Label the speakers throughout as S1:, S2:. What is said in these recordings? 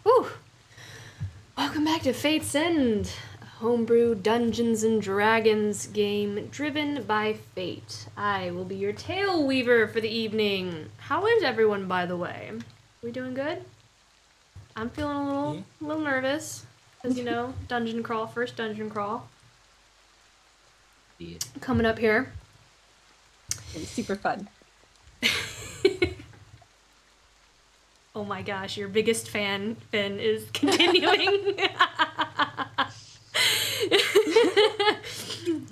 S1: Whew. Welcome back to Fate's End, a homebrew Dungeons and Dragons game driven by fate. I will be your tale weaver for the evening. How is everyone, by the way? We doing good? I'm feeling a little nervous, because dungeon crawl, first dungeon crawl.
S2: Yeah.
S1: Coming up here.
S3: It's super fun.
S1: Oh my gosh, your biggest fan, Finn, is continuing.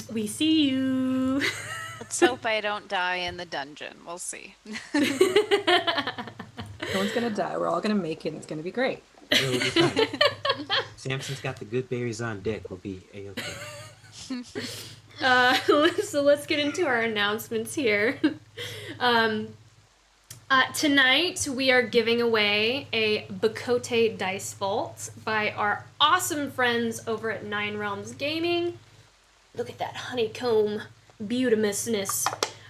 S1: We see you.
S4: Let's hope I don't die in the dungeon. We'll see.
S3: No one's gonna die. We're all gonna make it. It's gonna be great.
S2: It'll be fine. Samson's got the good berries on deck. We'll be A-okay.
S1: So let's get into our announcements here. Tonight we are giving away a Bakote Dice Vault by our awesome friends over at Nine Realms Gaming. Look at that honeycomb beautimousness.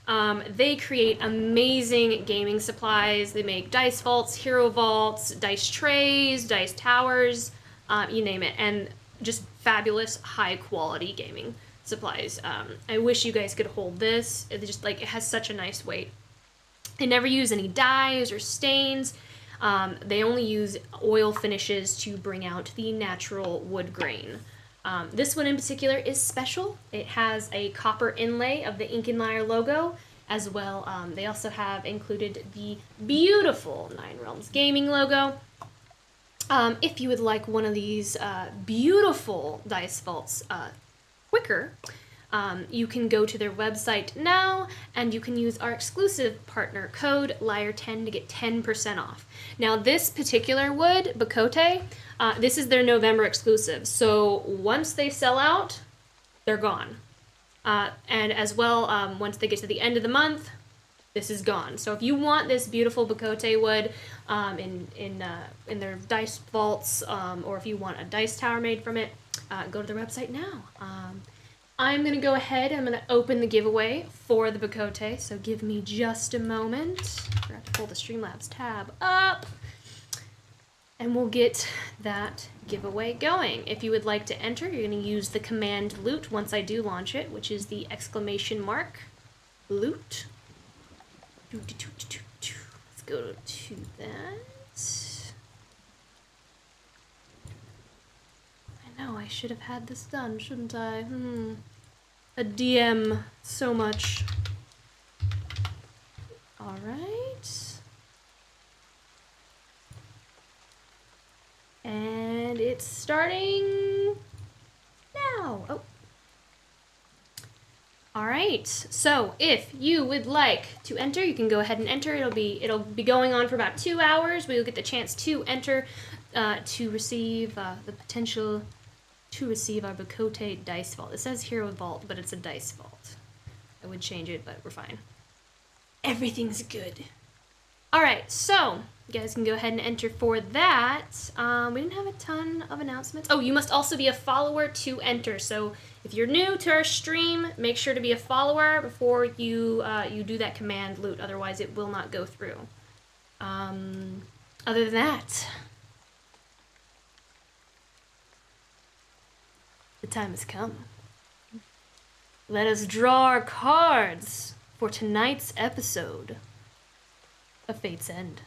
S1: They create amazing gaming supplies. They make dice vaults, hero vaults, dice trays, dice towers, you name it, and just fabulous high quality gaming supplies. I wish you guys could hold this. It has such a nice weight. They never use any dyes or stains. They only use oil finishes to bring out the natural wood grain. This one in particular is special. It has a copper inlay of the Ink and Lyre logo, as well. They also have included the beautiful Nine Realms Gaming logo. If you would like one of these beautiful dice vaults quicker, you can go to their website now, and you can use our exclusive partner code LIAR10 to get 10% off. Now, this particular wood, Bakote, this is their November exclusive. So once they sell out, they're gone. And as well, once they get to the end of the month, this is gone. So if you want this beautiful Bakote wood in their dice vaults, or if you want a dice tower made from it, go to their website now. I'm going to go ahead, I'm going to open the giveaway for the Bakote, so give me just a moment. I forgot to pull the Streamlabs tab up. And we'll get that giveaway going. If you would like to enter, you're going to use the command loot once I do launch it, which is the exclamation mark loot. Let's go to that. I know, I should have had this done, shouldn't I? A DM so much. Alright. And it's starting now. Oh. Alright, so if you would like to enter, you can go ahead and enter. It'll be going on for about 2 hours. We will get the chance to enter to receive the potential to receive our Bakote Dice Vault. It says Hero Vault, but it's a Dice Vault. I would change it, but we're fine. Everything's good. Alright, so you guys can go ahead and enter for that. We didn't have a ton of announcements. Oh, you must also be a follower to enter. So if you're new to our stream, make sure to be a follower before you do that command loot. Otherwise, it will not go through. Other than that, the time has come. Let us draw our cards for tonight's episode of Fate's End.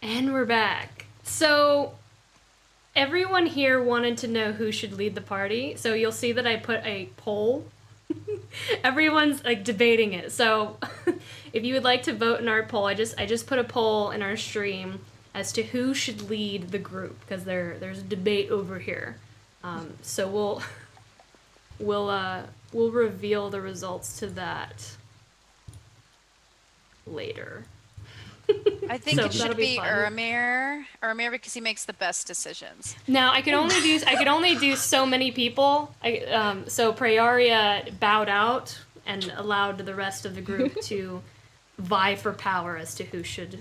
S1: And we're back. So, everyone here wanted to know who should lead the party. So you'll see that I put a poll. Everyone's like debating it. So, if you would like to vote in our poll, I just put a poll in our stream as to who should lead the group because there's a debate over here. So we'll reveal the results to that later.
S4: I think
S1: So
S4: it should
S1: that'll be
S4: be
S1: fun.
S4: Urimir because he makes the best decisions.
S1: Now I could only do so many people. So Praeria bowed out and allowed the rest of the group to vie for power as to who should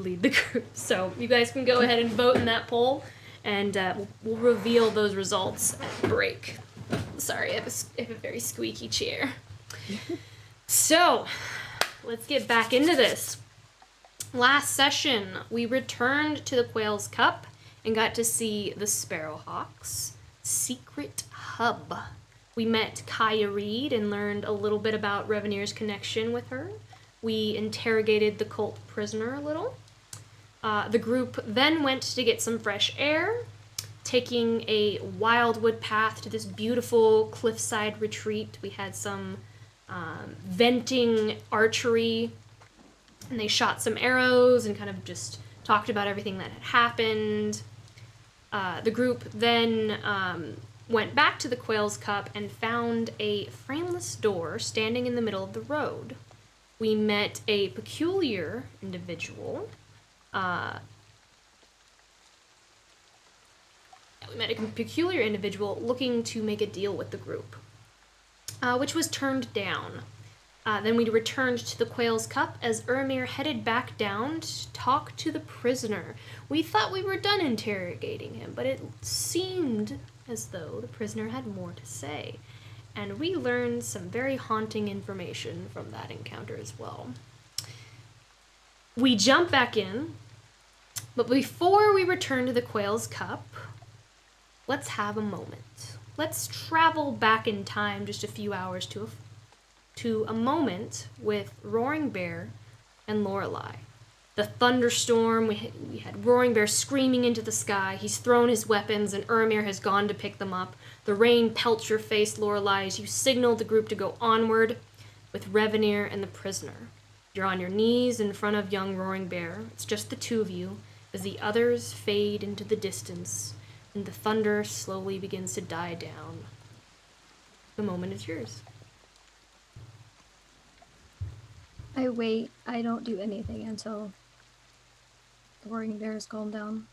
S1: lead the group. So you guys can go ahead and vote in that poll, and we'll reveal those results at break. Sorry, I have a very squeaky chair. So let's get back into this. Last session, we returned to the Quail's Cup and got to see the Sparrowhawk's secret hub. We met Kaya Reed and learned a little bit about Revenier's connection with her. We interrogated the cult prisoner a little. The group then went to get some fresh air, taking a wildwood path to this beautiful cliffside retreat. We had some venting archery, and they shot some arrows and kind of just talked about everything that had happened. The group then went back to the Quail's Cup and found a frameless door standing in the middle of the road. We met a peculiar individual. Looking to make a deal with the group, which was turned down. Then we returned to the Quail's Cup as Urimir headed back down to talk to the prisoner. We thought we were done interrogating him, but it seemed as though the prisoner had more to say. And we learned some very haunting information from that encounter as well. We jump back in, but before we return to the Quail's Cup, let's have a moment. Let's travel back in time just a few hours to a moment with Roaring Bear and Lorelei. The thunderstorm, we had Roaring Bear screaming into the sky. He's thrown his weapons and Urimir has gone to pick them up. The rain pelts your face, Lorelei, as you signal the group to go onward with Revenir and the prisoner. You're on your knees in front of young Roaring Bear. It's just the two of you as the others fade into the distance and the thunder slowly begins to die down. The moment is yours.
S5: I wait. I don't do anything until the Roaring Bear is calmed down.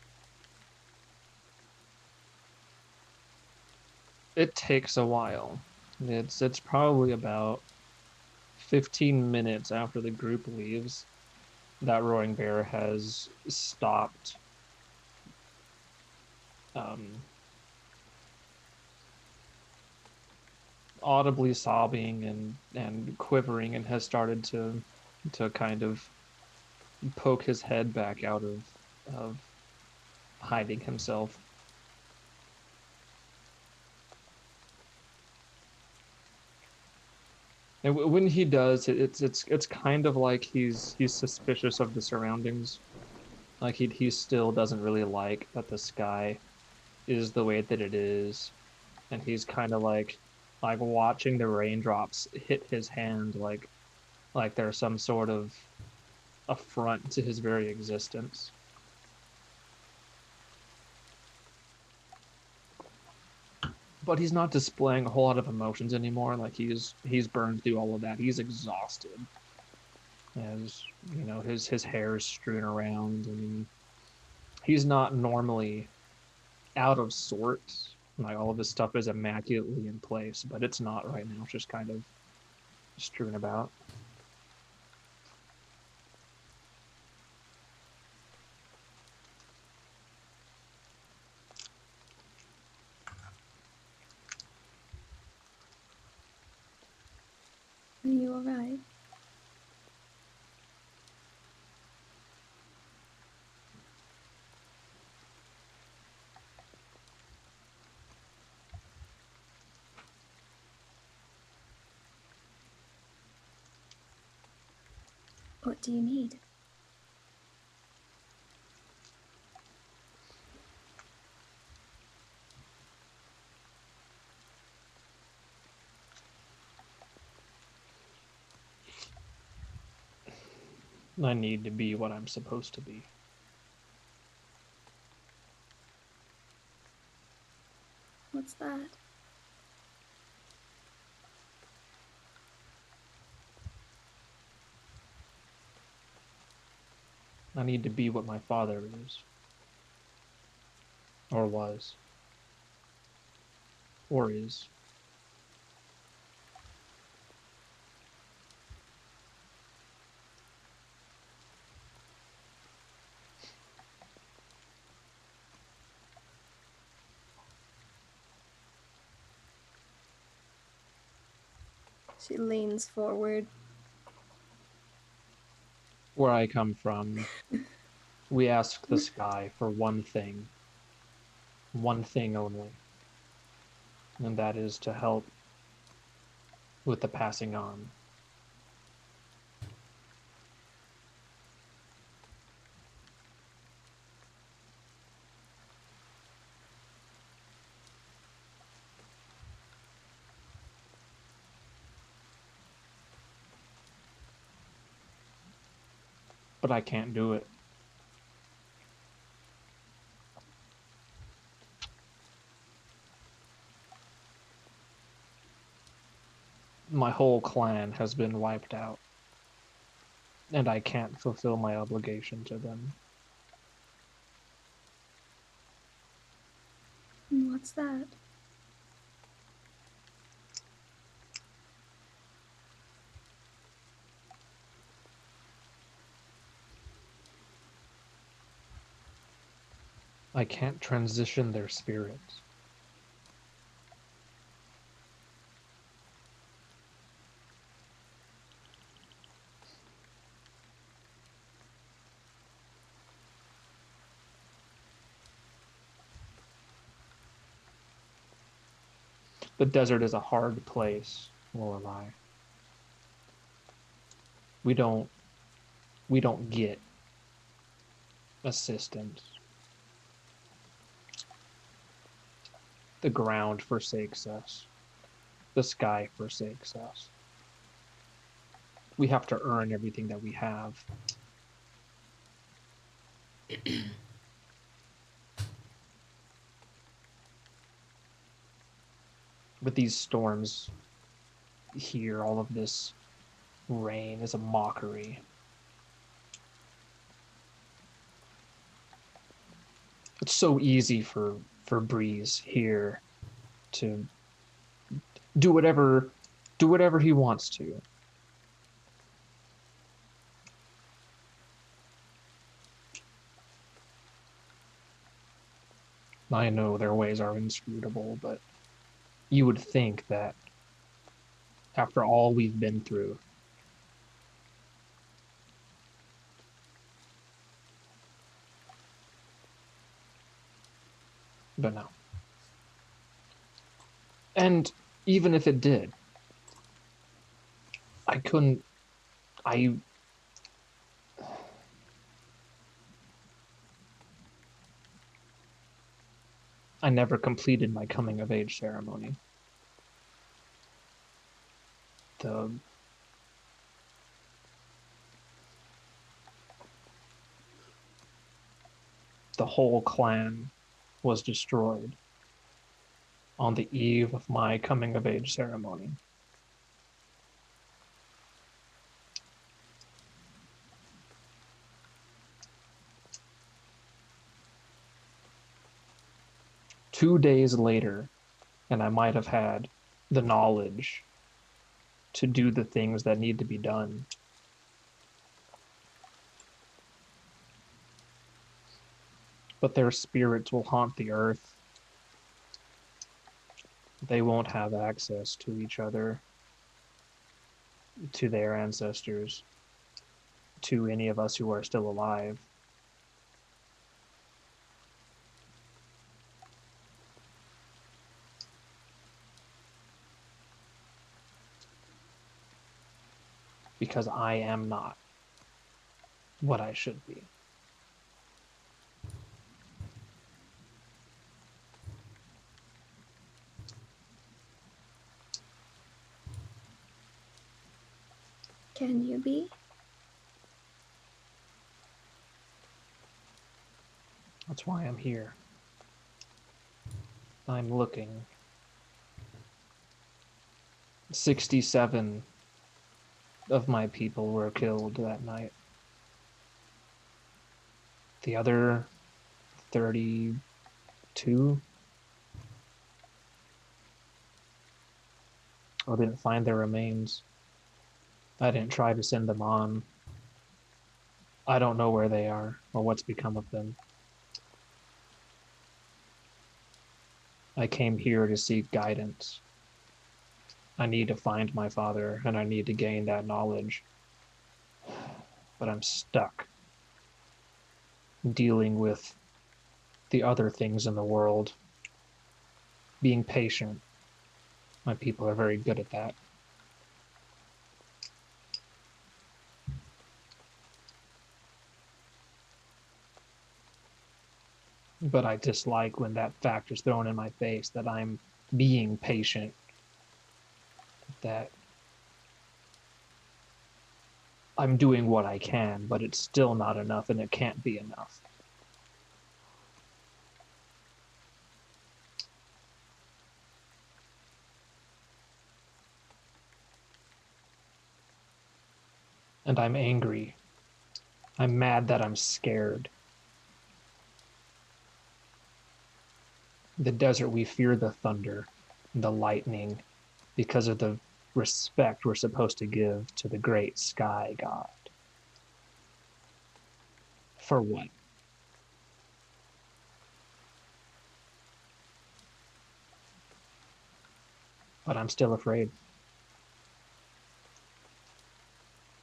S6: It takes a while. It's probably about 15 minutes after the group leaves that Roaring Bear has stopped audibly sobbing and quivering and has started to kind of poke his head back out of hiding himself. And when he does, it's kind of like he's suspicious of the surroundings. Like he still doesn't really like that the sky is the way that it is, and he's kind of like watching the raindrops hit his hand like there's some sort of affront to his very existence. But he's not displaying a whole lot of emotions anymore. Like he's burned through all of that. He's exhausted. As you know, his hair is strewn around, and he's not normally out of sorts. Like all of his stuff is immaculately in place, but it's not right now. It's just kind of strewn about.
S5: Are you alright? What do you need?
S6: I need to be what I'm supposed to be.
S5: What's that?
S6: I need to be what my father is. Or was. Or is.
S5: She leans forward.
S6: Where I come from, we ask the sky for one thing only, and that is to help with the passing on. But I can't do it. My whole clan has been wiped out, and I can't fulfill my obligation to them.
S5: What's that?
S6: I can't transition their spirits. The desert is a hard place, Lorelei. We don't get assistance. The ground forsakes us. The sky forsakes us. We have to earn everything that we have. With these storms here, all of this rain is a mockery. It's so easy for Breeze here to do whatever he wants to. I know their ways are inscrutable, but you would think that after all we've been through, but no. And even if it did, I never completed my coming of age ceremony. The whole clan was destroyed on the eve of my coming of age ceremony. Two days later, and I might have had the knowledge to do the things that need to be done. But their spirits will haunt the earth. They won't have access to each other, to their ancestors, to any of us who are still alive. Because I am not what I should be.
S5: Can you be?
S6: That's why I'm here. I'm looking. 67 of my people were killed that night. The other 32, I didn't find their remains. I didn't try to send them on. I don't know where they are or what's become of them. I came here to seek guidance. I need to find my father, and I need to gain that knowledge. But I'm stuck dealing with the other things in the world. Being patient. My people are very good at that. But I dislike when that fact is thrown in my face, that I'm being patient, that I'm doing what I can, but it's still not enough, and it can't be enough. And I'm angry. I'm mad that I'm scared. In the desert, we fear the thunder and the lightning because of the respect we're supposed to give to the great sky god. For what? But I'm still afraid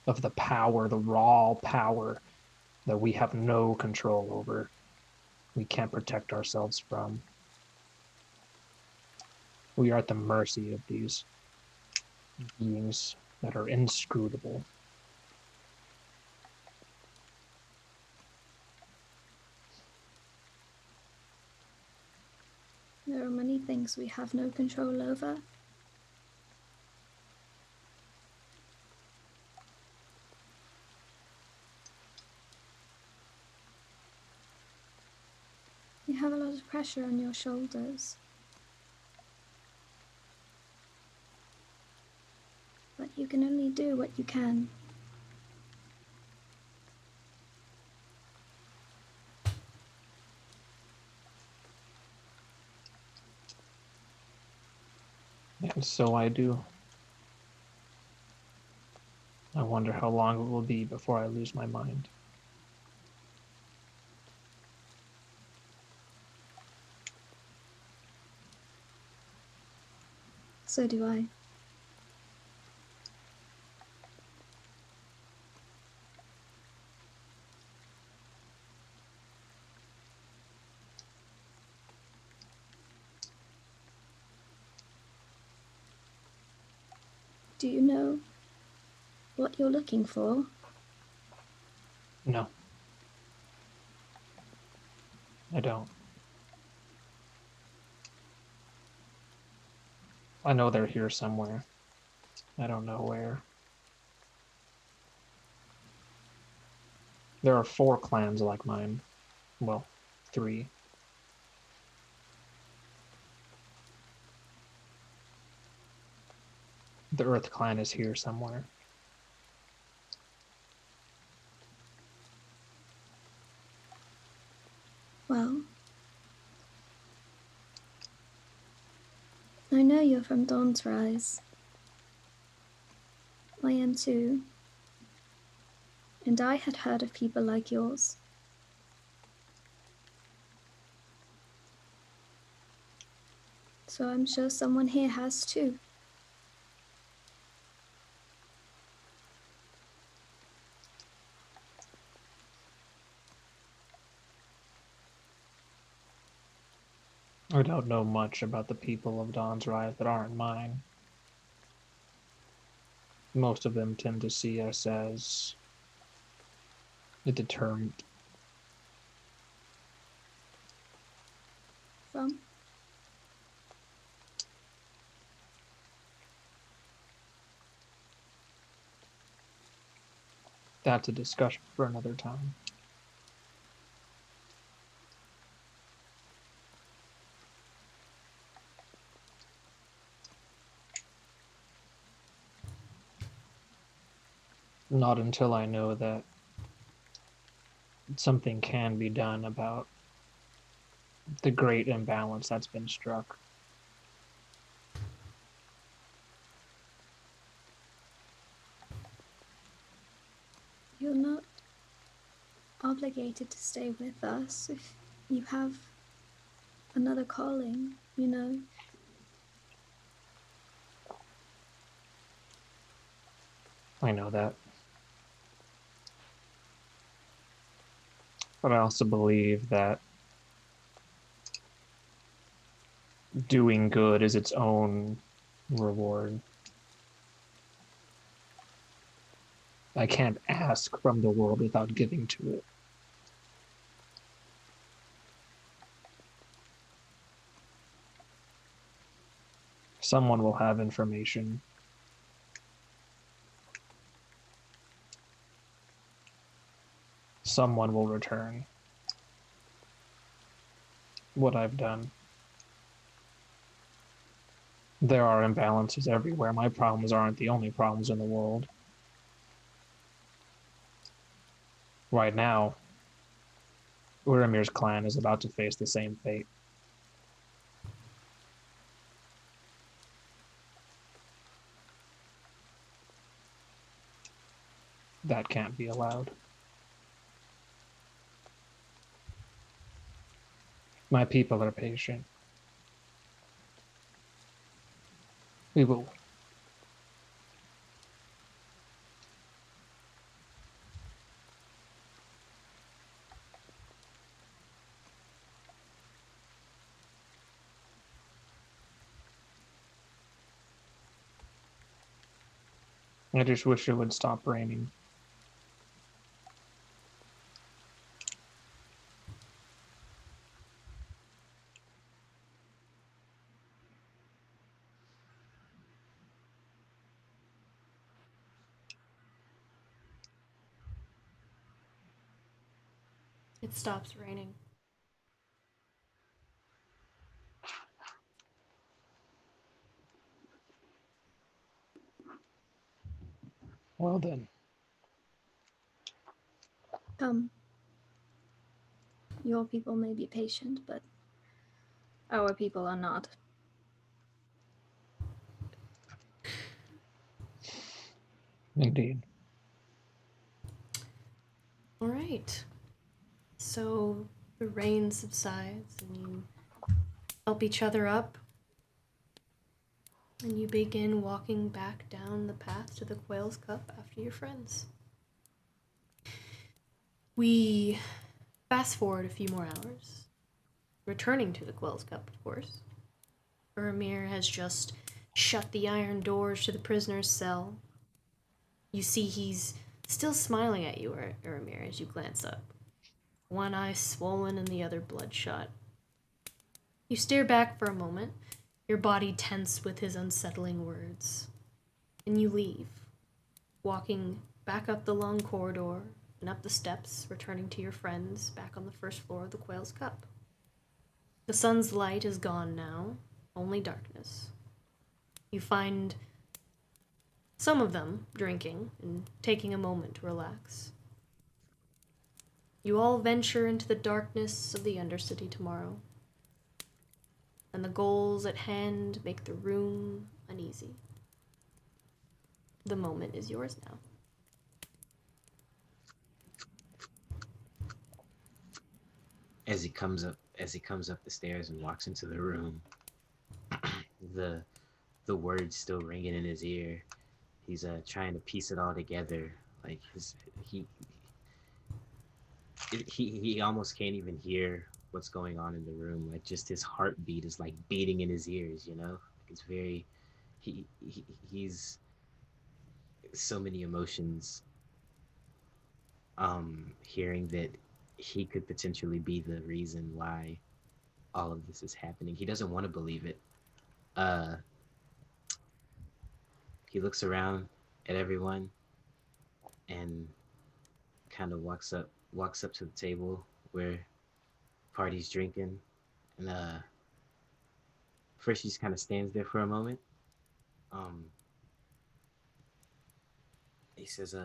S6: of the power, the raw power that we have no control over. We can't protect ourselves from. We are at the mercy of these beings that are inscrutable.
S5: There are many things we have no control over. You have a lot of pressure on your shoulders. But you can only do what you can.
S6: And so I do. I wonder how long it will be before I lose my mind.
S5: So do I. Do you know what you're looking for?
S6: No. I don't. I know they're here somewhere. I don't know where. There are 4 clans like mine. Well, 3. The Earth clan is here somewhere.
S5: Well, I know you're from Dawn's Rise. I am too. And I had heard of people like yours. So I'm sure someone here has too.
S6: I don't know much about the people of Dawn's Rise that aren't mine. Most of them tend to see us as a deterrent.
S5: From?
S6: That's a discussion for another time. Not until I know that something can be done about the great imbalance that's been struck.
S5: You're not obligated to stay with us if you have another calling, you know.
S6: I know that. But I also believe that doing good is its own reward. I can't ask from the world without giving to it. Someone will have information. Someone will return what I've done. There are imbalances everywhere. My problems aren't the only problems in the world. Right now, Urimir's clan is about to face the same fate. That can't be allowed. My people are patient. We will. I just wish it would stop raining.
S1: It stops raining.
S6: Well then.
S5: Come. Your people may be patient, but our people are not.
S6: Indeed.
S1: All right. So the rain subsides and you help each other up. And you begin walking back down the path to the Quail's Cup after your friends. We fast forward a few more hours, returning to the Quail's Cup, of course. Urimir has just shut the iron doors to the prisoner's cell. You see he's still smiling at you, Urimir, as you glance up. One eye swollen and the other bloodshot. You stare back for a moment, your body tense with his unsettling words. And you leave, walking back up the long corridor and up the steps, returning to your friends back on the first floor of the Quail's Cup. The sun's light is gone now, only darkness. You find some of them drinking and taking a moment to relax. You all venture into the darkness of the Undercity tomorrow, and the goals at hand make the room uneasy. The moment is yours now.
S2: As he comes up the stairs and walks into the room, the words still ringing in his ear. He's trying to piece it all together. Like he almost can't even hear what's going on in the room. Like just his heartbeat is like beating in his ears. You know, it's very he's so many emotions. Hearing that he could potentially be the reason why all of this is happening. He doesn't want to believe it. He looks around at everyone and kind of walks up to the table where party's drinking, and first he just kind of stands there for a moment. He says,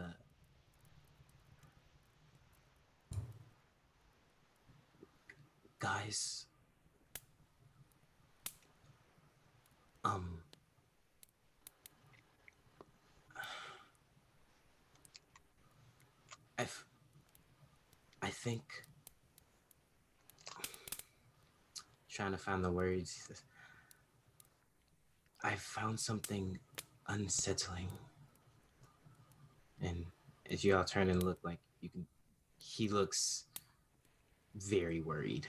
S2: Martis. Um, I think, trying to find the words, I found something unsettling. And as you all turn and look, like he looks very worried.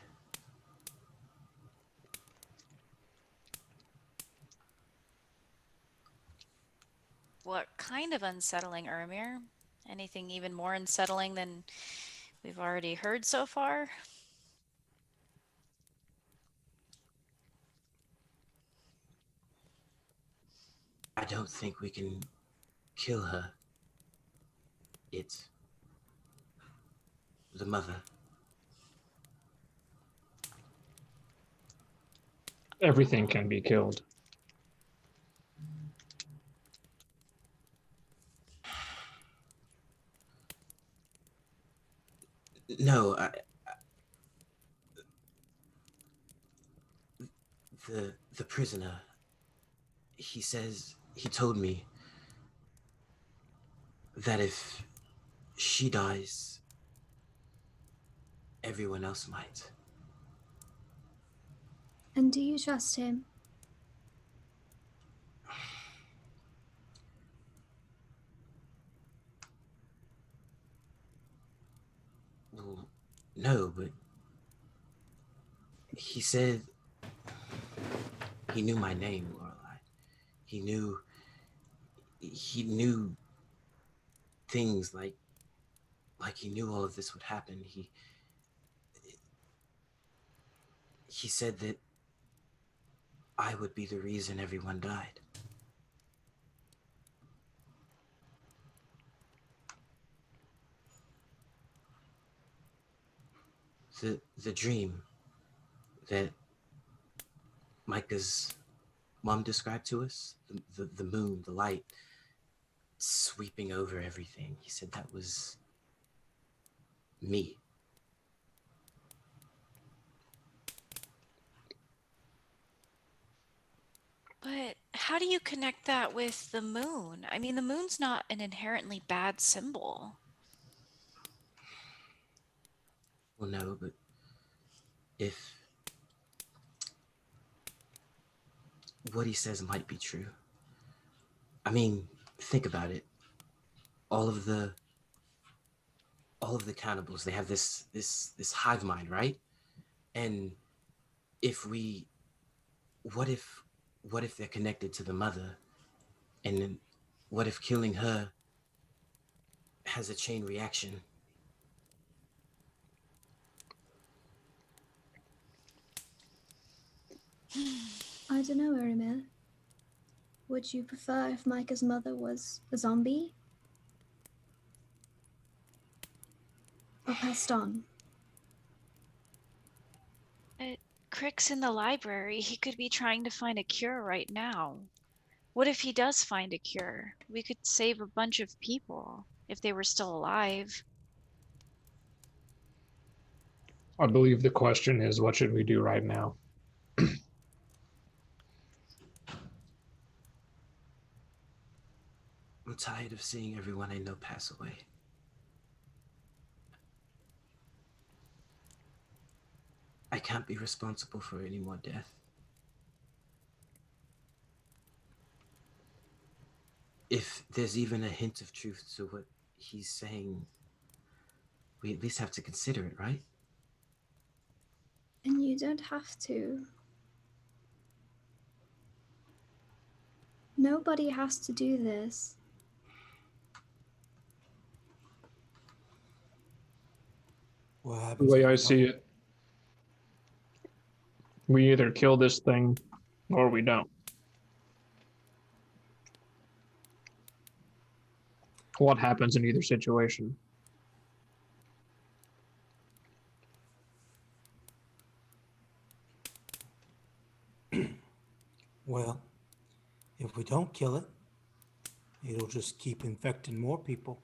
S4: What kind of unsettling, Urimir? Anything even more unsettling than we've already heard so far?
S2: I don't think we can kill her. It's the mother.
S6: Everything can be killed.
S2: No, the prisoner. He told me that if she dies, everyone else might.
S5: And do you trust him?
S2: Well, no, but he said he knew my name, Lorelai. He knew things like he knew all of this would happen. He said that I would be the reason everyone died. The dream that Micah's mom described to us, the moon, the light sweeping over everything. He said that was me.
S4: But how do you connect that with the moon? I mean, the moon's not an inherently bad symbol.
S2: Well, no, but if what he says might be true. I mean, think about it. All of the cannibals, they have this hive mind, right? And if we what if they're connected to the mother, and then what if killing her has a chain reaction?
S5: I don't know, Urimir. Would you prefer if Micah's mother was a zombie? Or passed on?
S4: Crick's in the library. He could be trying to find a cure right now. What if he does find a cure? We could save a bunch of people if they were still alive.
S6: I believe the question is, what should we do right now?
S2: I'm tired of seeing everyone I know pass away. I can't be responsible for any more death. If there's even a hint of truth to what he's saying, we at least have to consider it, right?
S5: And you don't have to. Nobody has to do this.
S7: What happens
S6: The way
S7: if
S6: I
S7: we
S6: see
S7: don't?
S6: it, we either kill this thing or we don't. What happens in either situation?
S7: Well, if we don't kill it, it'll just keep infecting more people.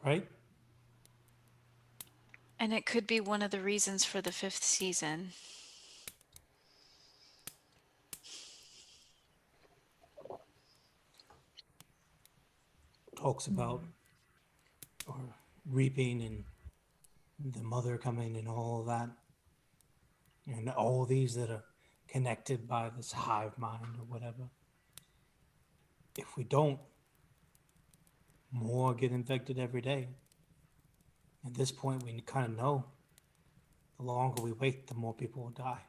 S7: Right?
S4: And it could be one of the reasons for the 5th season.
S7: Talks about or reaping and the mother coming and all that, and all these that are connected by this hive mind or whatever. If we don't, more get infected every day. At this point, we kind of know the longer we wait, the more people will die.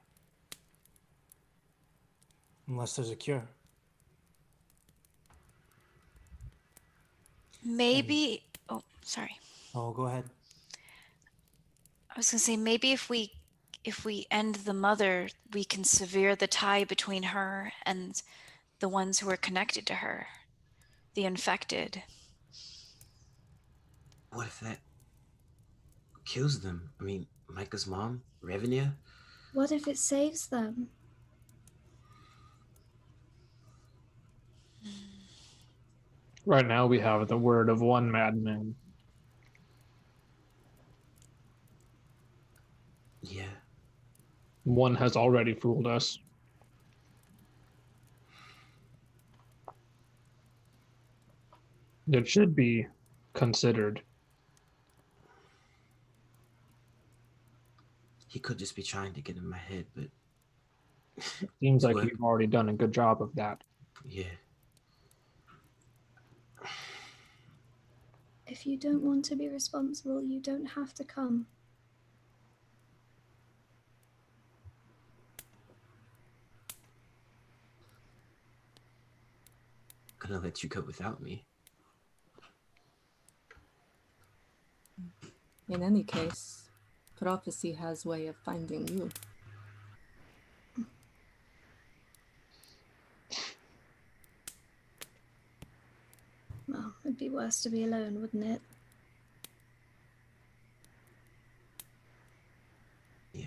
S7: Unless there's a cure.
S4: Maybe. Oh, sorry.
S7: Oh, go ahead.
S4: I was gonna say maybe if we end the mother, we can sever the tie between her and the ones who are connected to her, the infected.
S2: What if that kills them? I mean, Micah's mom, Revenue?
S5: What if it saves them?
S6: Right now, we have the word of one madman.
S2: Yeah.
S6: One has already fooled us. It should be considered.
S2: He could just be trying to get in my head, but
S6: Seems like
S2: Work.
S6: you've already done a good job of that.
S2: yeah.
S5: If you don't want to be responsible, you don't have to come.
S2: Gonna let you go without me.
S3: In any case, prophecy has way of finding you.
S5: Well, it'd be worse to be alone, wouldn't it?
S2: Yeah.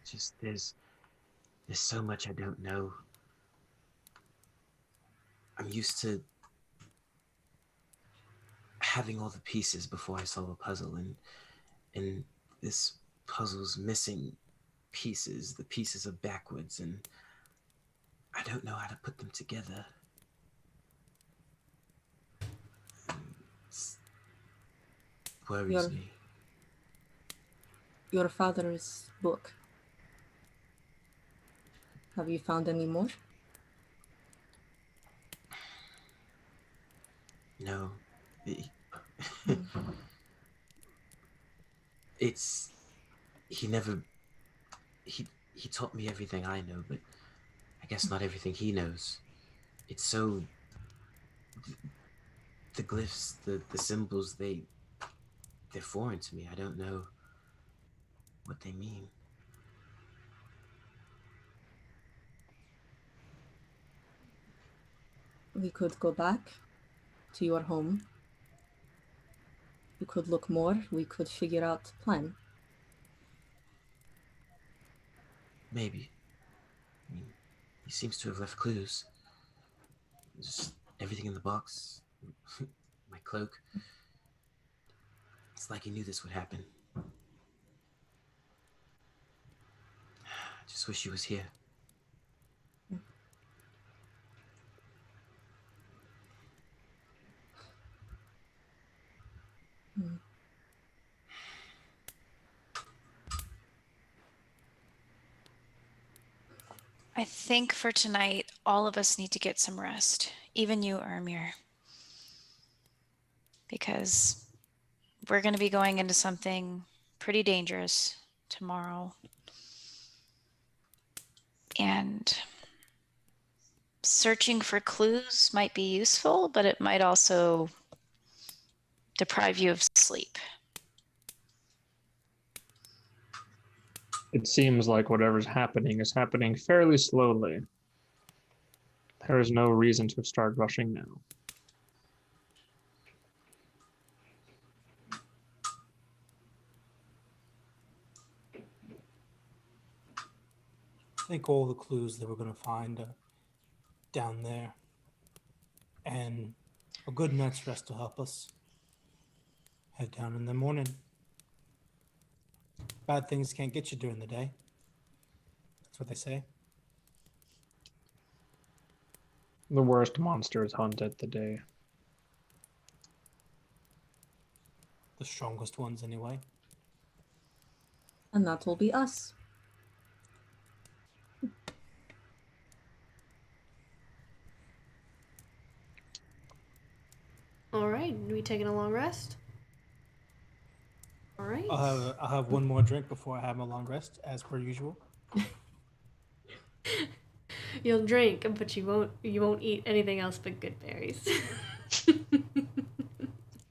S2: Just there's so much I don't know. I'm used to having all the pieces before I solve a puzzle, and this puzzle's missing pieces. The pieces are backwards, and I don't know how to put them together. It worries me.
S3: Your father's book. Have you found any more?
S2: No. It's he never he taught me everything I know, but I guess not everything he knows. It's so the glyphs, the symbols, they're foreign to me. I don't know what they mean.
S3: We could go back to your home. We could look more. We could figure out the plan.
S2: Maybe. I mean, he seems to have left clues. Just everything in the box, my cloak. It's like he knew this would happen. I just wish he was here.
S4: I think for tonight, all of us need to get some rest. Even you, Urimir. Because we're going to be going into something pretty dangerous tomorrow. And searching for clues might be useful, but it might also deprive you of sleep.
S6: It seems like whatever's happening is happening fairly slowly. There is no reason to start rushing now.
S7: I think all the clues that we're going to find are down there. And A good night's rest will help us. Head down in the morning. Bad things can't get you during the day. That's what they say.
S6: The worst monsters hunt at the day.
S7: The strongest ones, anyway.
S3: And that will be us.
S1: All right, we taking a long rest? All right.
S7: I'll have one more drink before I have my long rest, as per usual.
S1: You'll drink, but you won't eat anything else but good berries.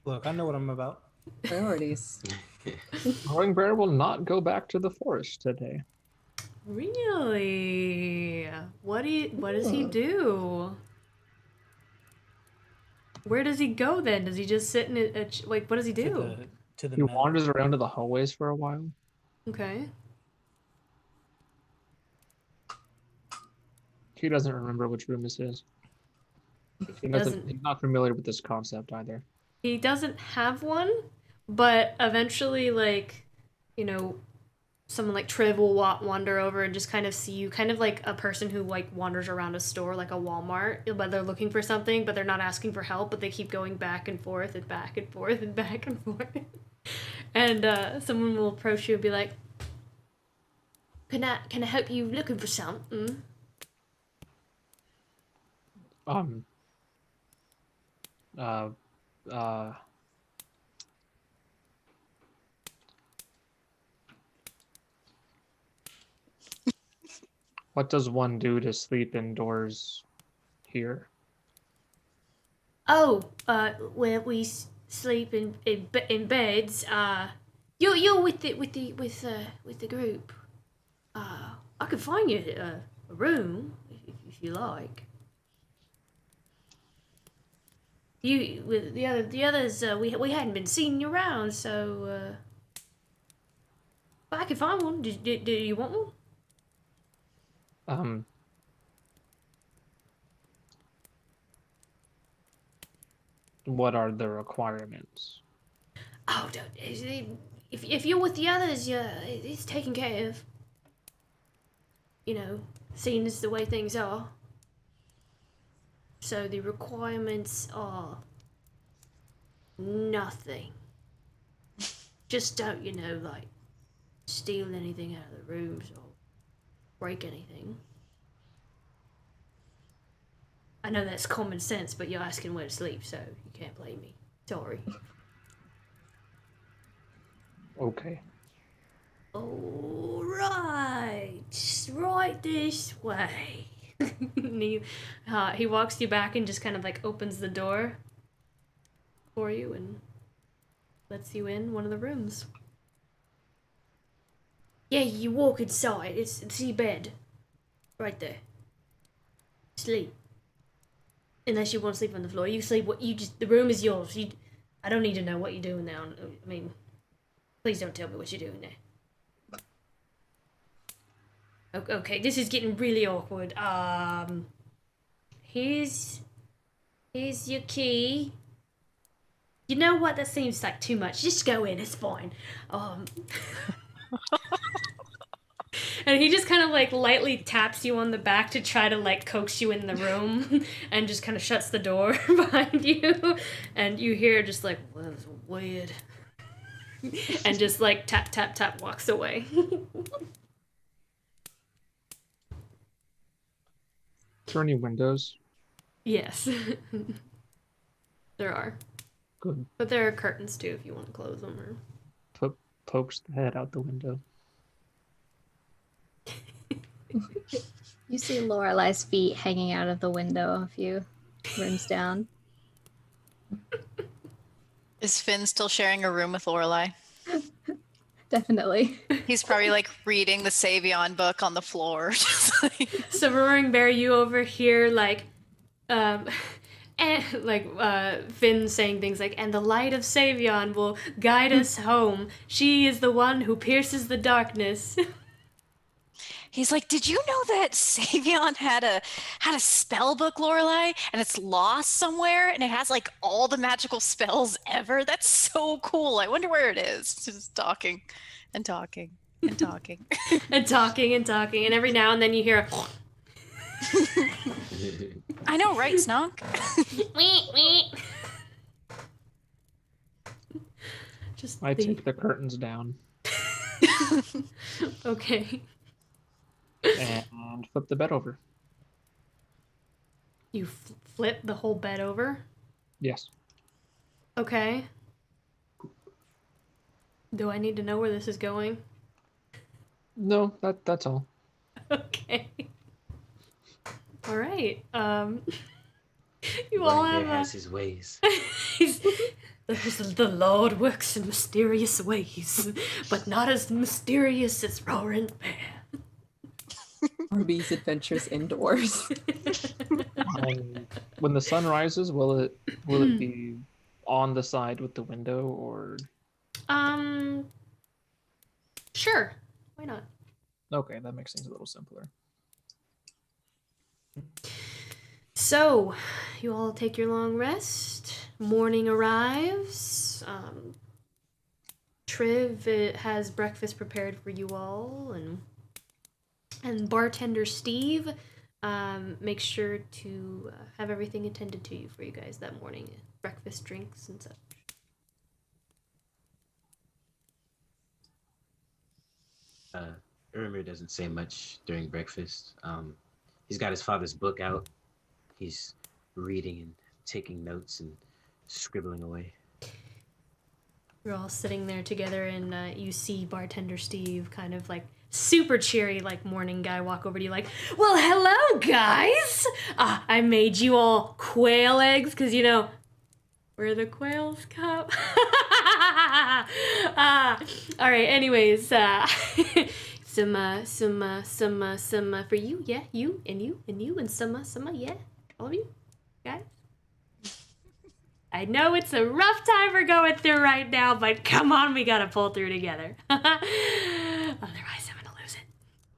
S7: Look, I know what I'm about.
S3: Priorities.
S6: Roaring Bear will not go back to the forest today.
S1: Really? What does he do? Where does he go then? Does he just sit in like what does he do?
S7: To the
S6: He
S7: meadow.
S6: wanders around to the hallways for a while.
S1: Okay.
S6: He doesn't remember which room this is. He's not familiar with this concept either.
S1: He doesn't have one, but eventually, like, someone like Triv will wander over and just kind of see you, kind of like a person who like wanders around a store, like a Walmart, but they're looking for something, but they're not asking for help, but they keep going back and forth and back and forth and back and forth. And someone will approach you and be like, "Can I help you looking for something?"
S6: What does one do to sleep indoors here?
S1: Oh, well, we sleep in beds. You're with the group. I could find you a room if you like. You with the others, we hadn't been seeing you around, so but I could find one. Do you want one?
S6: What are the requirements?
S1: Oh, if you're with the others, it's taken care of. Seeing as the way things are. So the requirements are nothing. Just don't, like, steal anything out of the rooms or break anything. I know that's common sense, but you're asking where to sleep, so you can't blame me. Sorry.
S6: Okay.
S1: All right, right this way. And he walks you back and just kind of like opens the door for you and lets you in one of the rooms. Yeah, you walk inside. It's your bed, right there. Sleep. Unless you want to sleep on the floor, you sleep. The room is yours. I don't need to know what you're doing now. I mean, please don't tell me what you're doing there. Okay, this is getting really awkward. Here's your key. You know what? That seems like too much. Just go in. It's fine. And he just kind of like lightly taps you on the back to try to like coax you in the room, and just kind of shuts the door behind you, and you hear just like, well, that was weird, and just like tap tap tap walks away.
S6: Are there any windows?
S1: Yes. There are.
S6: Good.
S1: But there are curtains too if you want to close them. Or...
S6: Pokes the head out the window.
S5: You see Lorelai's feet hanging out of the window a few rooms down.
S8: Is Finn still sharing a room with Lorelai?
S5: Definitely.
S8: He's probably like reading the Savion book on the floor.
S1: So Roaring Bear, you overhear like, and Finn saying things like, "And the light of Savion will guide us home. She is the one who pierces the darkness."
S8: He's like, did you know that Savion had a spell book, Lorelai, and it's lost somewhere, and it has like all the magical spells ever? That's so cool. I wonder where it is. Just talking and talking and talking.
S1: And talking and talking, and every now and then you hear a
S8: I know, right, Snunk?
S1: just
S6: I take the curtains down
S1: Okay.
S6: and flip the bed over.
S1: You flip the whole bed over?
S6: Yes.
S1: Okay. Do I need to know where this is going?
S6: No, that's all.
S1: Okay. All right. You all
S2: Roaring
S1: have
S2: Bear has his ways.
S1: the Lord works in mysterious ways, but not as mysterious as Roaring Bear.
S3: Arby's adventures indoors.
S6: When the sun rises, will it be on the side with the window, or?
S1: Sure. Why not?
S6: Okay, that makes things a little simpler.
S1: So, you all take your long rest. Morning arrives. Triv has breakfast prepared for you all, and bartender Steve makes sure to have everything attended to you for you guys that morning. Breakfast, drinks, and such.
S2: Urimir doesn't say much during breakfast. He's got his father's book out. He's reading and taking notes and scribbling away.
S1: You're all sitting there together, and you see bartender Steve kind of like super cheery, like morning guy walk over to you like, well, hello, guys! I made you all quail eggs, because, you know, where the quails come. All right, anyways, some for you, yeah, you, and some, yeah, all of you, guys. I know it's a rough time we're going through right now, but come on, we gotta pull through together. Otherwise, I'm gonna lose it.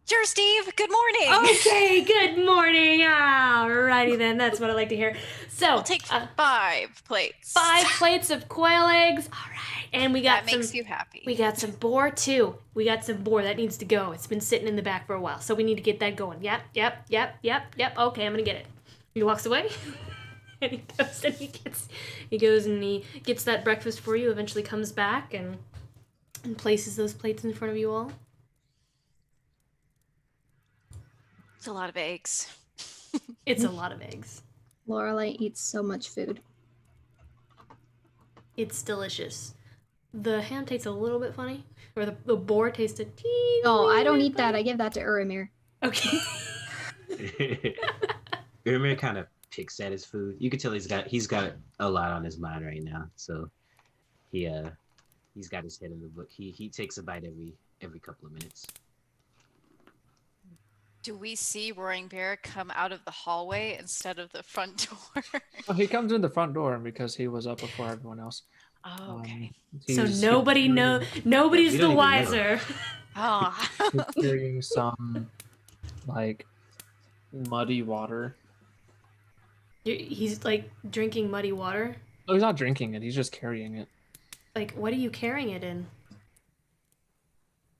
S8: Sure, Steve. Good morning.
S1: Okay, good morning. Alrighty then, that's what I like to hear. So,
S8: I'll take 5 plates.
S1: 5 plates of quail eggs. All right, and we got
S8: That makes you happy.
S1: We got some boar too. We got some boar that needs to go. It's been sitting in the back for a while, so we need to get that going. Yep. Okay, I'm gonna get it. He walks away. And he goes and he gets that breakfast for you, eventually comes back and places those plates in front of you all.
S8: It's a lot of eggs.
S1: It's a lot of eggs.
S5: Lorelai eats so much food.
S1: It's delicious. The ham tastes a little bit funny, or the boar tastes a teeny
S5: Oh, I don't
S1: bit
S5: eat that.
S1: funny.
S5: I give that to Urimir.
S1: Okay.
S2: Urimir kind of picks at his food. You can tell he's got a lot on his mind right now. So he's got his head in the book. He takes a bite every couple of minutes.
S8: Do we see Roaring Bear come out of the hallway instead of the front door?
S6: Well, he comes in the front door because he was up before everyone else.
S8: Oh, okay.
S1: So
S6: He's
S1: nobody's
S2: we
S1: the
S2: don't even
S1: wiser.
S8: Oh.
S6: He's carrying some like muddy water.
S1: He's like drinking muddy water.
S6: No, he's not drinking it. He's just carrying it.
S1: Like, what are you carrying it in?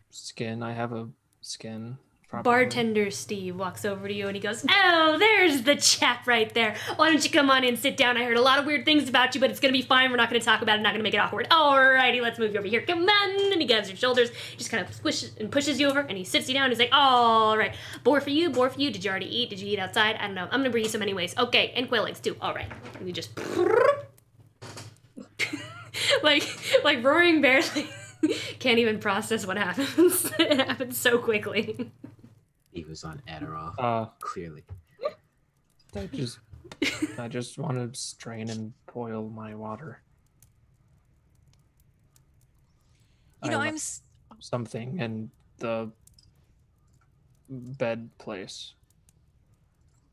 S6: Skin. I have a skin. Probably.
S1: Bartender Steve walks over to you and he goes, oh, there's the chap right there. Why don't you come on in, sit down? I heard a lot of weird things about you, but it's going to be fine. We're not going to talk about it. Not going to make it awkward. Alrighty, let's move you over here. Come on. And he grabs your shoulders, just kind of squishes and pushes you over, and he sits you down. He's like, all right. Boar for you. Did you already eat? Did you eat outside? I don't know. I'm going to bring you some anyways. Okay, and quail eggs too. All right. And he just... like Roaring Bear can't even process what happens. It happens so quickly.
S2: He was on Adderall. Clearly.
S6: I just want to strain and boil my water.
S8: You know,
S6: I
S8: I'm...
S6: left something in the bed place.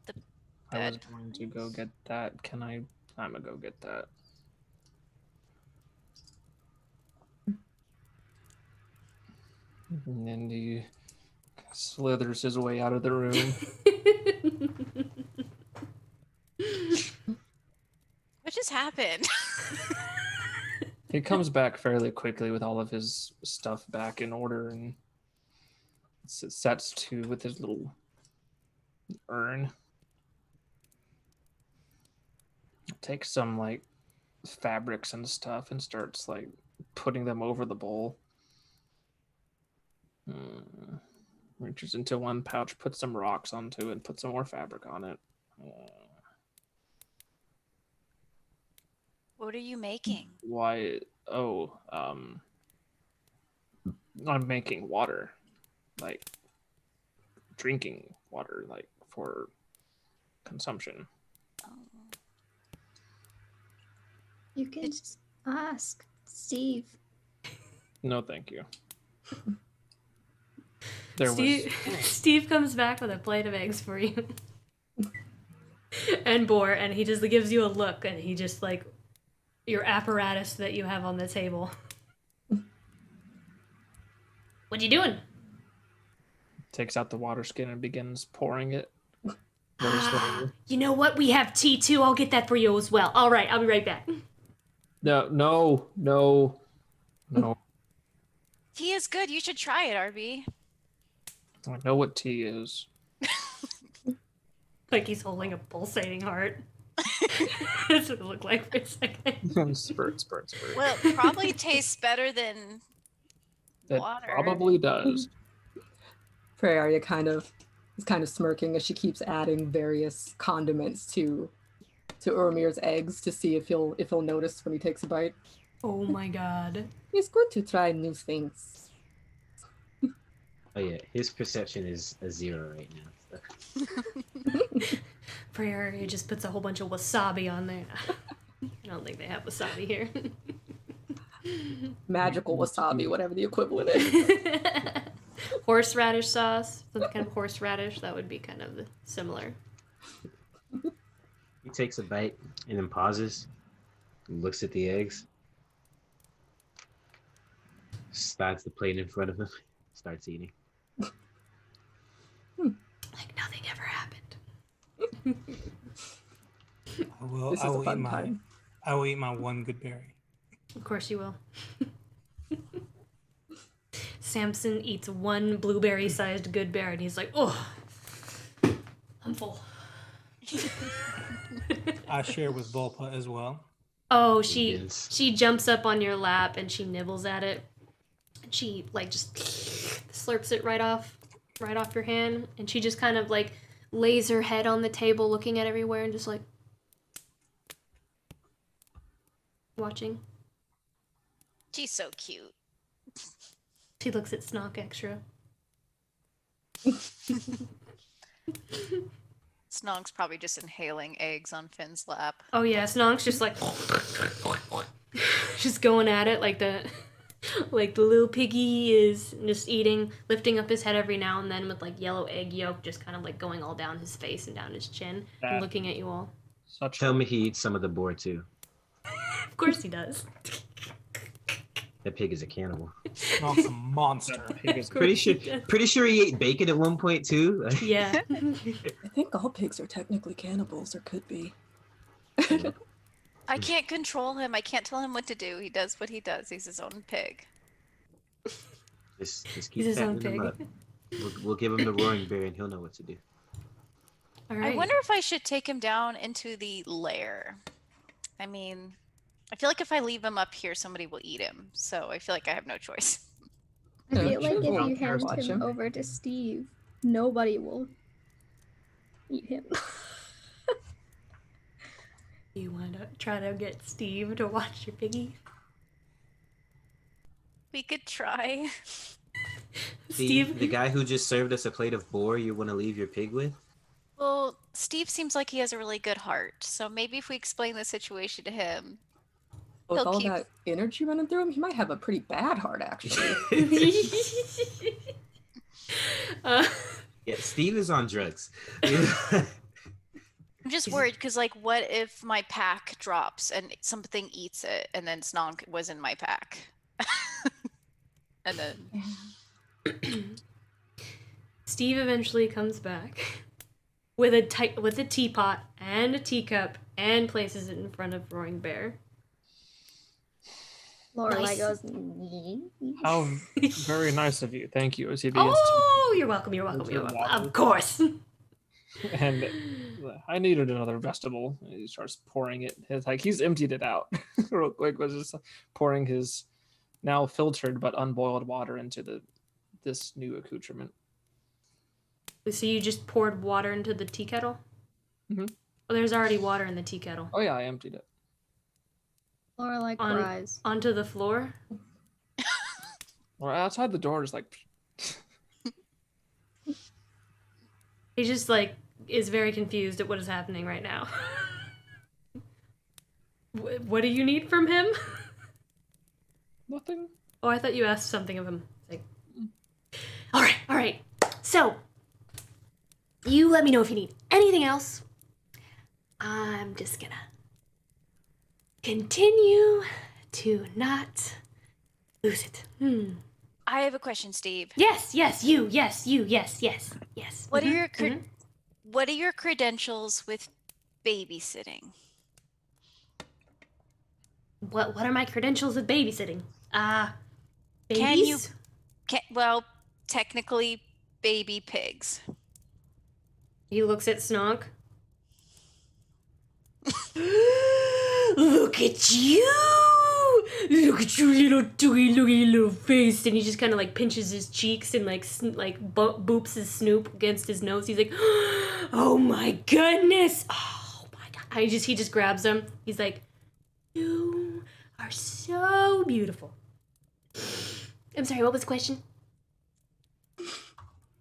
S8: The
S6: I was
S8: bed
S6: going to go get that. I'm gonna go get that. And then slithers his way out of the room.
S8: What just happened?
S6: He comes back fairly quickly with all of his stuff back in order and sets to with his little urn. Takes some like fabrics and stuff and starts like putting them over the bowl. Reaches into one pouch, puts some rocks onto it, puts some more fabric on it.
S8: What are you making?
S6: Why? Oh, I'm making water, like drinking water, like for consumption.
S5: You can just ask Steve.
S6: No, thank you.
S1: Steve comes back with a plate of eggs for you. And boar, and he just gives you a look, and he just like your apparatus that you have on the table. What you doing?
S6: Takes out the water skin and begins pouring it. Very slowly.
S1: You know what? We have tea too. I'll get that for you as well. All right, I'll be right back.
S6: No.
S8: Tea is good. You should try it, RB.
S6: I know what tea is.
S1: Like he's holding a pulsating heart. That's what it looked like for a second.
S6: Spurt.
S8: Well, it probably tastes better than
S6: It
S8: water.
S6: probably does.
S3: Freya is kind of smirking as she keeps adding various condiments to Urimir's eggs to see if he'll notice when he takes a bite.
S1: Oh my god.
S3: It's good to try new things.
S2: Oh yeah, his perception is a 0 right now. So.
S1: Prayer, he just puts a whole bunch of wasabi on there. I don't think they have wasabi here.
S3: Magical wasabi, whatever the equivalent is.
S1: Horseradish sauce, some kind of horseradish, that would be kind of similar.
S2: He takes a bite and then pauses, looks at the eggs, starts the plate in front of him, starts eating.
S1: Like nothing ever happened.
S3: This is a fun time.
S7: I will eat my one good berry.
S1: Of course you will. Samson eats one blueberry-sized good berry, and he's like, "Oh, I'm full."
S7: I share with Volpa as well.
S1: Oh, she jumps up on your lap and she nibbles at it. And she like just slurps it right off your hand, and she just kind of like lays her head on the table looking at everywhere and just like watching.
S8: She's so cute.
S1: She looks at Snog extra.
S8: Snog's probably just inhaling eggs on Finn's lap.
S1: Oh yeah, Snog's just like just going at it like the little piggy is just eating, lifting up his head every now and then with like yellow egg yolk just kind of like going all down his face and down his chin and looking at you all.
S2: Tell me he eats some of the boar too.
S1: Of course he does.
S2: That pig is a cannibal.
S7: Snog's a monster.
S2: Pretty sure he ate bacon at one point too.
S1: Yeah.
S3: I think all pigs are technically cannibals, or could be.
S8: I can't control him. I can't tell him what to do. He does what he does. He's his own pig.
S2: Just keep
S1: He's his own
S2: fattening him
S1: pig.
S2: up. We'll give him the roaring berry and he'll know what to do.
S1: All right.
S8: I wonder if I should take him down into the lair. I mean, I feel like if I leave him up here, somebody will eat him. So I feel like I have no choice.
S5: I feel like
S3: sure,
S5: if you
S3: I'll
S5: hand
S3: watch
S5: him
S3: him.
S5: over to Steve, nobody will eat him.
S1: You want to try to get Steve to watch your piggy?
S8: We could try.
S1: Steve,
S2: the guy who just served us a plate of boar, you want to leave your pig with?
S8: Well, Steve seems like he has a really good heart. So maybe if we explain the situation to him.
S3: With
S8: He'll
S3: all
S8: keep-
S3: that energy running through him, he might have a pretty bad heart, actually.
S2: Yeah, Steve is on drugs.
S8: I'm just worried because, like, what if my pack drops and something eats it, and then Snog was in my pack, and then
S1: Steve eventually comes back with a teapot and a teacup and places it in front of Roaring Bear.
S5: Lorelai
S1: Nice.
S5: goes.
S6: How very nice of you. Thank you. As he begins
S1: Oh, you're welcome. You're welcome. You're welcome. Of course.
S6: and I needed another vegetable. And he starts pouring it. It's like he's emptied it out real quick. Was just pouring his now filtered but unboiled water into this new accoutrement.
S1: So you just poured water into the tea kettle?
S6: Mhm.
S1: Oh, there's already water in the tea kettle.
S6: Oh yeah, I emptied it.
S5: Lorelai cries.
S1: Onto the floor?
S6: Or outside the door, just like.
S1: He just, like, is very confused at what is happening right now. What do you need from him?
S6: Nothing.
S1: Oh, I thought you asked something of him. Like, all right. So, you let me know if you need anything else. I'm just gonna continue to not lose it.
S8: I have a question, Steve.
S1: Yes, you, yes.
S8: What are your
S1: Mhm.
S8: what are your credentials with babysitting?
S1: What are my credentials with babysitting? Babies?
S8: Can you well, technically baby pigs.
S1: He looks at Snog. Look at you! Look at your little doggy little face. And he just kind of like pinches his cheeks and like boops his snoop against his nose. He's like, oh my goodness! Oh my god! He just grabs him. He's like, you are so beautiful. I'm sorry, what was the question?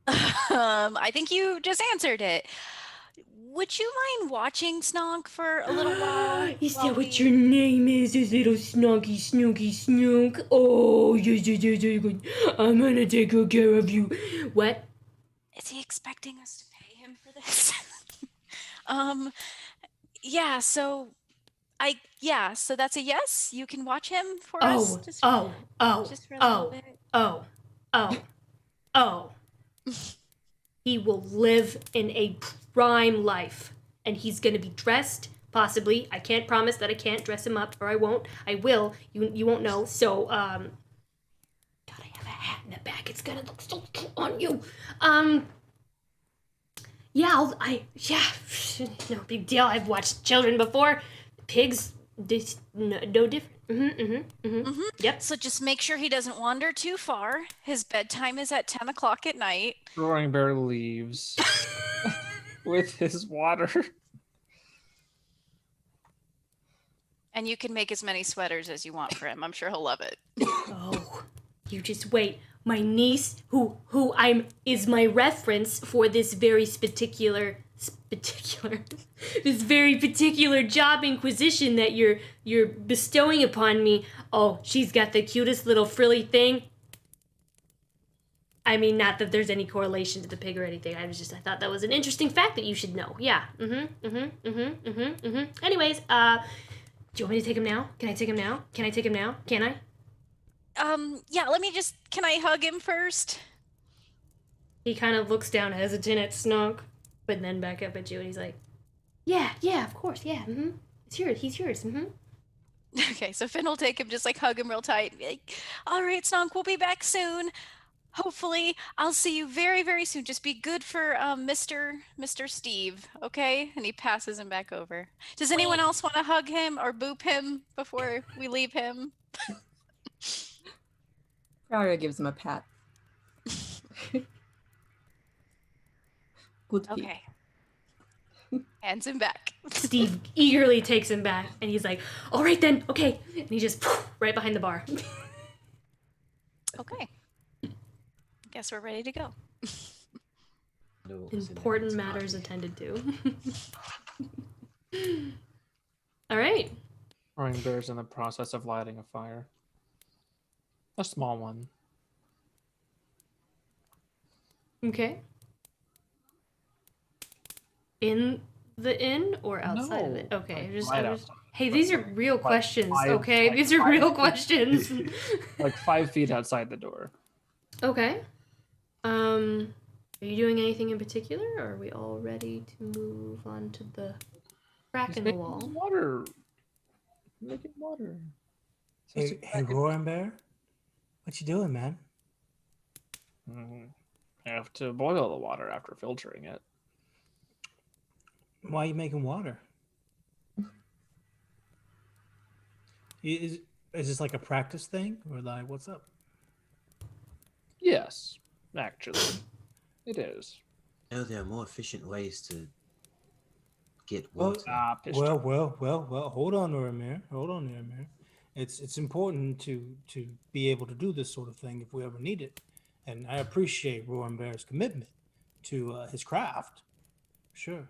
S8: I think you just answered it. Would you mind watching Snog for a little while?
S1: Is
S8: while
S1: that what
S8: we-
S1: your name is little snoggy snooky snook? Oh, yes. I'm gonna take good care of you. What?
S8: Is he expecting us to pay him for this? Yeah, so so that's a yes. You can watch him for us. Just for a little bit.
S1: He will live in a prime life, and he's gonna be dressed, possibly. I can't promise that I can't dress him up, or I won't. I will. You won't know. So, God, I have a hat in the back. It's gonna look so cute on you. Yeah, no big deal. I've watched children before. Pigs, no different. Yep.
S8: So just make sure he doesn't wander too far. His bedtime is at 10 o'clock at night.
S6: Roaring Bear leaves with his water.
S8: And you can make as many sweaters as you want for him. I'm sure he'll love it.
S1: Oh, you just wait. My niece, who is my reference for this very particular job inquisition that you're bestowing upon me. Oh, she's got the cutest little frilly thing. I mean, not that there's any correlation to the pig or anything. I thought that was an interesting fact that you should know. Yeah. Anyways, do you want me to take him now? Can I take him now? Can I?
S8: Yeah, can I hug him first?
S1: He kind of looks down hesitant at Snog, but then back up at you, and he's like, yeah, of course, yeah, he's yours,
S8: Okay, so Finn will take him, just like hug him real tight. Like, all right, Snog, we'll be back soon. Hopefully, I'll see you very, very soon. Just be good for Mr. Steve, okay? And he passes him back over. Does anyone else want to hug him or boop him before we leave him?
S3: Arya gives him a pat. Good peep.
S8: Okay. Hands him back.
S1: Steve eagerly takes him back, and he's like, all right then, okay. And he just, right behind the bar.
S8: Okay. Guess we're ready to go.
S2: No,
S1: Important matters attended to. All right.
S6: Roaring Bear's in the process of lighting a fire. A small one.
S1: Okay. In the inn or outside of it?
S6: No,
S1: Okay.
S6: like right
S1: I'm
S6: outside.
S1: Hey, these are real questions, okay?
S6: like
S1: These are
S6: 5
S1: real
S6: feet.
S1: questions.
S6: Like 5 feet outside the door.
S1: Okay. Are you doing anything in particular, or are we all ready to move on to the crack
S6: He's
S1: in the
S6: making
S1: wall?
S6: water. Making water.
S7: Hey, Roaring Bear, what you doing, man?
S6: I have to boil the water after filtering it.
S7: Why are you making water? Is this like a practice thing, or like what's up?
S6: Yes, actually, it is.
S2: No, there are more efficient ways to get
S7: Well,
S2: water.
S7: Well. Hold on, Urimir. Hold on, Urimir. It's important to be able to do this sort of thing if we ever need it, and I appreciate Roaring Bear's commitment to his craft. Sure.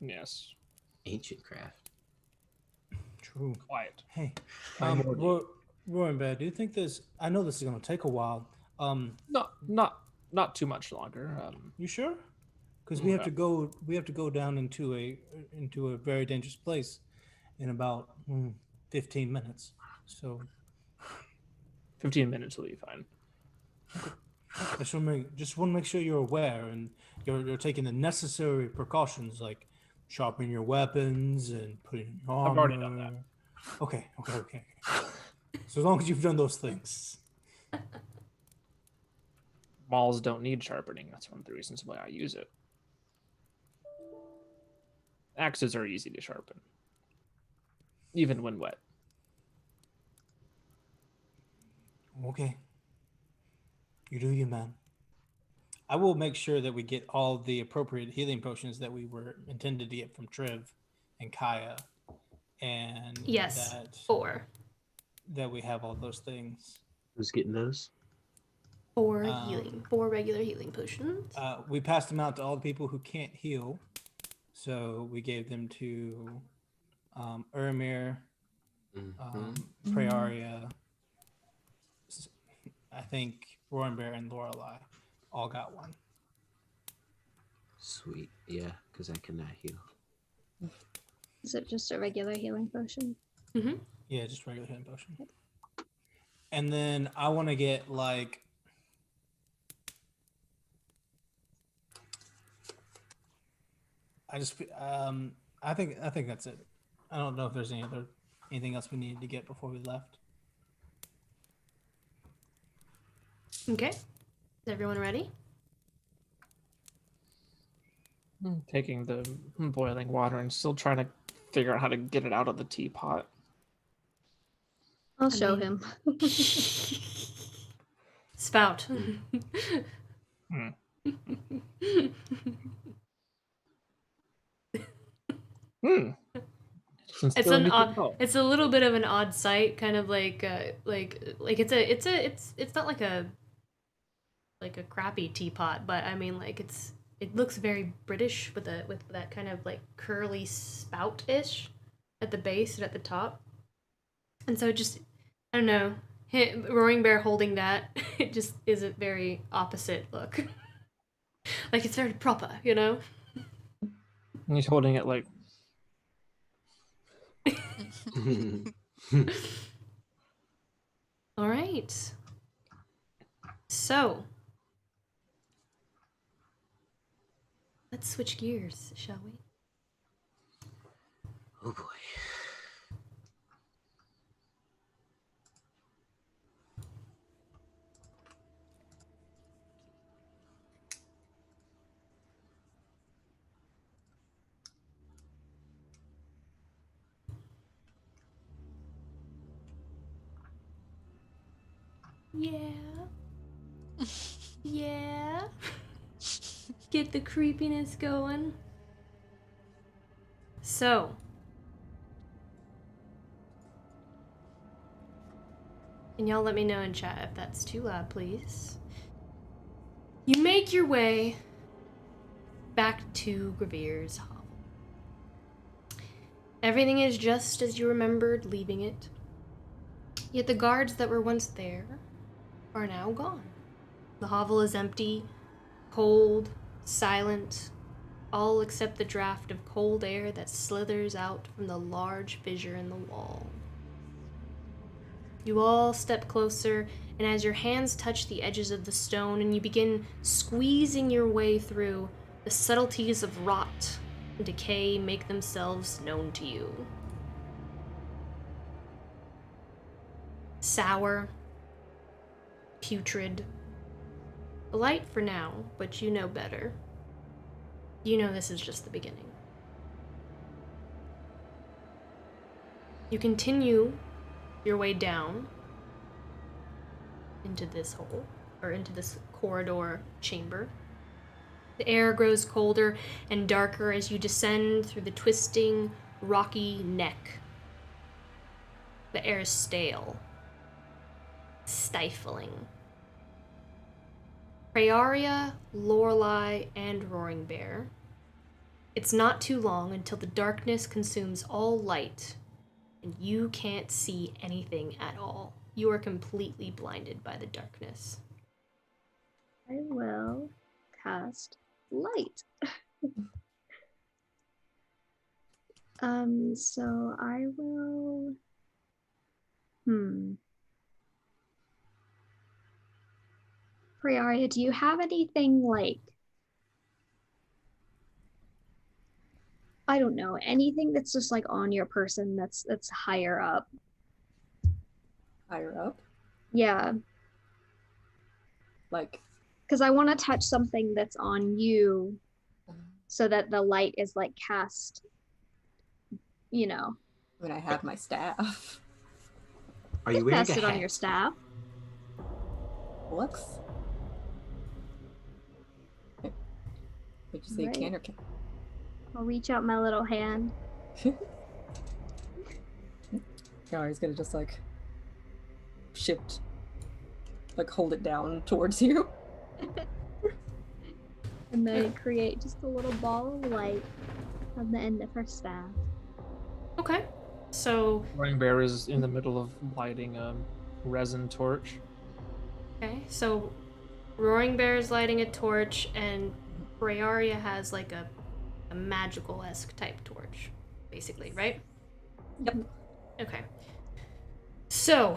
S6: Yes.
S2: Ancient craft.
S7: True.
S6: Quiet.
S7: Hey,
S6: Primordial.
S7: Roaring Bear, do you think this? I know this is going to take a while.
S6: Not too much longer.
S7: You sure? Because we have to go. We have to go down into a very dangerous place in about 15 minutes. So
S6: 15 minutes will be fine.
S7: I just want to make sure you're aware and you're taking the necessary precautions, like sharpening your weapons and putting your armor.
S6: I've already done that.
S7: Okay. So as long as you've done those things.
S6: Mauls don't need sharpening. That's one of the reasons why I use it. Axes are easy to sharpen, even when wet.
S7: Okay. You do you, man. I will make sure that we get all the appropriate healing potions that we were intended to get from Triv and Kaya. And
S1: Yes, 4.
S7: That we have all those things.
S2: Who's getting those?
S1: 4 healing. 4 regular healing potions.
S7: We passed them out to all the people who can't heal. So we gave them to Urimir, Praeria, I think Roaring Bear and Lorelei all got one.
S2: Sweet. Yeah, because I cannot heal.
S5: Is it just a regular healing potion?
S1: Mm-hmm.
S7: Yeah, just regular healing potion. And then I want to get like I think that's it. I don't know if there's anything else we needed to get before we left.
S1: Okay. Is everyone ready?
S6: I'm taking the boiling water and still trying to figure out how to get it out of the teapot.
S5: I'll show him.
S1: Spout. It's a little bit of an odd sight, kind of like it's not like a crappy teapot, but I mean like it looks very British with that kind of like curly spout-ish at the base and at the top. And so just I don't know, Roaring Bear holding that, it just is a very opposite look. Like it's very proper, you know?
S6: And he's holding it like
S1: All right. So, let's switch gears, shall we?
S2: Oh boy.
S1: Yeah. Yeah. Get the creepiness going. So, can y'all let me know in chat if that's too loud, please? You make your way back to Gravere's hovel. Everything is just as you remembered leaving it. Yet the guards that were once there are now gone. The hovel is empty, cold, silent, all except the draft of cold air that slithers out from the large fissure in the wall. You all step closer and as your hands touch the edges of the stone and you begin squeezing your way through, the subtleties of rot and decay make themselves known to you. Sour, putrid, light for now, but you know better. You know this is just the beginning. You continue your way down into this hole, or into this corridor chamber. The air grows colder and darker as you descend through the twisting, rocky neck. The air is stale, stifling. Praeria, Lorelei, and Roaring Bear. It's not too long until the darkness consumes all light, and you can't see anything at all. You are completely blinded by the darkness.
S5: I will cast light. So I will. Praeria, do you have anything like, I don't know, anything that's just like on your person that's higher up?
S3: Higher up?
S5: Yeah.
S3: Like,
S5: because I want to touch something that's on you so that the light is like cast, you know.
S3: I mean, I have my staff.
S2: Are you
S5: Just
S2: wearing
S5: cast
S2: a
S5: it on
S2: hat?
S5: your staff.
S3: Looks. Would you say
S5: Right.
S3: can or can?
S5: I'll reach out my little hand.
S3: Yeah, he's gonna just like shift, like hold it down towards you.
S5: And then create just a little ball of light on the end of her staff.
S1: Okay, so
S6: Roaring Bear is in the middle of lighting a resin torch.
S1: Roaring Bear is lighting a torch, and Praeria has like a magical-esque type torch, basically, right?
S3: Yep.
S1: Okay. So,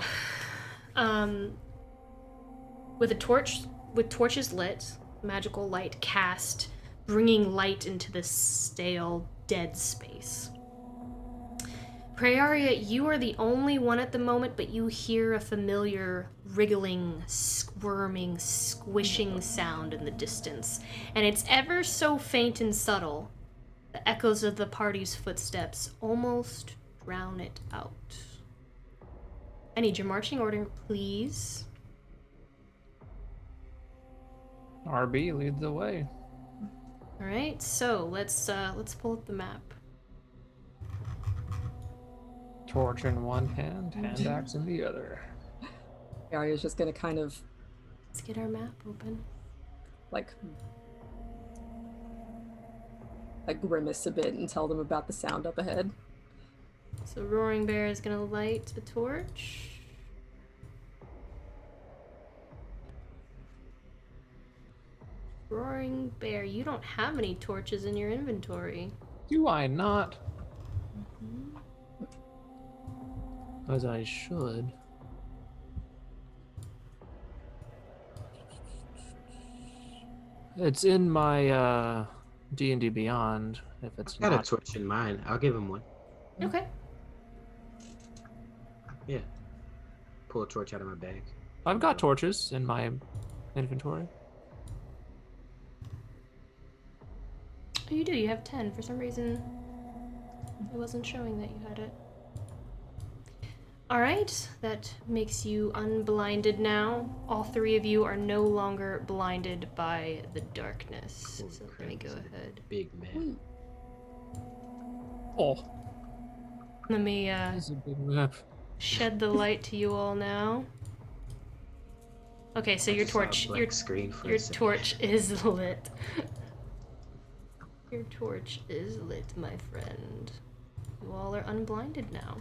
S1: with torches lit, magical light cast, bringing light into this stale, dead space. Praeria, you are the only one at the moment, but you hear a familiar wriggling, squirming, squishing sound in the distance, and it's ever so faint and subtle. The echoes of the party's footsteps almost drown it out. I need your marching order, please.
S6: RB, lead the way.
S1: All right, so let's pull up the map.
S6: Torch in one hand, hand axe in the other.
S3: Arya's just gonna kind of
S1: Let's get our map open.
S3: like grimace a bit and tell them about the sound up ahead.
S1: So Roaring Bear is gonna light a torch. Roaring Bear, you don't have any torches in your inventory.
S6: Do I not? As I should. It's in my D&D Beyond. If it's
S2: Got
S6: not
S2: a torch in mine. I'll give him one.
S1: Okay.
S2: Yeah. Pull a torch out of my bag.
S6: I've got torches in my inventory.
S1: Oh, you do. You have 10. For some reason, it wasn't showing that you had it. Alright, that makes you unblinded now. All three of you are no longer blinded by the darkness.
S2: Holy
S1: So
S2: crap,
S1: let me go
S2: he's a
S1: ahead.
S2: Big man.
S6: Oh,
S1: Let me
S6: that's a big map.
S1: shed the light to you all now. Okay, so
S2: I
S1: your
S2: just saw a
S1: torch,
S2: blank screen for
S1: your
S2: a second.
S1: torch is lit. Your torch is lit, my friend. You all are unblinded now.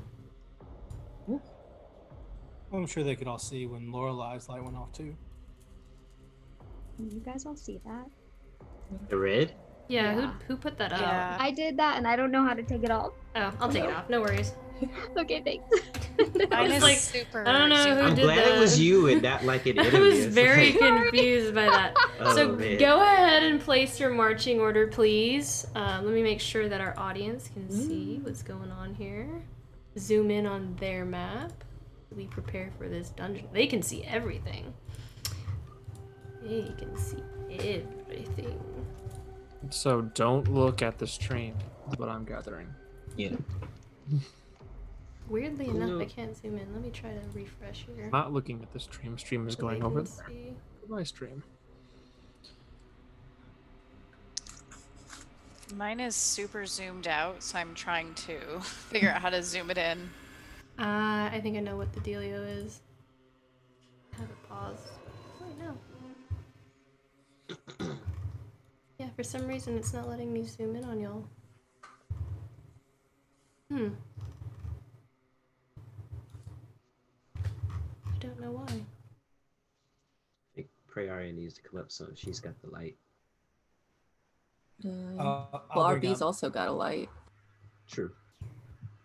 S7: I'm sure they could all see when Lorelei's light went off too.
S5: You guys all see that?
S2: The red?
S1: Yeah,
S5: Yeah.
S1: who put that up?
S8: Yeah.
S5: I did that and I don't know how to take it off.
S1: Oh, I'll take it off. No worries.
S5: Okay, thanks.
S8: Mine
S1: was
S8: is
S1: like,
S8: super.
S1: I don't know
S8: zoomed
S1: who
S2: I'm
S1: did
S2: glad
S1: that.
S2: it was you and not like an
S1: I
S2: enemy.
S1: was
S2: It's
S1: very
S2: like-
S1: confused by that.
S2: Oh,
S1: So
S2: man.
S1: go ahead and place your marching order, please. Let me make sure that our audience can see what's going on here. Zoom in on their map. We prepare for this dungeon. They can see everything. They can see everything.
S6: So don't look at the stream, is what I'm gathering.
S2: Yeah.
S1: Weirdly enough,
S2: No.
S1: I can't zoom in. Let me try to refresh here.
S6: Not looking at the stream. Stream is
S1: so
S6: going
S1: they
S6: over
S1: can
S6: there.
S1: see.
S6: Goodbye, stream.
S8: Mine is super zoomed out, so I'm trying to figure out how to zoom it in.
S1: I think I know what the dealio is. Have it paused. Wait, no. Yeah, for some reason it's not letting me zoom in on y'all. I don't know why.
S2: I think Prayaria needs to come up so she's got the light.
S3: Well,
S7: I'll bring
S3: RB's
S7: up.
S3: also got a light.
S2: True.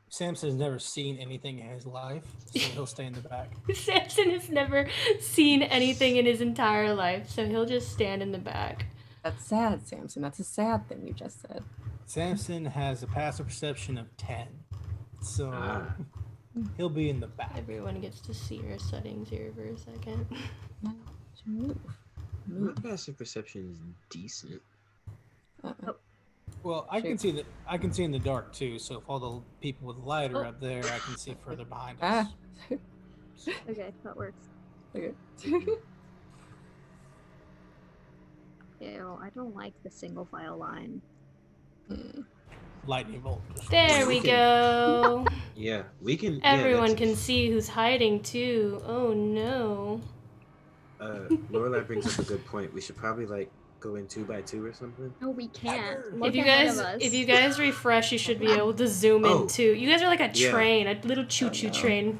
S7: Samson's never seen anything in his life, so he'll stay in the back.
S1: Samson has never seen anything in his entire life, so he'll just stand in the back.
S3: That's sad, Samson. That's a sad thing you just said.
S7: Samson has a passive perception of 10, so
S2: Ah.
S7: he'll be in the back.
S1: Everyone gets to see our settings here for a second.
S3: Move.
S2: My passive perception is decent.
S7: Well, I can see that. I can see in the dark too. So if all the people with light are up there, I can see further behind us.
S3: Ah.
S5: Okay, that works.
S3: Okay.
S5: Ew, I don't like the single file line.
S7: Lightning bolt.
S1: There we go.
S2: Yeah, we can.
S1: Everyone
S2: yeah,
S1: can see who's hiding too. Oh no.
S2: Lorelai brings up a good point. We should probably like go in 2 by 2 or something.
S5: No, we can't.
S7: If
S5: Look
S1: If you
S5: ahead
S1: guys
S5: of us.
S1: if you guys refresh, you should be able to zoom
S2: Oh.
S1: in too. You guys are like a
S2: Yeah.
S1: train, a little choo-choo
S3: no.
S1: train.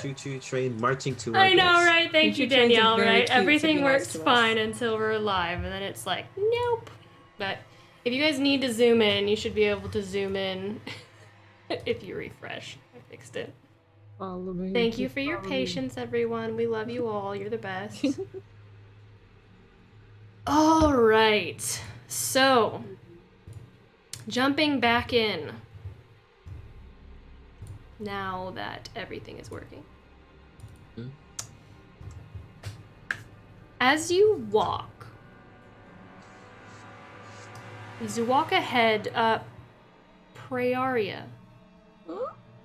S2: Choo-choo train marching to.
S1: I know,
S2: guess.
S1: right? Thank you,
S3: Choo-choo trains are
S1: Danielle,
S3: very
S1: right?
S3: cute to
S1: Everything
S3: be nice
S1: works
S3: to us.
S1: fine until we're alive, and then it's like, nope. But if you guys need to zoom in, you should be able to zoom in if you refresh. I fixed it.
S6: Follow me.
S1: Thank you for your
S6: follow me.
S1: patience, everyone. We love you all. You're the best. All right. So, jumping back in. Now that everything is working.
S2: Hmm.
S1: As you walk ahead, Prayaria.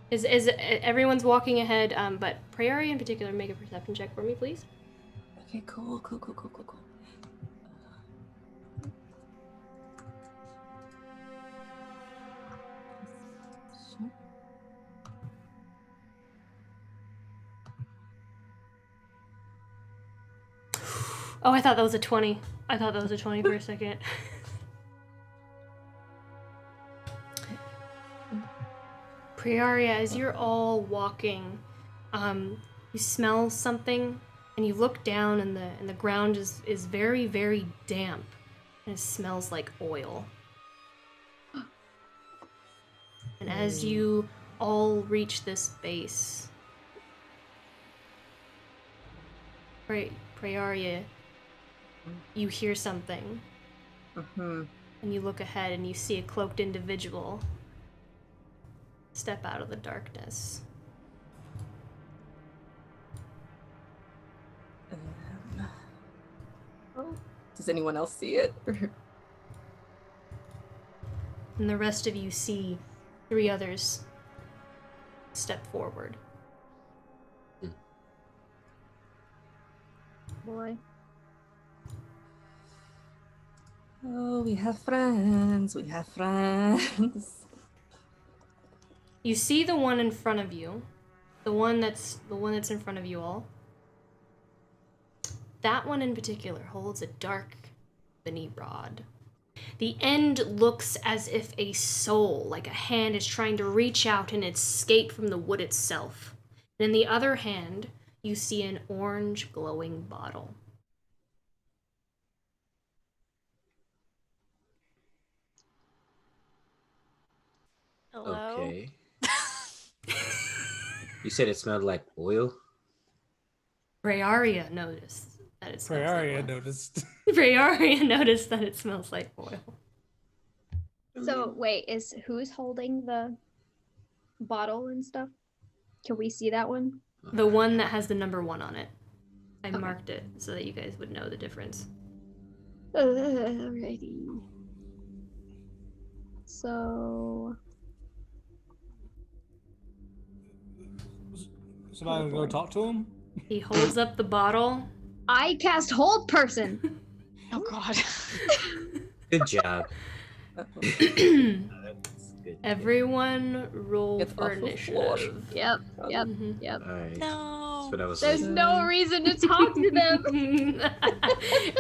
S1: Is everyone's walking ahead, but Prayaria in particular, make a perception check for me, please.
S3: Okay, cool.
S1: Oh, I thought that was a 20. I thought that was a 20 for a second. Prayaria, as you're all walking, you smell something, and you look down, and the ground is very, very damp, and it smells like oil. And as you all reach this base, Prayaria, you hear something, and you look ahead, and you see a cloaked individual step out of the darkness.
S3: Does anyone else see it?
S1: And the rest of you see 3 others step forward.
S5: Boy.
S3: Oh, we have friends. We have friends.
S1: You see the one in front of you, the one that's in front of you all. That one in particular holds a dark ebony rod. The end looks as if a soul, like a hand, is trying to reach out and escape from the wood itself. And in the other hand, you see an orange glowing bottle.
S8: Hello?
S2: Okay. You said it smelled like oil?
S1: Prayaria noticed that it smells
S7: Prayaria
S1: like oil.
S7: noticed.
S1: Prayaria noticed that it smells like oil.
S5: So wait, is who's holding the bottle and stuff? Can we see that one?
S1: The one that has the number 1 on it. I
S5: Okay.
S1: marked it so that you guys would know the difference.
S5: Alrighty. So
S7: Somebody gonna go talk to him?
S1: He holds up the bottle.
S5: I cast hold person.
S4: Oh god.
S2: Good job.
S3: Uh-oh.
S2: That's good.
S1: Everyone roll
S3: It's
S1: for
S3: off the
S1: initiative.
S5: Yep, yep,
S1: Mhm.
S5: yep.
S2: All right. That's
S4: No.
S2: what I was
S5: There's
S2: like.
S5: no reason to talk to them.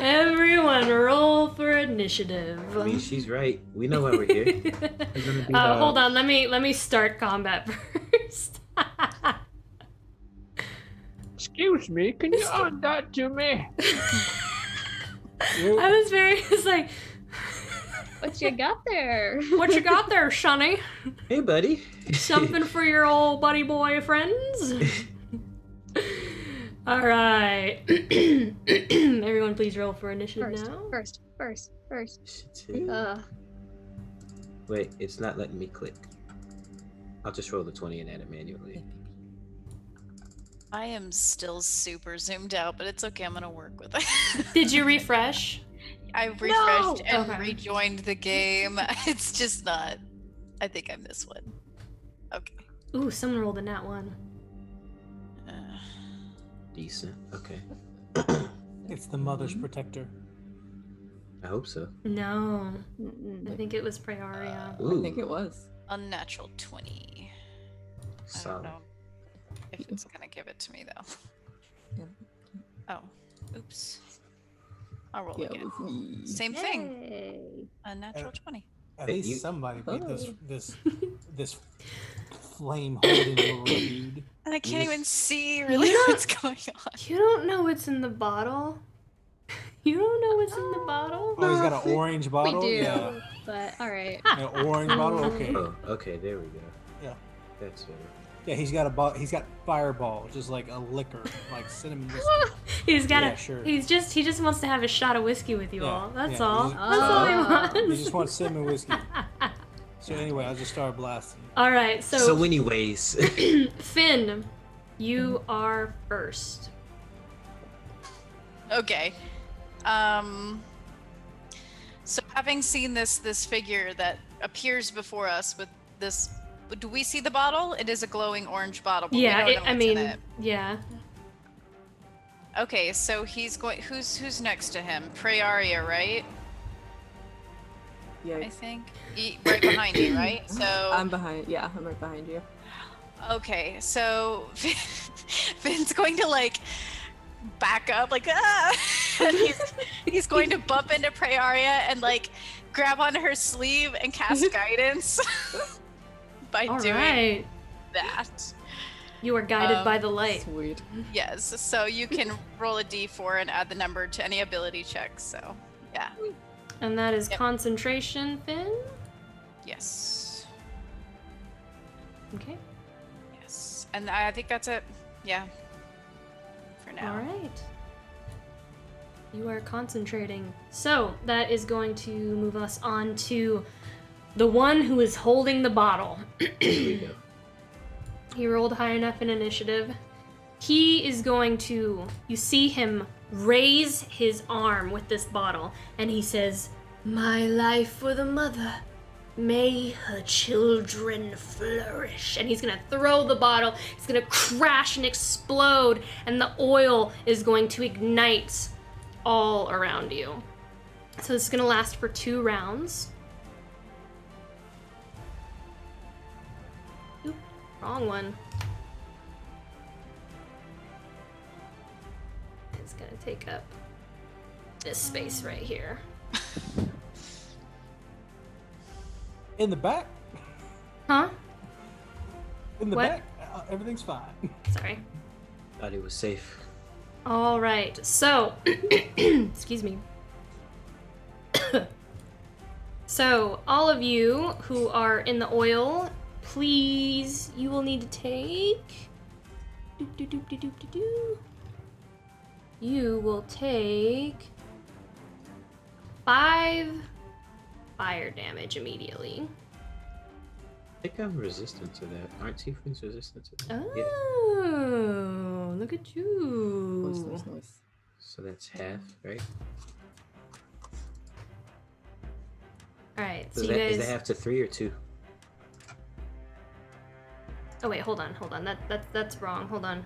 S1: Everyone roll for initiative.
S2: I mean, she's right. We know why we're here.
S6: We're gonna be
S1: Hold on, let me start combat first.
S6: Excuse me, can you add that to me?
S1: I was it's like,
S5: What you got there?
S1: what you got there, Shunny?
S2: Hey, buddy.
S1: Something for your old buddy boy friends? All right. Everyone, please roll for initiative now.
S5: First.
S2: Shit. Wait, it's not letting me click. I'll just roll the 20 and add it manually.
S8: I am still super zoomed out, but it's okay. I'm gonna work with it.
S1: Did you refresh?
S8: I refreshed and
S1: Okay.
S8: rejoined the game. It's just not. I think I missed one. Okay.
S1: Ooh, someone rolled a nat 1.
S8: Uh,
S2: Decent. Okay.
S7: It's the mother's protector.
S2: I hope so.
S1: No, I
S5: Mm-mm.
S1: think it was Prayaria.
S2: Ooh,
S3: I think it was.
S8: unnatural 20. I don't
S2: solid.
S8: know if it's gonna give it to me though.
S3: Yeah.
S8: Oh, oops. I'll roll
S3: Yeah, it
S8: again.
S3: was me.
S8: Same thing.
S5: Yay.
S8: Unnatural 20.
S7: At
S2: Hey,
S7: least
S2: you-
S7: somebody beat
S3: Oh.
S7: this flame holding little dude.
S8: And I can't
S2: Yes.
S8: even see really
S1: Yeah.
S8: what's going on.
S1: You don't know what's in the bottle? You don't know what's in the bottle?
S7: Oh, he's got an orange bottle.
S5: We do,
S7: Yeah,
S5: but all right.
S7: an orange bottle. Okay.
S2: Oh, okay. There we go.
S7: Yeah.
S2: That's better.
S7: Yeah, he's got Fireball, just like a liquor, like cinnamon whiskey.
S1: He's got
S7: Yeah, sure.
S1: He just wants to have a shot of whiskey with you
S7: Yeah,
S1: all. That's
S7: yeah,
S1: all.
S7: he
S1: That's all he
S5: just-
S7: He
S1: wants.
S7: just wants cinnamon whiskey. So anyway, I just started blasting.
S1: All right,
S2: So anyways,
S1: Finn, you are first.
S8: Okay. So having seen this figure that appears before us with this, do we see the bottle? It is a glowing orange bottle. But we
S1: Yeah,
S8: don't know
S1: I
S8: what's in
S1: mean,
S8: it.
S1: yeah.
S8: Okay, so he's going. Who's next to him? Prayaria, right?
S3: Yeah,
S8: I think right behind you, right? So
S3: I'm behind. Yeah, I'm right behind you.
S8: okay, so Finn's going to like back up, like and he's going to bump into Prayaria and like grab onto her sleeve and cast guidance by
S1: All
S8: doing
S1: right.
S8: that.
S1: You are guided by the light.
S3: Sweet.
S8: Yes, so you can roll a d4 and add the number to any ability check. So yeah,
S1: And that is
S8: Yep.
S1: concentration, Finn.
S8: yes,
S1: Okay.
S8: yes, and I think that's it. Yeah, for now.
S1: All right. You are concentrating. So that is going to move us on to the one who is holding the bottle.
S2: here we go.
S1: He rolled high enough in initiative. He is going to, you see him raise his arm with this bottle, and he says, "My life for the mother. May her children flourish." And he's gonna throw the bottle, it's gonna crash and explode, and the oil is going to ignite all around you. So this is gonna last for 2 rounds. Oop, wrong one. It's gonna take up this space right here.
S7: In the back.
S1: Huh?
S7: In the
S1: What?
S7: back. Everything's fine.
S1: Sorry.
S2: Thought it was safe.
S1: All right. So, excuse me. So, all of you who are in the oil, please, you will need to take You will take 5 fire damage immediately.
S2: I think I'm resistant to that. Aren't tieflings resistant to that? Yeah.
S1: Oh, look at
S3: Nice,
S1: you.
S3: nice, nice.
S2: So that's half, right?
S1: Alright, so
S2: Is
S1: you
S2: that, is
S1: guys.
S2: that half to 3 or 2?
S1: Oh wait, hold on. That's wrong. Hold on.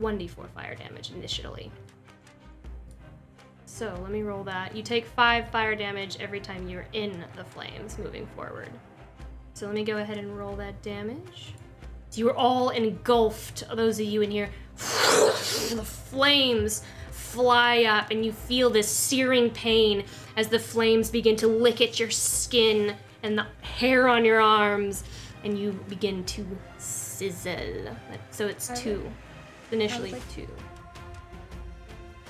S1: 1d4 fire damage initially. So let me roll that. You take 5 fire damage every time you're in the flames moving forward. So let me go ahead and roll that damage. So you are all engulfed, those of you in here. The flames fly up and you feel this searing pain as the flames begin to lick at your skin and the hair on your arms, and you begin to sizzle. So it's
S5: Alright.
S1: 2. Initially
S5: Sounds like-
S1: 2.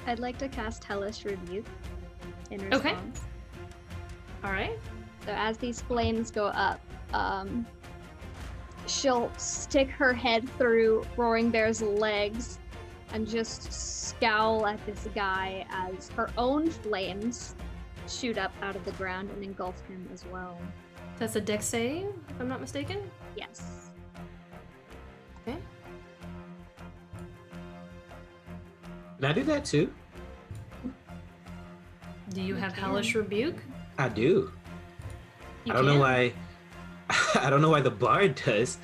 S5: I'd like to cast Hellish Rebuke in
S1: Okay.
S5: response.
S1: Alright.
S5: So as these flames go up, she'll stick her head through Roaring Bear's legs and just scowl at this guy as her own flames shoot up out of the ground and engulf him as well.
S1: That's a dex save, if I'm not mistaken.
S5: Yes.
S1: Okay.
S2: Can I do that too?
S1: Do you have
S5: can.
S1: Hellish Rebuke?
S2: I do.
S1: You
S2: I don't know
S1: can.
S2: why. I don't know why the bard does.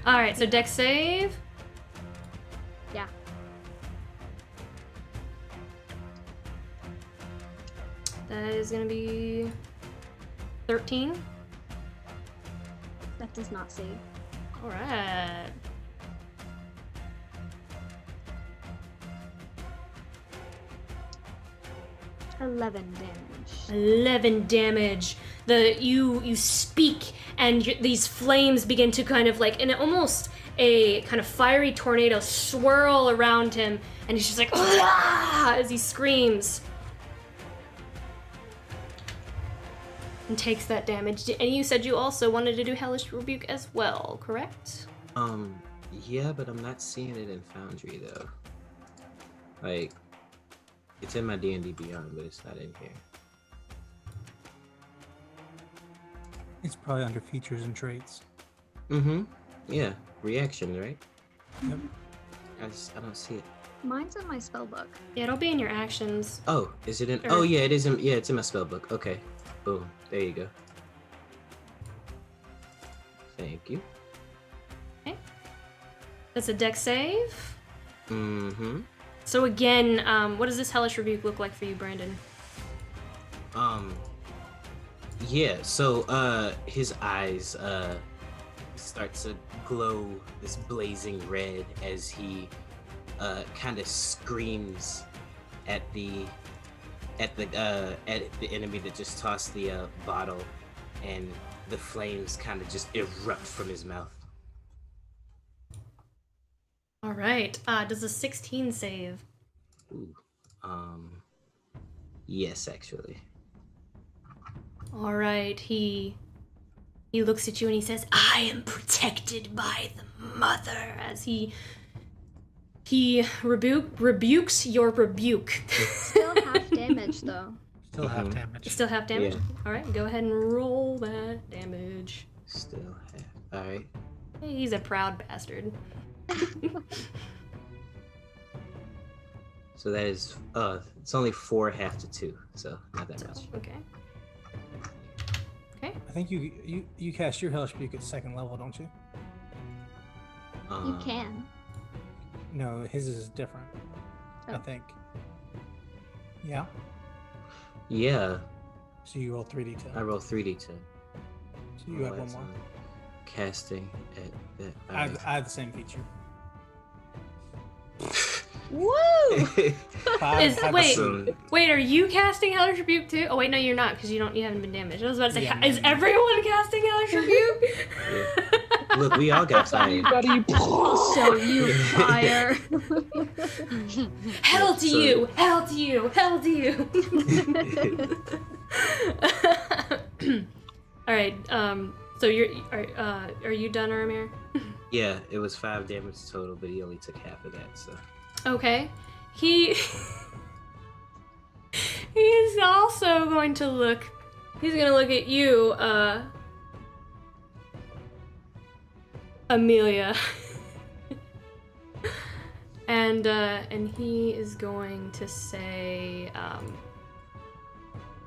S1: Alright, so dex save.
S5: Yeah.
S1: That is gonna be 13.
S5: That does not save.
S1: Alright.
S5: $11 damage.
S1: 11 damage. You speak, and these flames begin to kind of like, in almost a kind of fiery tornado, swirl around him, and he's just like, "Ah!" as he screams. And takes that damage. And you said you also wanted to do Hellish Rebuke as well, correct?
S2: Yeah, but I'm not seeing it in Foundry though. Like, it's in my D&D Beyond, but it's not in here.
S7: It's probably under features and traits.
S2: Mm-hmm. Yeah, reaction, right?
S7: Yep.
S2: I don't see it.
S5: Mine's in my spell book.
S1: Yeah, it'll be in your actions.
S2: Oh, is it in?
S1: Or-
S2: Oh, yeah, it is in. Yeah, it's in my spell book. Okay, boom. There you go. Thank you.
S1: That's a dex save.
S2: Mm-hmm.
S1: So again, what does this Hellish Rebuke look like for you, Brandon?
S2: Yeah. So, his eyes start to glow this blazing red as he kind of screams at the enemy that just tossed the bottle, and the flames kind of just erupt from his mouth.
S1: All right. Does a 16 save?
S2: Ooh. Yes, actually.
S1: All right. He looks at you and he says, "I am protected by the mother," as he rebukes your rebuke.
S5: Still half damage though.
S7: Still half damage.
S1: Still half damage?
S2: Yeah.
S1: All right, go ahead and roll that damage.
S2: Still have. All right.
S1: Hey, he's a proud bastard.
S2: So that is it's only 4 half to 2, so not that much.
S1: Okay.
S7: I think you cast your Hellish Rebuke at 2nd level, don't you?
S5: You can.
S7: No, his is different. I
S5: Oh.
S7: think. Yeah.
S2: Yeah,
S7: So you roll 3d10.
S2: I roll 3d10.
S7: So you have one
S2: Otherwise,
S7: more.
S2: I'm casting at that.
S7: I have the same feature.
S5: Woo!
S1: Wait, are you casting Hellish Rebuke too? Oh wait, no, you're not, because you haven't been damaged. I was about to say,
S7: Yeah,
S1: is
S7: no.
S1: everyone casting Hellish Rebuke?
S2: Look, we all got tired.
S5: I'll show you fire.
S1: Hell to
S2: So-
S1: you! Hell to you! Hell to you! All right. So are you done, Urimir?
S2: Yeah, it was 5 damage total, but he only took half of that, so.
S1: Okay. He he's also going to look. He's gonna look at you, Amelia. And he is going to say,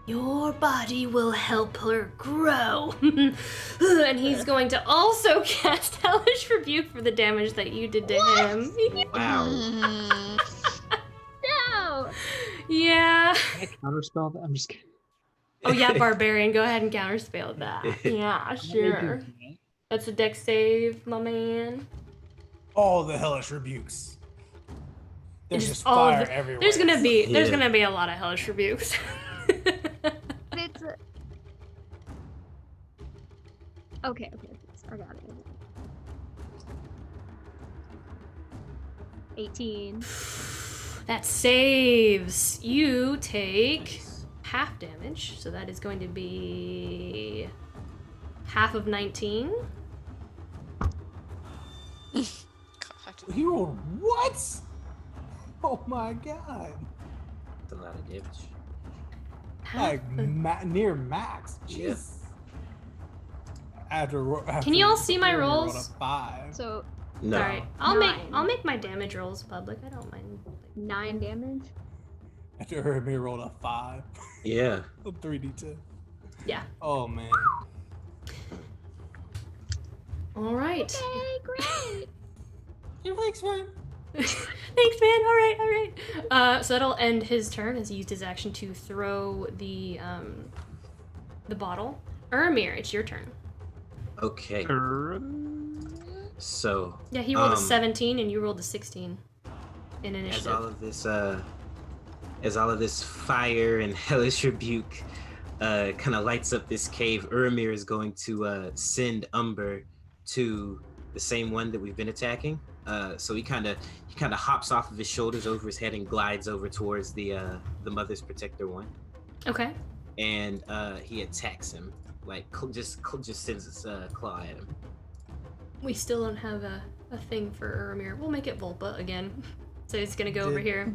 S1: your body will help her grow. And he's going to also cast Hellish Rebuke for the damage that you did to him.
S2: Wow.
S5: No!
S1: Yeah.
S6: Can I counterspell that? I'm just kidding.
S1: Oh yeah, Barbarian, go ahead and counterspell that. Yeah, sure. That's a dex save, my man.
S7: All the hellish rebukes. There's
S1: Just
S7: just
S1: all of
S7: fire
S1: the-
S7: everywhere.
S1: There's gonna
S2: Yeah.
S1: be a lot of Hellish Rebukes.
S5: It's a... Okay. I got it. 18.
S1: That saves. You take
S2: Nice.
S1: half damage, so that is going to be half of 19.
S8: God.
S7: He rolled what? Oh my god.
S2: That's a lot of damage.
S7: Like near max.
S2: Yeah.
S7: Jeez. After
S1: Can you all see my
S7: Urimir rolled
S1: rolls?
S7: a 5.
S5: So
S2: No.
S1: Alright,
S5: Nine.
S1: I'll make my damage rolls public. I don't mind.
S5: 9 damage.
S7: After Urimir rolled a 5.
S2: Yeah.
S7: A 3d10.
S1: Yeah.
S7: Oh man.
S1: Alright.
S5: Okay, great.
S7: Thanks, man.
S1: Thanks, man. All right. So that'll end his turn as he used his action to throw the bottle. Urimir, it's your turn.
S2: Okay. So.
S1: Yeah, he rolled a 17 and you rolled a 16 in
S2: As
S1: initiative.
S2: all of this fire and hellish rebuke kind of lights up this cave, Urimir is going to send Umber to the same one that we've been attacking. So he kind of hops off of his shoulders over his head and glides over towards the Mother's Protector one,
S1: Okay.
S2: and he attacks him, like just sends his claw at him.
S1: We still don't have a thing for Urimir. We'll make it Volpa again. So it's gonna go over here.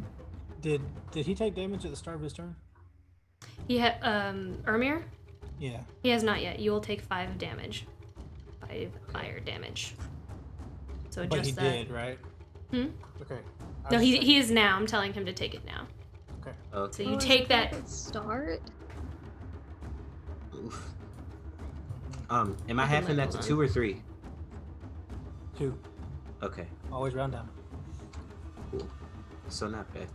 S7: Did he take damage at the start of his turn?
S1: He had Urimir?
S7: Yeah.
S1: He has not yet. You will take 5 damage. 5 fire damage. So
S7: But
S1: just
S7: he
S1: that.
S7: did, right?
S1: Hmm?
S7: Okay.
S1: No, he is now. I'm telling him to take it now.
S7: Okay.
S1: So
S2: Okay.
S1: you take that.
S5: At start.
S2: Oof. Am I
S1: Okay,
S2: halving that to
S1: hold on.
S2: 2 or 3?
S7: 2.
S2: Okay.
S7: Always round down.
S2: Cool. So not bad.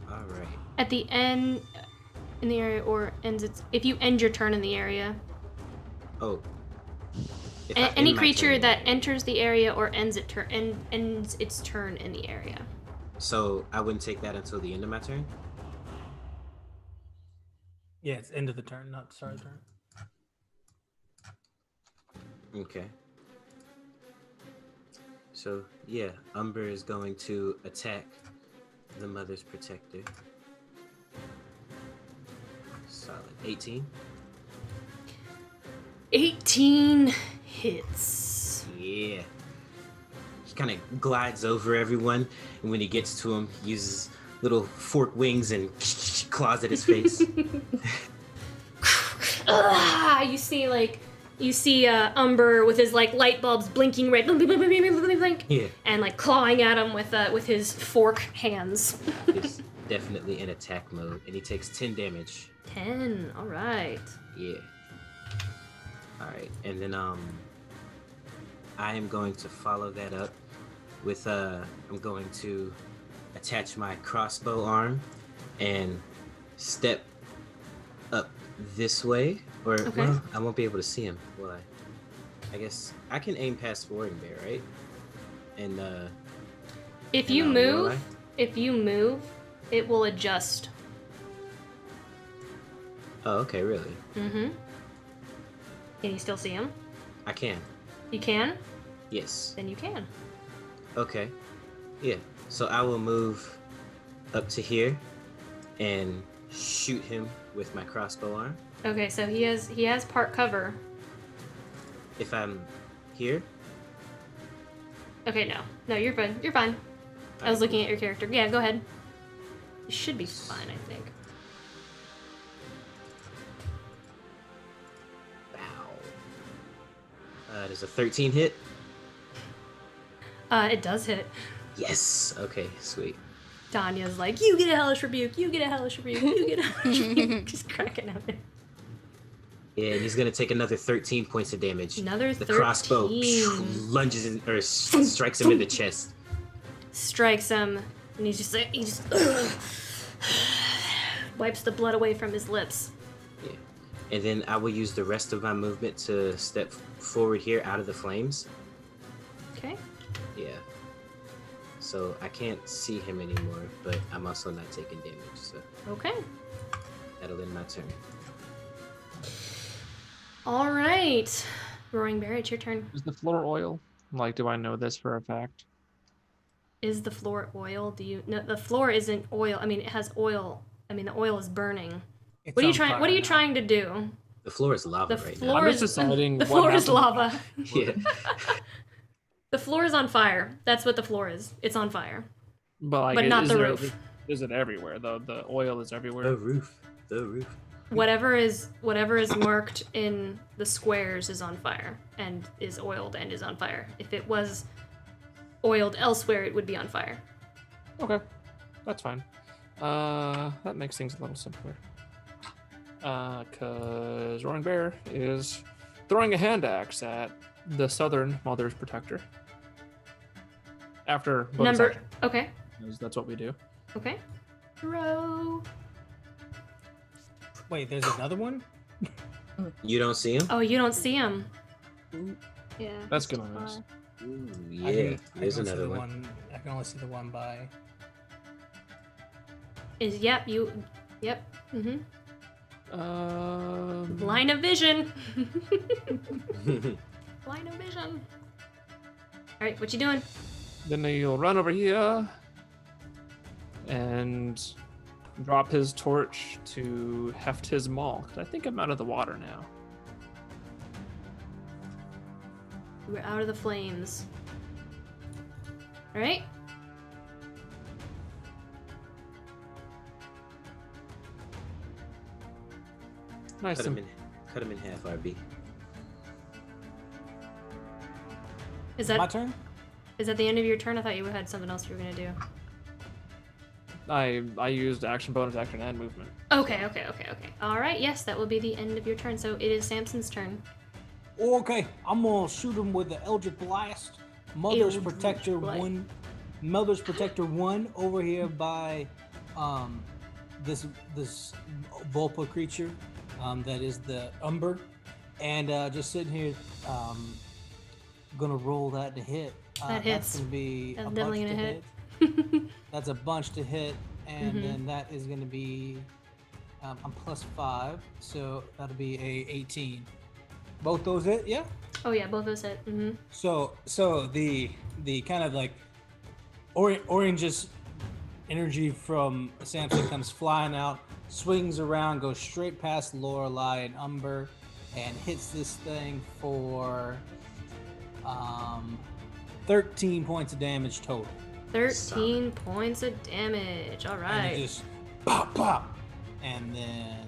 S2: All right.
S1: At the end in the area or ends its if you end your turn in the area.
S2: Oh. If I
S1: Any
S2: end my
S1: creature
S2: turn-
S1: that enters the area or ends its turn in the area.
S2: So I wouldn't take that until the end of my turn?
S7: Yeah, it's end of the turn, not start of the turn.
S2: Okay. So, yeah, Umber is going to attack the Mother's Protector. Solid. 18?
S1: 18 hits.
S2: Yeah. He kind of glides over everyone, and when he gets to him, he uses little fork wings and claws at his face.
S1: You see Umber with his like light bulbs blinking red, blink, blink, blink, blink, blink, blink, blink,
S2: Yeah.
S1: and like clawing at him with his fork hands.
S2: He's definitely in attack mode, and he takes 10 damage.
S1: 10. All right.
S2: Yeah. Alright, and then I am going to follow that up with I'm going to attach my crossbow arm and step up this way. Or
S1: Okay.
S2: well, I won't be able to see him, will I? I guess I can aim past Sporting Bear, right? And
S1: If
S2: and,
S1: you
S2: will I?
S1: move, it will adjust.
S2: Oh, okay, really?
S1: Mm-hmm. Can you still see him?
S2: I can.
S1: You can?
S2: Yes.
S1: Then you can.
S2: Okay. Yeah. So I will move up to here and shoot him with my crossbow arm.
S1: Okay, so he has part cover.
S2: If I'm here,
S1: Okay, no, you're fine. You're fine. I was looking at your character. Yeah, go ahead. You should be fine, I think.
S2: Wow. Does a 13 hit?
S1: It does hit.
S2: Yes. Okay, sweet.
S1: Tanya's like, you get a hellish rebuke, you get a hellish rebuke, you get a hellish rebuke. Just cracking up.
S2: Yeah, and he's gonna take another 13 points of damage.
S1: Another
S2: The
S1: 13.
S2: crossbow lunges in, or strikes him in the chest.
S1: Strikes him, and he's just like, wipes the blood away from his lips.
S2: Yeah. And then I will use the rest of my movement to step forward here out of the flames.
S1: Okay.
S2: Yeah. So I can't see him anymore, but I'm also not taking damage, so
S1: Okay.
S2: that'll end my turn.
S1: All right. Roaring Bear, it's your turn.
S6: Is the floor oil? Like, do I know this for a fact?
S1: Is the floor oil? Do you? No, the floor isn't oil. I mean, it has oil. I mean, the oil is burning.
S7: It's
S1: What are you
S7: on
S1: trying?
S7: fire
S1: What are you
S7: now.
S1: trying to do?
S2: The floor is lava
S1: The
S2: right
S1: floor
S6: I'm
S1: is
S6: just deciding
S1: the
S6: what
S1: floor is
S6: happened.
S1: lava.
S2: now. Yeah.
S1: The floor is on fire. That's what the floor is. It's on fire.
S6: But like,
S1: But not
S6: is
S1: the
S6: there-
S1: roof.
S6: Is it everywhere? The oil is everywhere.
S2: The roof. The roof.
S1: Whatever is marked in the squares is on fire and is oiled and is on fire. If it was oiled elsewhere, it would be on fire.
S6: Okay, that's fine. That makes things a little simpler. Cause Roaring Bear is throwing a hand axe at the Southern Mother's Protector. After bonus
S1: Number.
S6: action,
S1: Okay.
S6: 'cause that's what we do.
S1: Okay. Throw.
S7: Wait, there's another one?
S2: You don't see him?
S1: Oh, you don't see him.
S5: Yeah.
S6: That's
S5: it's
S6: good on us.
S5: far.
S2: Ooh,
S7: I
S2: yeah.
S7: can
S2: There's
S7: only see
S2: another
S7: the
S2: one.
S7: I can only see the one by.
S1: Is yep you. Yep. Mhm. Line of vision. Line of vision. All right, what you doing?
S6: Then he'll run over here and drop his torch to heft his maul. 'Cause I think I'm out of the water now.
S1: We're out of the flames. All right.
S6: Nice.
S2: Cut him in half, RB.
S1: Is
S7: My
S1: that
S7: turn?
S1: the end of your turn? I thought you had something else you were gonna do.
S6: I used action, bonus action, and movement.
S1: Okay. All right. Yes, that will be the end of your turn. So it is Samson's turn.
S7: Okay, I'm gonna shoot him with the Eldritch Blast. Mother's
S1: Eldritch
S7: Protector
S1: Blast.
S7: 1. Mother's Protector 1 over here by this Volpa creature that is the Umber. And just sitting here gonna roll that to hit.
S1: That hits.
S7: That's gonna be
S1: That's
S7: a
S1: definitely
S7: bunch to
S1: gonna
S7: hit. That's a bunch to hit, and
S1: Mhm.
S7: then that is gonna be I'm +5, so that'll be a 18. Both those hit, yeah.
S1: Oh yeah, both those hit. Mm-hmm.
S7: So the kind of like oranges energy from Samson comes flying out, swings around, goes straight past Lorelei and Umber, and hits this thing for 13 points of damage total.
S1: 13 points of damage. All
S7: And it
S1: right.
S7: just pop pop, and then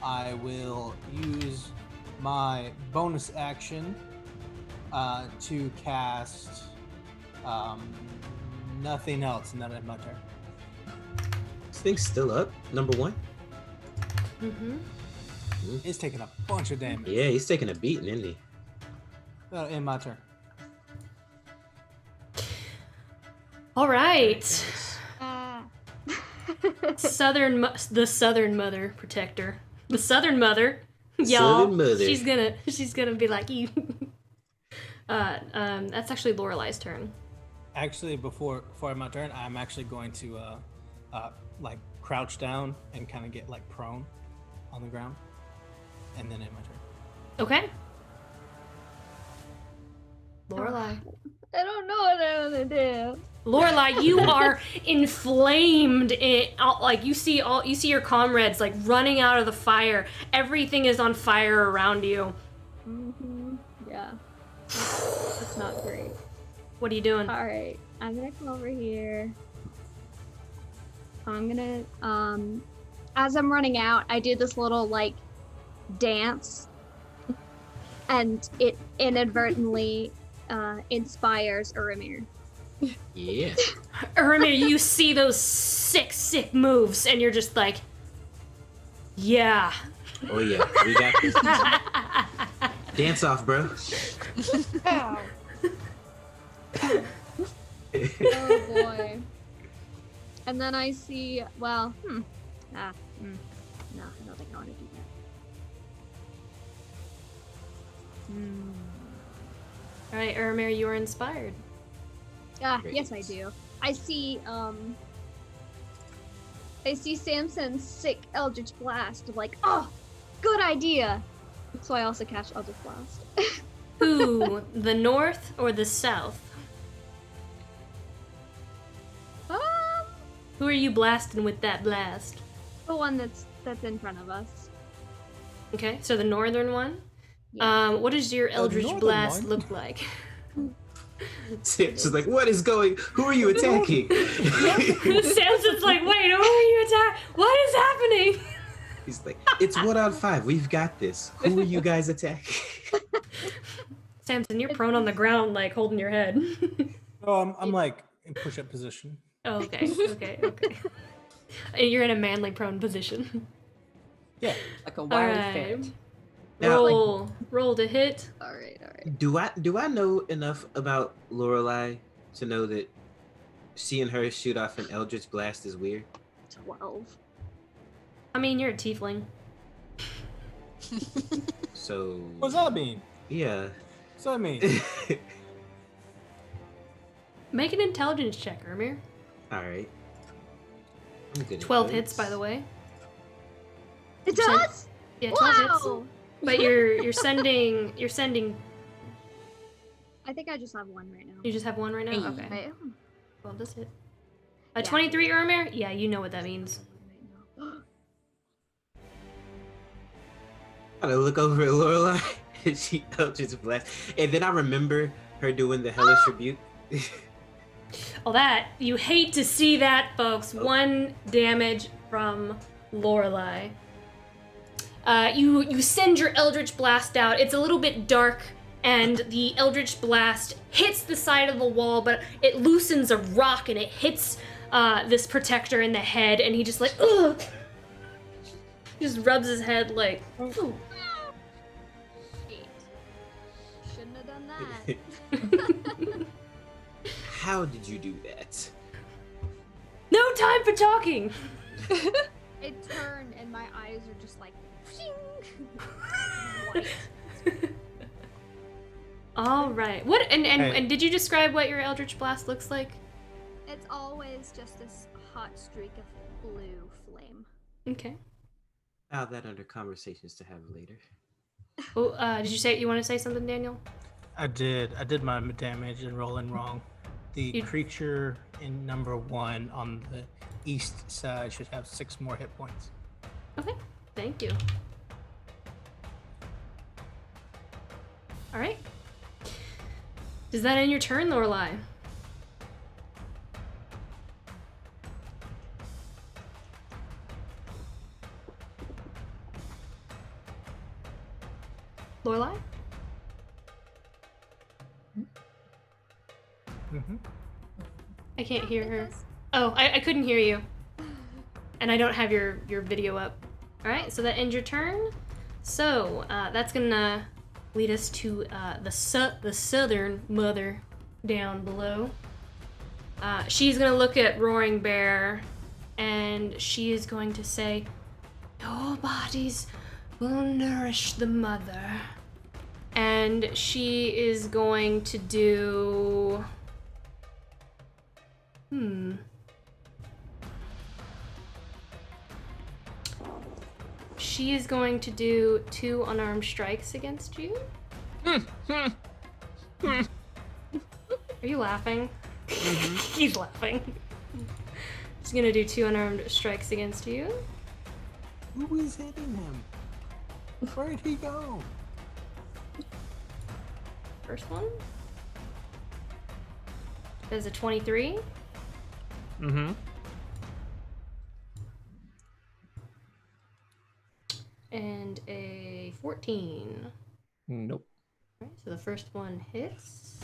S7: I will use my bonus action to cast nothing else, and that is my turn.
S2: This thing's still up, number one.
S1: Mm-hmm.
S7: It's taking a bunch of damage.
S2: Yeah, he's taking a beating, isn't he?
S7: That'll end my turn.
S1: All right.
S5: Mm.
S1: The Southern Mother Protector. The Southern Mother. Y'all.
S2: Southern Mother.
S1: She's gonna be like you. That's actually Lorelei's turn.
S7: Actually, before my turn, I'm actually going to like crouch down and kind of get like prone on the ground, and then end my turn.
S1: Okay. Lorelei.
S5: I don't know what I want to do.
S1: Lorelei, you are inflamed. Like you see your comrades like running out of the fire. Everything is on fire around you.
S5: Yeah. That's not great.
S1: What are you doing?
S5: All right, I'm gonna come over here. I'm gonna, as I'm running out, I do this little like dance, and it inadvertently inspires Urimir.
S2: Yeah.
S1: Urimir, you see those sick moves, and you're just like, yeah.
S2: Oh yeah, we got this. Dance off, bro.
S5: Oh boy. And then I see, well, no, I don't think I want to do that.
S1: All right, Urimir, you are inspired.
S2: Great.
S5: Yes, I do. I see Samson's sick Eldritch Blast. Like, oh, good idea. So I also catch Eldritch Blast.
S1: Who, the north or the south? Who are you blasting with that blast?
S5: The one that's in front of us.
S1: Okay, so the northern one.
S5: Yeah.
S1: What does your Eldritch
S7: northern
S1: Blast
S7: one?
S1: look like?
S2: Samson's like, what is going? Who are you attacking?
S1: Samson's like, wait, who are you attacking? What is happening?
S2: He's like, it's 1-on-5. We've got this. Who are you guys attacking?
S1: Samson, you're prone on the ground, like holding your head.
S7: Oh, I'm like in push-up position.
S1: Oh, okay. You're in a manly prone position.
S7: Yeah.
S3: Like a
S1: All
S3: wild
S1: right.
S3: ferret.
S2: Now,
S1: Roll to hit.
S5: All right.
S2: do I know enough about Lorelai to know that seeing her shoot off an Eldritch Blast is weird?
S5: 12.
S1: I mean, you're a tiefling.
S2: So
S7: What does that mean?
S2: yeah.
S7: What's that mean?
S1: Make an intelligence check, Urimir.
S2: All right. I'm good at
S1: 12
S2: those.
S1: hits, by the way.
S5: It
S1: Send-
S5: does?
S1: Yeah, 12 hits.
S5: Wow!
S1: But you're sending.
S5: I think I just have one right now.
S1: You just have one right now. Okay.
S5: Right.
S1: 12 does hit.
S5: Yeah.
S1: 23, Urimir. Yeah, you know what that means.
S2: I look over at Lorelai and she Eldritch Blast, and then I remember her doing the hellish rebuke.
S1: Oh, that you hate to see that, folks. 1 damage from Lorelai. You send your Eldritch Blast out. It's a little bit dark, and the Eldritch Blast hits the side of the wall, but it loosens a rock and it hits this protector in the head, and he just like, ugh! Just rubs his head like, ooh.
S5: Shit. Shouldn't have done that.
S2: How did you do that?
S1: No time for talking.
S5: It turned and my eyes are just like white.
S1: All right. What and
S7: Hey.
S1: did you describe what your Eldritch Blast looks like?
S5: It's always just this hot streak of blue flame.
S1: Okay.
S2: Now that under conversations to have later.
S1: Oh, did you want to say something, Daniel?
S7: I did my damage and rolling wrong. The
S1: You-
S7: creature in number 1 on the east side should have 6 more hit points.
S1: Okay. Thank you. All right. Does that end your turn, Lorelai? Lorelai?
S7: Mm-hmm.
S1: I can't hear her. Oh, I couldn't hear you. And I don't have your video up. Alright, so that ends your turn. So, that's gonna lead us to the southern mother down below. She's gonna look at Roaring Bear, and she is going to say, "Your bodies will nourish the mother." And she is going to do... She is going to do 2 unarmed strikes against you. Are you laughing? He's laughing. She's gonna do 2 unarmed strikes against you.
S7: Who is hitting him? Where'd he go?
S1: First one. There's a 23.
S6: Mm-hmm.
S1: And a 14.
S6: Nope.
S1: Alright, so the first one hits.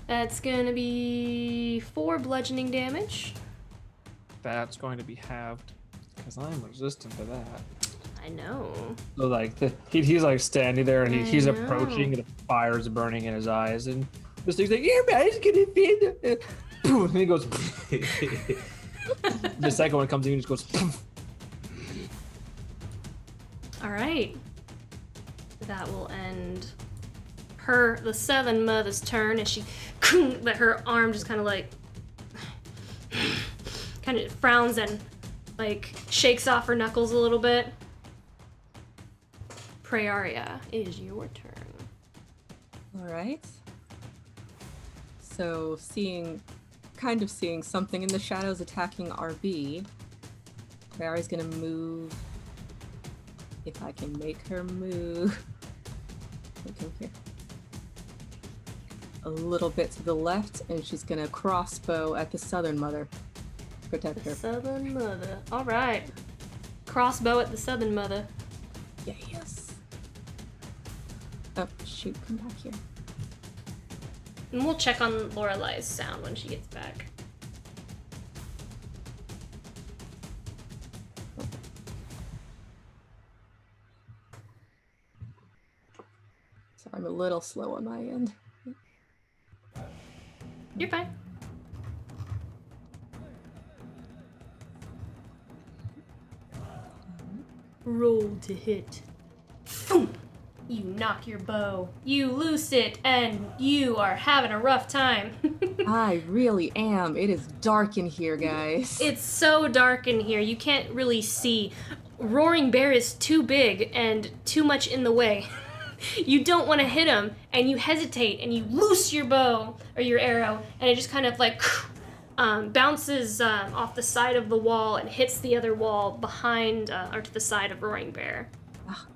S1: That's gonna be 4 bludgeoning damage.
S6: That's going to be halved because I'm resistant to that.
S1: I know.
S6: So like he's like standing there and he's
S1: I
S6: approaching
S1: know.
S6: and the fire's burning in his eyes and this thing's like, yeah, man, it's gonna be and he goes. The second one comes in and just goes.
S1: All right. That will end the Southern Mother's turn as she, but her arm just kind of like, kind of frowns and like shakes off her knuckles a little bit. Praeria, it is your turn.
S3: All right. So kind of seeing something in the shadows attacking RB. Clary's gonna move. If I can make her move. Look over here. A little bit to the left, and she's gonna crossbow at the Southern Mother. Protect
S1: The
S3: her.
S1: Southern Mother. All right. Crossbow at the Southern Mother.
S3: Yes. Oh, shoot, come back here.
S1: And we'll check on Lorelai's sound when she gets back.
S3: So I'm a little slow on my end.
S1: You're fine. Roll to hit. Boom! You knock your bow. You loose it, and you are having a rough time.
S3: I really am. It is dark in here, guys.
S1: It's so dark in here, you can't really see. Roaring Bear is too big and too much in the way. You don't want to hit him, and you hesitate, and you loose your bow, or your arrow, and it just kind of like bounces off the side of the wall and hits the other wall behind, or to the side of Roaring Bear.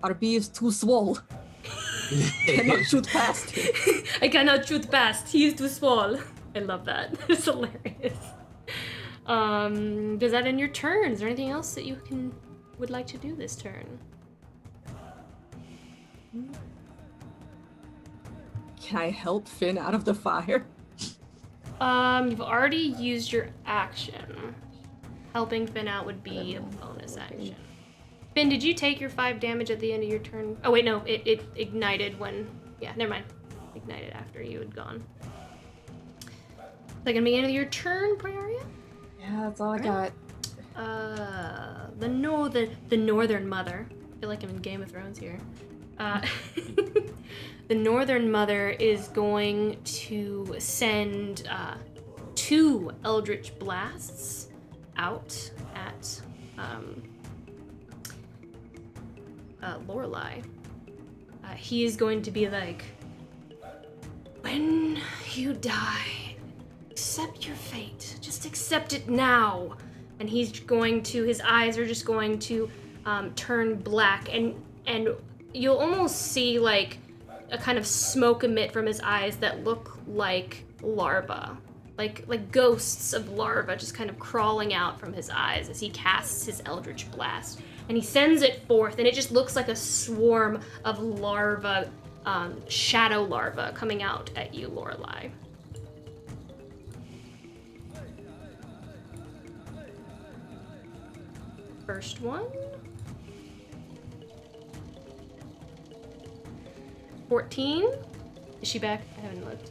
S3: RB is too swole. Cannot shoot past him.
S1: I cannot shoot past. He is too small. I love that. It's hilarious. Does that end your turn? Is there anything else that you would like to do this turn?
S3: Can I help Finn out of the fire?
S1: You've already used your action. Helping Finn out would be a bonus action. Finn, did you take your 5 damage at the end of your turn? Oh wait, no, it ignited when, yeah, never mind. Ignited after you had gone. Is that gonna be the end of your turn, Praeria?
S3: Yeah, that's all I got.
S1: The Northern Mother. I feel like I'm in Game of Thrones here. The Northern Mother is going to send 2 Eldritch Blasts out at Lorelai. He is going to be like, when you die, accept your fate. Just accept it now. And he's going to, his eyes are just going to turn black, and you'll almost see like a kind of smoke emit from his eyes that look like larvae. Like ghosts of larvae just kind of crawling out from his eyes as he casts his Eldritch Blast. And he sends it forth, and it just looks like a swarm of larvae, shadow larvae coming out at you, Lorelai. First one. 14. Is she back? I haven't looked.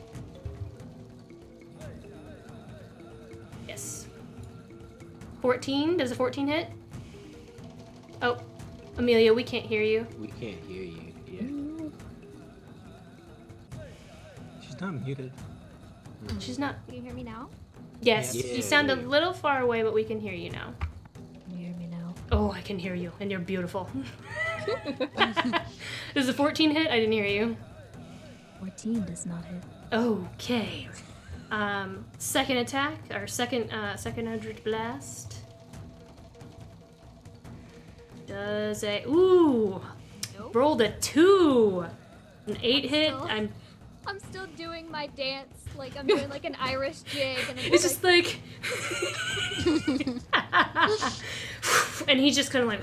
S1: Yes. 14. Does a 14 hit? Oh, Amelia, we can't hear you.
S2: We can't hear you. Yeah.
S7: She's not muted.
S1: She's not.
S5: Can you hear me now?
S1: Yes,
S2: Yeah.
S1: you sound a little far away, but we can hear you now.
S5: Can you hear me now?
S1: Oh, I can hear you, and you're beautiful. Does a 14 hit? I didn't hear you.
S5: 14 does not hit.
S1: Okay. Second attack, or second Eldritch Blast. Does a, ooh,
S5: Nope.
S1: Rolled a 2. An 8 hit.
S5: still- I'm still doing my dance, like I'm doing like an Irish jig, and I'm
S1: It's just like. And he's just kind of like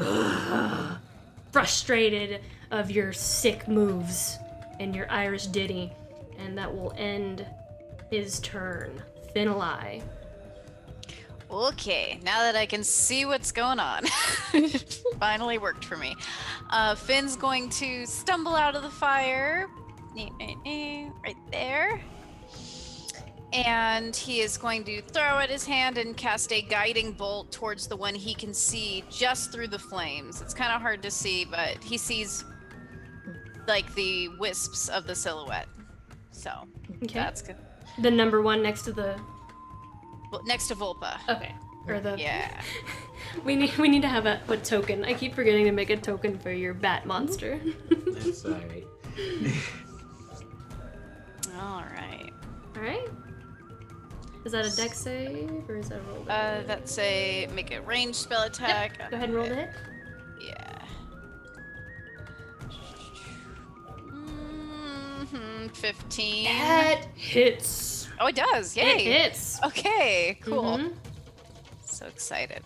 S1: frustrated of your sick moves and your Irish ditty, and that will end his turn. Finlay.
S8: Okay, now that I can see what's going on. Finally worked for me. Finn's going to stumble out of the fire. Right there. And he is going to throw out his hand and cast a guiding bolt towards the one he can see just through the flames. It's kind of hard to see, but he sees like the wisps of the silhouette. So
S1: Okay.
S8: that's good.
S1: The number 1 next to the.
S8: Well, next to Volpa.
S1: Okay. Or the.
S8: Yeah.
S1: We need to have a token. I keep forgetting to make a token for your bat monster.
S2: That's alright.
S8: All right.
S1: Alright. Is that a dex save or is that a roll?
S8: That's a make a ranged spell attack.
S1: Go ahead and roll the hit.
S8: Yeah. 15.
S1: That hits.
S8: Oh, it does. Yay.
S1: It hits.
S8: Okay, cool.
S1: Mhm.
S8: So excited.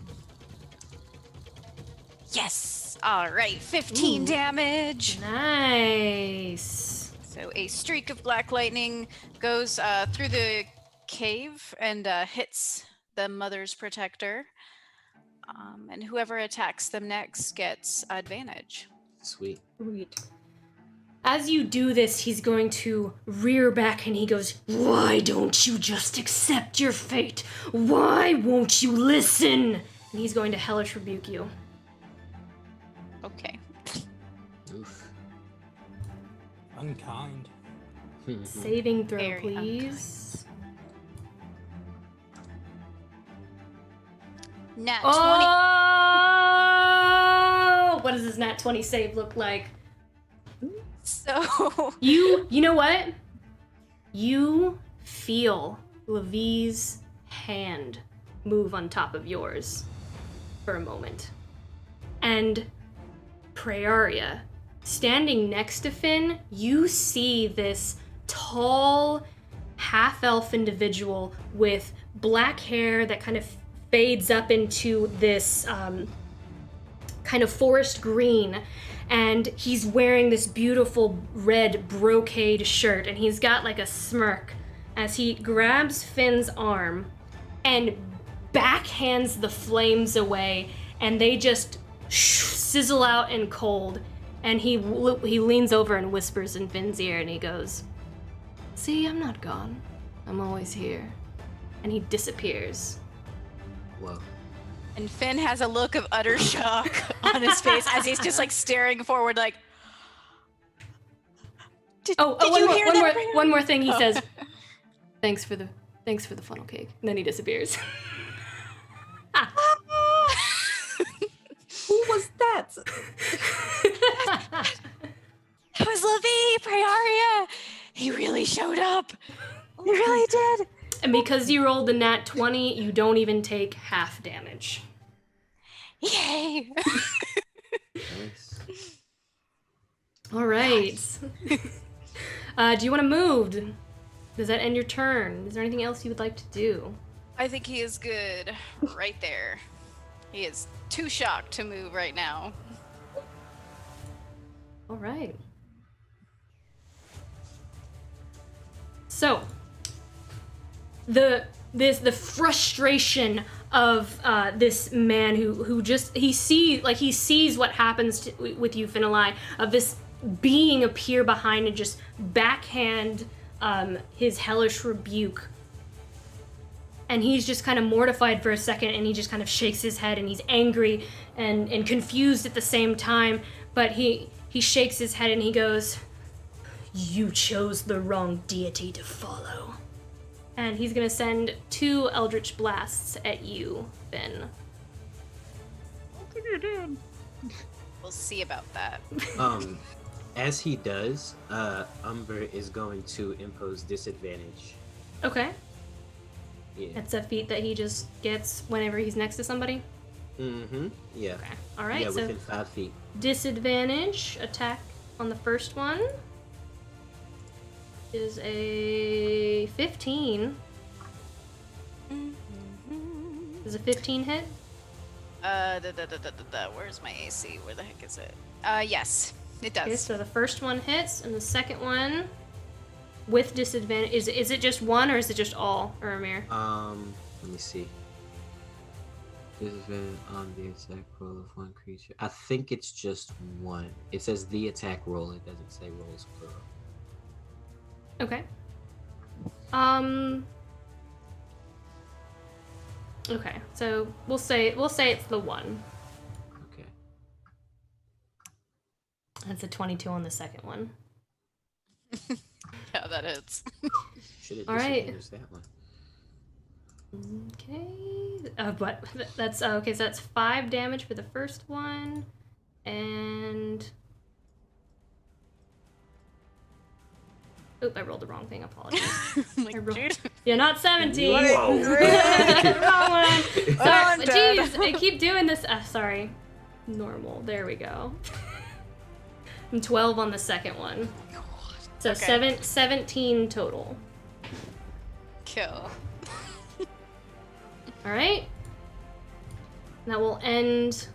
S8: Yes. All right, 15
S1: Ooh.
S8: damage.
S1: Nice.
S8: So a streak of black lightning goes through the cave and hits the mother's protector. And whoever attacks them next gets advantage.
S2: Sweet.
S3: Sweet.
S1: As you do this, he's going to rear back and he goes, "Why don't you just accept your fate? Why won't you listen?" And he's going to hellish rebuke you.
S8: Okay.
S2: Oof.
S7: Unkind.
S1: Saving throw,
S8: Very
S1: please.
S8: Nat 20.
S1: Oh! What does this nat 20 save look like?
S8: So
S1: You know what? You feel Levi's hand move on top of yours for a moment. And Praeria, standing next to Finn, you see this tall, half-elf individual with black hair that kind of fades up into this kind of forest green, and he's wearing this beautiful red brocade shirt, and he's got like a smirk as he grabs Finn's arm and backhands the flames away, and they just sizzle out in cold, and he leans over and whispers in Finn's ear, and he goes, "See, I'm not gone. I'm always here." And he disappears.
S2: Whoa.
S8: And Finn has a look of utter shock on his face as he's just like staring forward, like. Did you hear that?
S1: One more thing. He says, "Thanks for the funnel cake," and then he disappears.
S3: Who was that?
S8: It was Levi, Praeria. He really showed up. He really did.
S1: And because you rolled the nat 20, you don't even take half damage.
S8: Yay!
S2: Nice.
S1: All right. Do you want to move? Does that end your turn? Is there anything else you would like to do?
S8: I think he is good right there. He is too shocked to move right now.
S1: All right. So, the frustration of this man who just he sees what happens with you, Finlay, of this being appear behind and just backhand his hellish rebuke. And he's just kind of mortified for a second, and he just kind of shakes his head, and he's angry and confused at the same time. But he shakes his head and he goes, "You chose the wrong deity to follow." And he's gonna send 2 Eldritch Blasts at you, Finn.
S8: We'll see about that.
S2: As he does, Umber is going to impose disadvantage.
S1: Okay.
S2: Yeah.
S1: That's a feat that he just gets whenever he's next to somebody.
S2: Mm-hmm. Yeah.
S1: Okay. All right.
S2: Yeah,
S1: So
S2: within 5 feet.
S1: disadvantage attack on the first one is a 15. Is a 15 hit?
S8: Where's my AC? Where the heck is it? Yes, it does.
S1: Okay, so the first one hits, and the second one with disadvantage. Is it just one, or is it just all, Urimir?
S2: Let me see. Disadvantage on the attack roll of one creature. I think it's just one. It says the attack roll. It doesn't say rolls plural.
S1: Okay. Okay, so we'll say it's the one.
S2: Okay.
S1: That's a 22 on the second one.
S8: Yeah, that is.
S2: Should have
S1: All right.
S2: disadvantaged that one.
S1: Okay. But that's okay. So that's 5 damage for the first one, and oop, I rolled the wrong thing. Apologies.
S8: Like,
S1: I rolled-
S8: dude.
S1: Yeah, not 17.
S2: Whoa.
S1: The wrong one.
S8: I'm
S1: Sorry,
S8: dead.
S1: jeez, I keep doing this. Sorry. Normal. There we go. And 12 on the second one. So
S8: Okay.
S1: 17 total.
S8: Kill.
S1: All right. That will end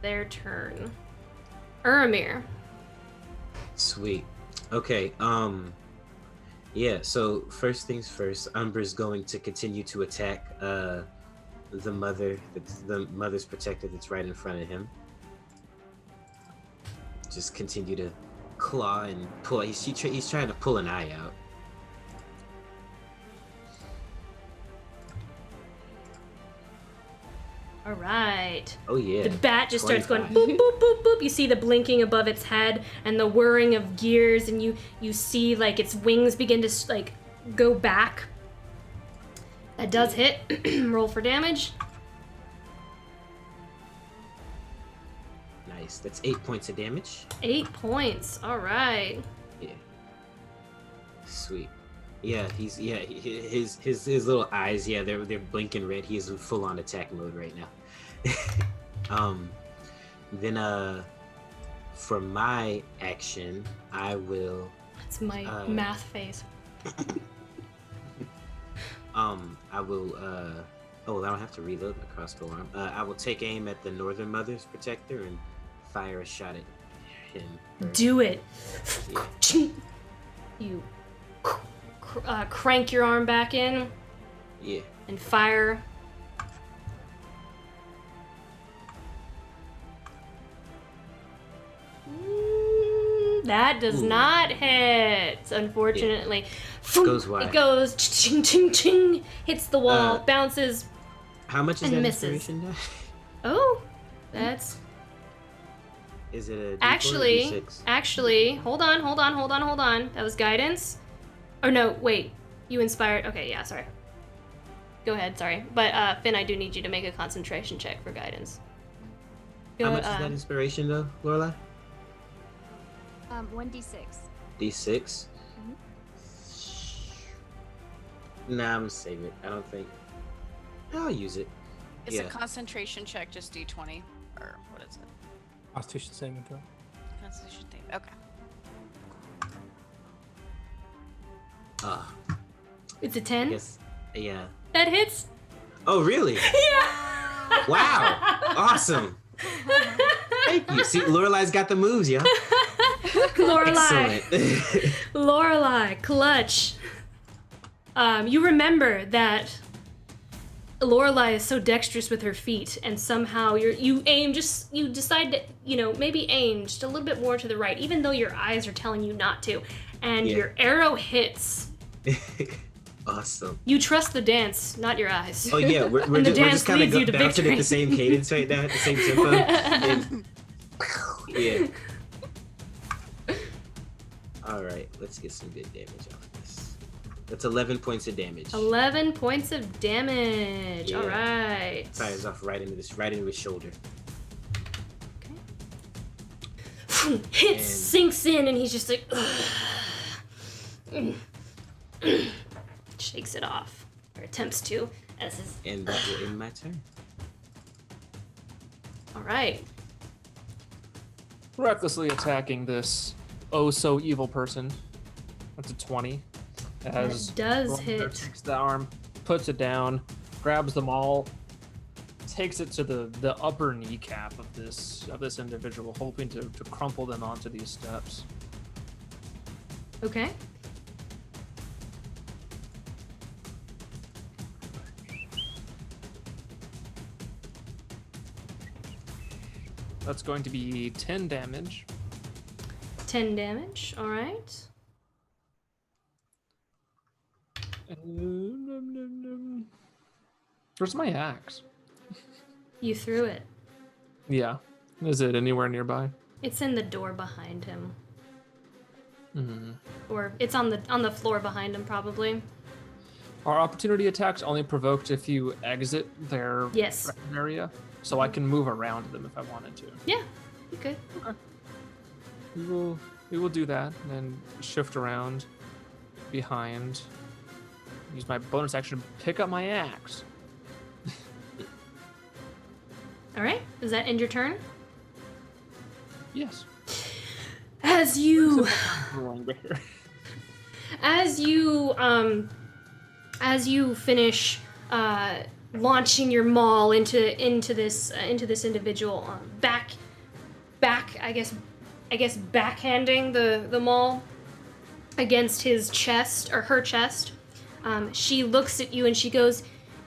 S1: their turn. Urimir.
S2: Sweet. Okay. Yeah. So first things first, Umbra's going to continue to attack the mother's protector that's right in front of him. Just continue to claw and pull. He's trying to pull an eye out.
S1: All right.
S2: Oh yeah.
S1: The bat just starts going
S2: 25.
S1: boop, boop, boop, boop. You see the blinking above its head and the whirring of gears, and you see like its wings begin to like go back. That does hit. Roll for damage.
S2: Nice. That's 8 points of damage.
S1: 8 points. All right.
S2: Yeah. Sweet. Yeah, his little eyes, yeah, they're blinking red. He is in full on attack mode right now. Then for my action, I will
S1: That's my math phase.
S2: I will oh, I don't have to reload my crossbow arm. I will take aim at the Northern Mother's protector and fire a shot at him.
S1: Do it.
S2: Yeah.
S1: You crank your arm back in
S2: Yeah.
S1: and fire. That does not hit, unfortunately.
S2: Goes wide.
S1: It goes ching ching ching, hits the wall, bounces.
S2: How much is
S1: And
S2: that
S1: misses.
S2: inspiration die?
S1: Oh, that's
S2: Is it a D4 or
S1: actually,
S2: D6?
S1: actually. Hold on. That was guidance. Oh no, wait. You inspired. Okay, yeah, sorry. Go ahead, sorry. But Finn, I do need you to make a concentration check for guidance.
S2: How much is that inspiration though, Lorelai?
S5: 1d6.
S2: D6. Nah, I'm gonna save it. I don't think. I'll use it.
S8: Is
S2: Yeah.
S8: a concentration check just D20? Or what is it?
S7: Constitution saving throw.
S8: Constitution thing. Okay.
S1: It's a
S2: I
S1: 10.
S2: guess. Yeah.
S1: That hits.
S2: Oh, really?
S1: Yeah.
S2: Wow. Awesome. Thank you. See, Lorelai's got the moves, yo.
S1: Lorelai.
S2: Excellent.
S1: Lorelai, clutch. You remember that Lorelai is so dexterous with her feet, and somehow you decide to, maybe aim just a little bit more to the right, even though your eyes are telling you not to, and
S2: Yeah.
S1: your arrow hits.
S2: Awesome.
S1: You trust the dance, not your eyes.
S2: Oh yeah, we're
S1: And the
S2: just
S1: dance
S2: kind
S1: leads you
S2: of
S1: to
S2: bouncing
S1: victory.
S2: at the same cadence right now, at the same tempo. And, yeah. All right, let's get some good damage off this. That's 11 points of damage.
S1: 11 points of damage.
S2: Yeah.
S1: All right.
S2: Fires off right into his shoulder.
S1: Hits,
S2: And-
S1: sinks in, and he's just like, shakes it off, or attempts to, as his.
S2: And that will end my turn.
S1: All right.
S6: Recklessly attacking this oh so evil person. That's a 20. As
S1: That does
S6: Lair
S1: hit.
S6: takes the arm, puts it down, grabs them all, takes it to the upper kneecap of this individual, hoping to crumple them onto these steps.
S1: Okay.
S6: That's going to be 10 damage.
S1: 10 damage. All right.
S6: Where's my axe?
S1: You threw it.
S6: Yeah. Is it anywhere nearby?
S1: It's in the door behind him.
S6: Hmm.
S1: Or it's on the floor behind him, probably.
S6: Are opportunity attacks only provoked if you exit their
S1: Yes.
S6: threatened area? So I can move around them if I wanted to.
S1: Yeah, you could.
S6: We will do that and then shift around behind. Use my bonus action to pick up my axe.
S1: All right. Does that end your turn?
S6: Yes.
S1: As you finish launching your maul into this individual, backhanding the maul against his chest or her chest. She looks at you and she goes,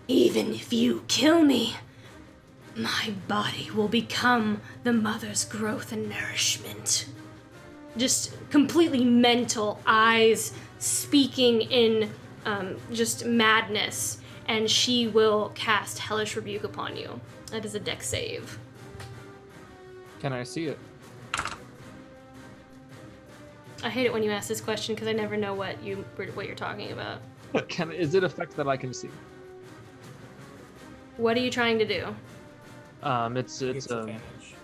S1: "Even if you kill me, my body will become the mother's growth and nourishment." Just completely mental, eyes speaking in just madness, and she will cast Hellish Rebuke upon you. That is a dex save.
S6: Can I see it?
S1: I hate it when you ask this question because I never know what you're talking about.
S6: Is it effect that I can see?
S1: What are you trying to do?
S6: It's
S7: advantage.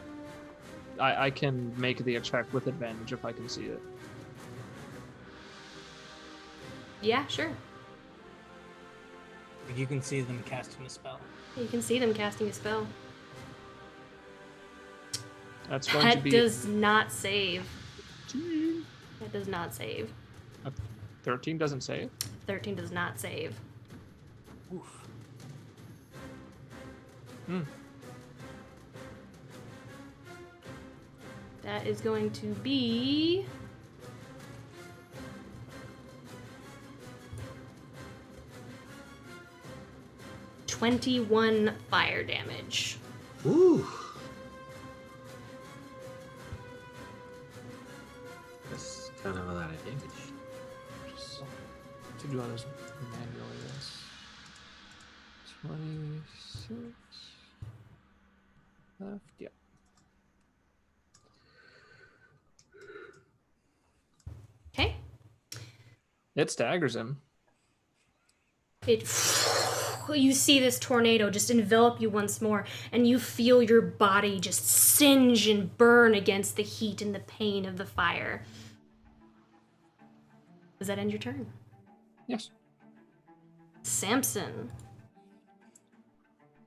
S6: I can make the check with advantage if I can see it.
S1: Yeah, sure.
S7: You can see them casting a spell.
S1: You can see them casting a spell.
S6: That's going to
S1: That
S6: be
S1: does not save. That does not save.
S6: 13 doesn't save.
S1: 13 does not save.
S7: Oof.
S1: That is going to be 21 fire damage.
S2: Ooh. That's kind of a lot of damage.
S6: Just to do all this manually. That's 26 left. Yeah.
S1: Okay.
S6: It staggers him.
S1: You see this tornado just envelop you once more, and you feel your body just singe and burn against the heat and the pain of the fire. Does that end your turn?
S6: Yes.
S1: Samson.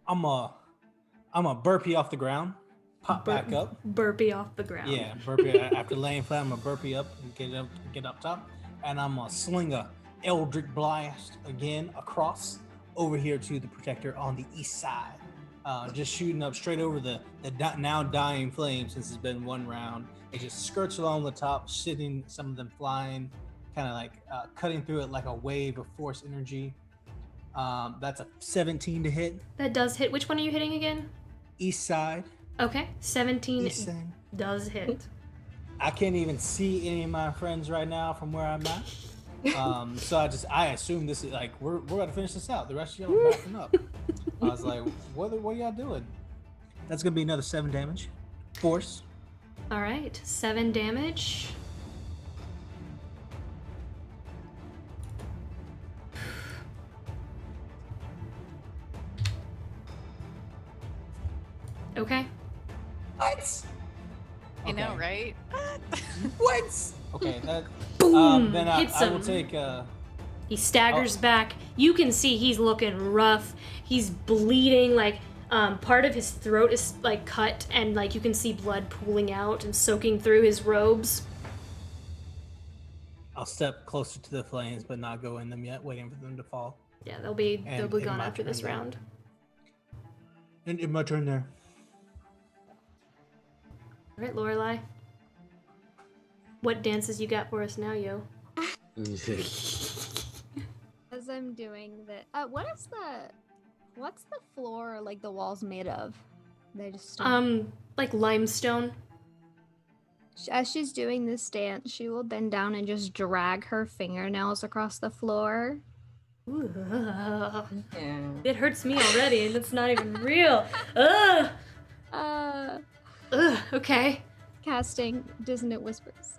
S7: I'm a burpee off the ground, pop back up.
S1: Burpee off the ground.
S7: Yeah, burpee after laying flat. I'm a burpee up and get up top, and I'm a sling a Eldritch Blast again across over here to the protector on the east side. Just shooting up straight over the now dying flame since it's been one round. It just skirts along the top, sitting some of them flying, kind of like cutting through it like a wave of force energy. That's a 17 to hit.
S1: That does hit. Which one are you hitting again?
S7: East side.
S1: Okay, 17
S7: East side.
S1: does hit.
S7: I can't even see any of my friends right now from where I'm at. So I assume this is like we're about to finish this out. The rest of y'all are backing up. I was like, what are y'all doing? That's gonna be another 7 damage. Force.
S1: All right, 7 damage. Okay.
S7: What?
S8: I know, right?
S7: What? Okay, that.
S1: Boom!
S7: Then
S1: Hits
S7: I will
S1: him.
S7: take.
S1: He staggers back. You can see he's looking rough. He's bleeding. Like Part of his throat is like cut, and like you can see blood pooling out and soaking through his robes.
S7: I'll step closer to the flames, but not go in them yet, waiting for them to fall.
S1: Yeah, they'll be
S7: And
S1: gone
S7: my
S1: after this
S7: turn then.
S1: round.
S7: And in my turn there.
S1: All right, Lorelai. What dances you got for us now, yo?
S5: As I'm doing that, what's the floor, or, like the walls made of? They just
S1: Like limestone.
S5: As she's doing this dance, she will bend down and just drag her fingernails across the floor.
S1: Ooh,
S3: Yeah.
S1: it hurts me already, and it's not even real. Ugh. Okay.
S5: Casting Dissonant Whispers.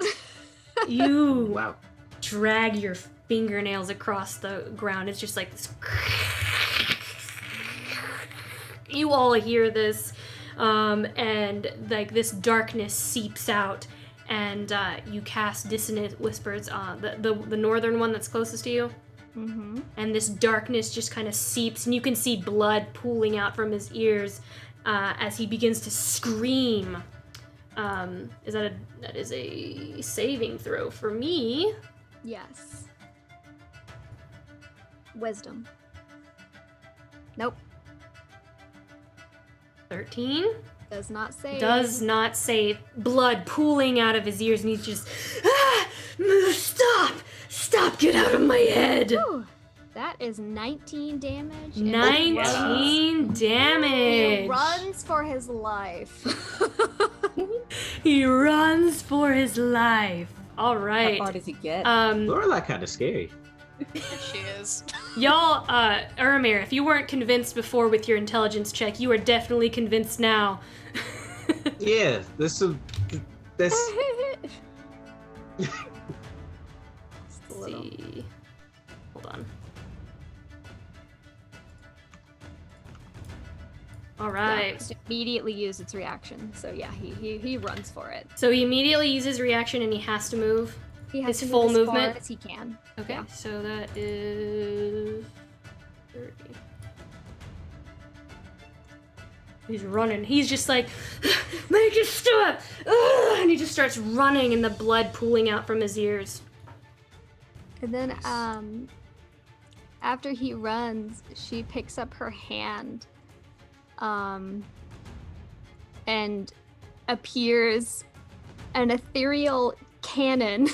S1: You
S2: Wow.
S1: drag your fingernails across the ground. It's just like this. You all hear this, and like this darkness seeps out, and you cast Dissonant Whispers on the northern one that's closest to you.
S5: Mm-hmm.
S1: And this darkness just kind of seeps, and you can see blood pooling out from his ears as he begins to scream. That is a saving throw for me.
S5: Yes. Wisdom. Nope.
S1: 13
S5: Does not save.
S1: does not save. Blood pooling out of his ears, and he's just stop, get out of my head.
S5: Whew. That is 19 damage. and
S1: 19
S5: He
S1: damage.
S5: runs for his life.
S1: He runs for his life. All
S3: How
S1: right.
S3: far does he get?
S2: Lorelai kind of scary.
S8: She is.
S1: Y'all, Urimir, if you weren't convinced before with your intelligence check, you are definitely convinced now.
S2: Yeah, this.
S1: Let's
S5: a little.
S1: see. Hold on. All
S5: Yeah,
S1: right.
S5: just immediately use its reaction. So yeah, he runs for it.
S1: So he immediately uses reaction, and he has to move.
S5: He has
S1: His
S5: to
S1: full
S5: move as
S1: movement?
S5: far as he can.
S1: Okay,
S5: Yeah.
S1: so that is 30. He's running. He's just like, make it stop! Ugh! And he just starts running, and the blood pooling out from his ears.
S5: And then after he runs, she picks up her hand and appears an ethereal cannon.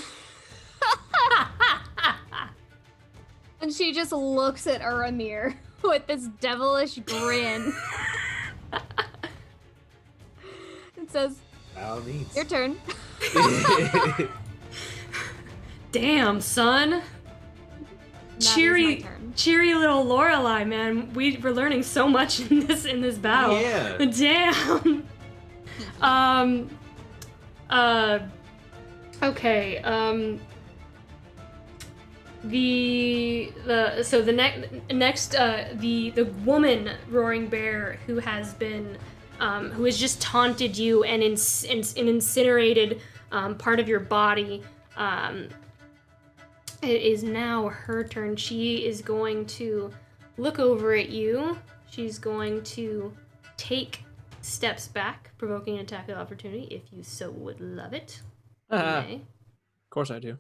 S5: And she just looks at Urimir with this devilish grin. And says,
S2: All needs.
S5: your turn.
S1: Damn, son.
S5: That is my
S1: Cheery,
S5: turn.
S1: cheery little Lorelai, man. We're learning so much in this battle.
S2: Yeah.
S1: Damn. Okay. The woman roaring bear who has just taunted you and incinerated part of your body. It is now her turn. She is going to look over at you. She's going to take steps back, provoking an attack of opportunity if you so would love it.
S6: Of
S1: Okay.
S6: course I do.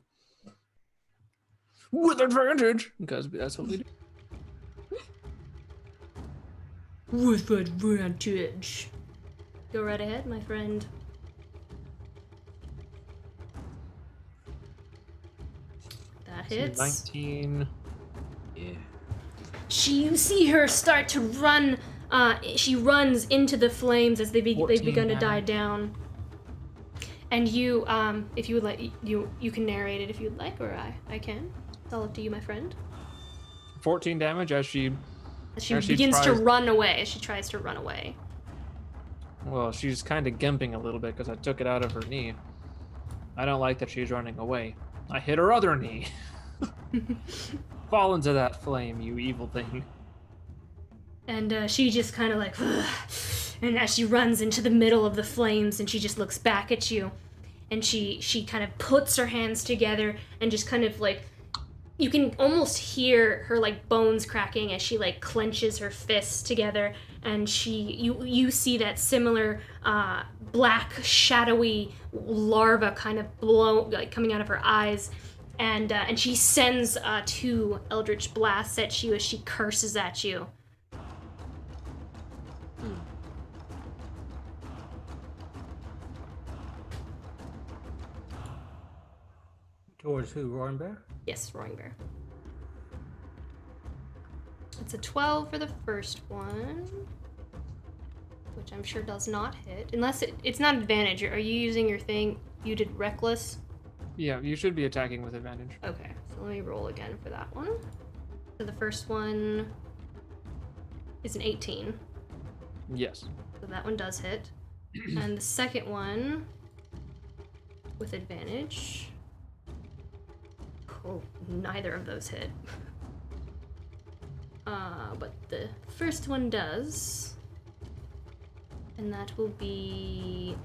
S6: With advantage, because that's what we do.
S1: With advantage. Go right ahead, my friend. That hits.
S6: 19.
S2: Yeah.
S1: You see her start to run. She runs into the flames as they've
S6: 14
S1: begun to die
S6: damage.
S1: down. And you, if you would like, you can narrate it if you'd like, or I can. It's all up to you, my friend.
S6: 14 damage as she.
S1: As she
S6: As she
S1: begins to
S6: tries-
S1: run away. As she tries to run away.
S6: Well, she's kind of gimping a little bit because I took it out of her knee. I don't like that she's running away. I hit her other knee. Fall into that flame, you evil thing.
S1: And she just kind of like, and as she runs into the middle of the flames, and she just looks back at you, and she kind of puts her hands together and just kind of like you can almost hear her like bones cracking as she like clenches her fists together, and you see that similar black shadowy larva kind of coming out of her eyes, and she sends 2 eldritch blasts at you as she curses at you.
S7: Towards who? Roaring Bear?
S1: Yes, Roaring Bear. It's a 12 for the first one, which I'm sure does not hit. Unless it's not advantage. Are you using your thing? You did Reckless?
S6: Yeah, you should be attacking with advantage.
S1: Okay, so let me roll again for that one. So the first one is an 18.
S6: Yes.
S1: So that one does hit. And the second one with advantage. Oh, neither of those hit. But the first one does. And that will be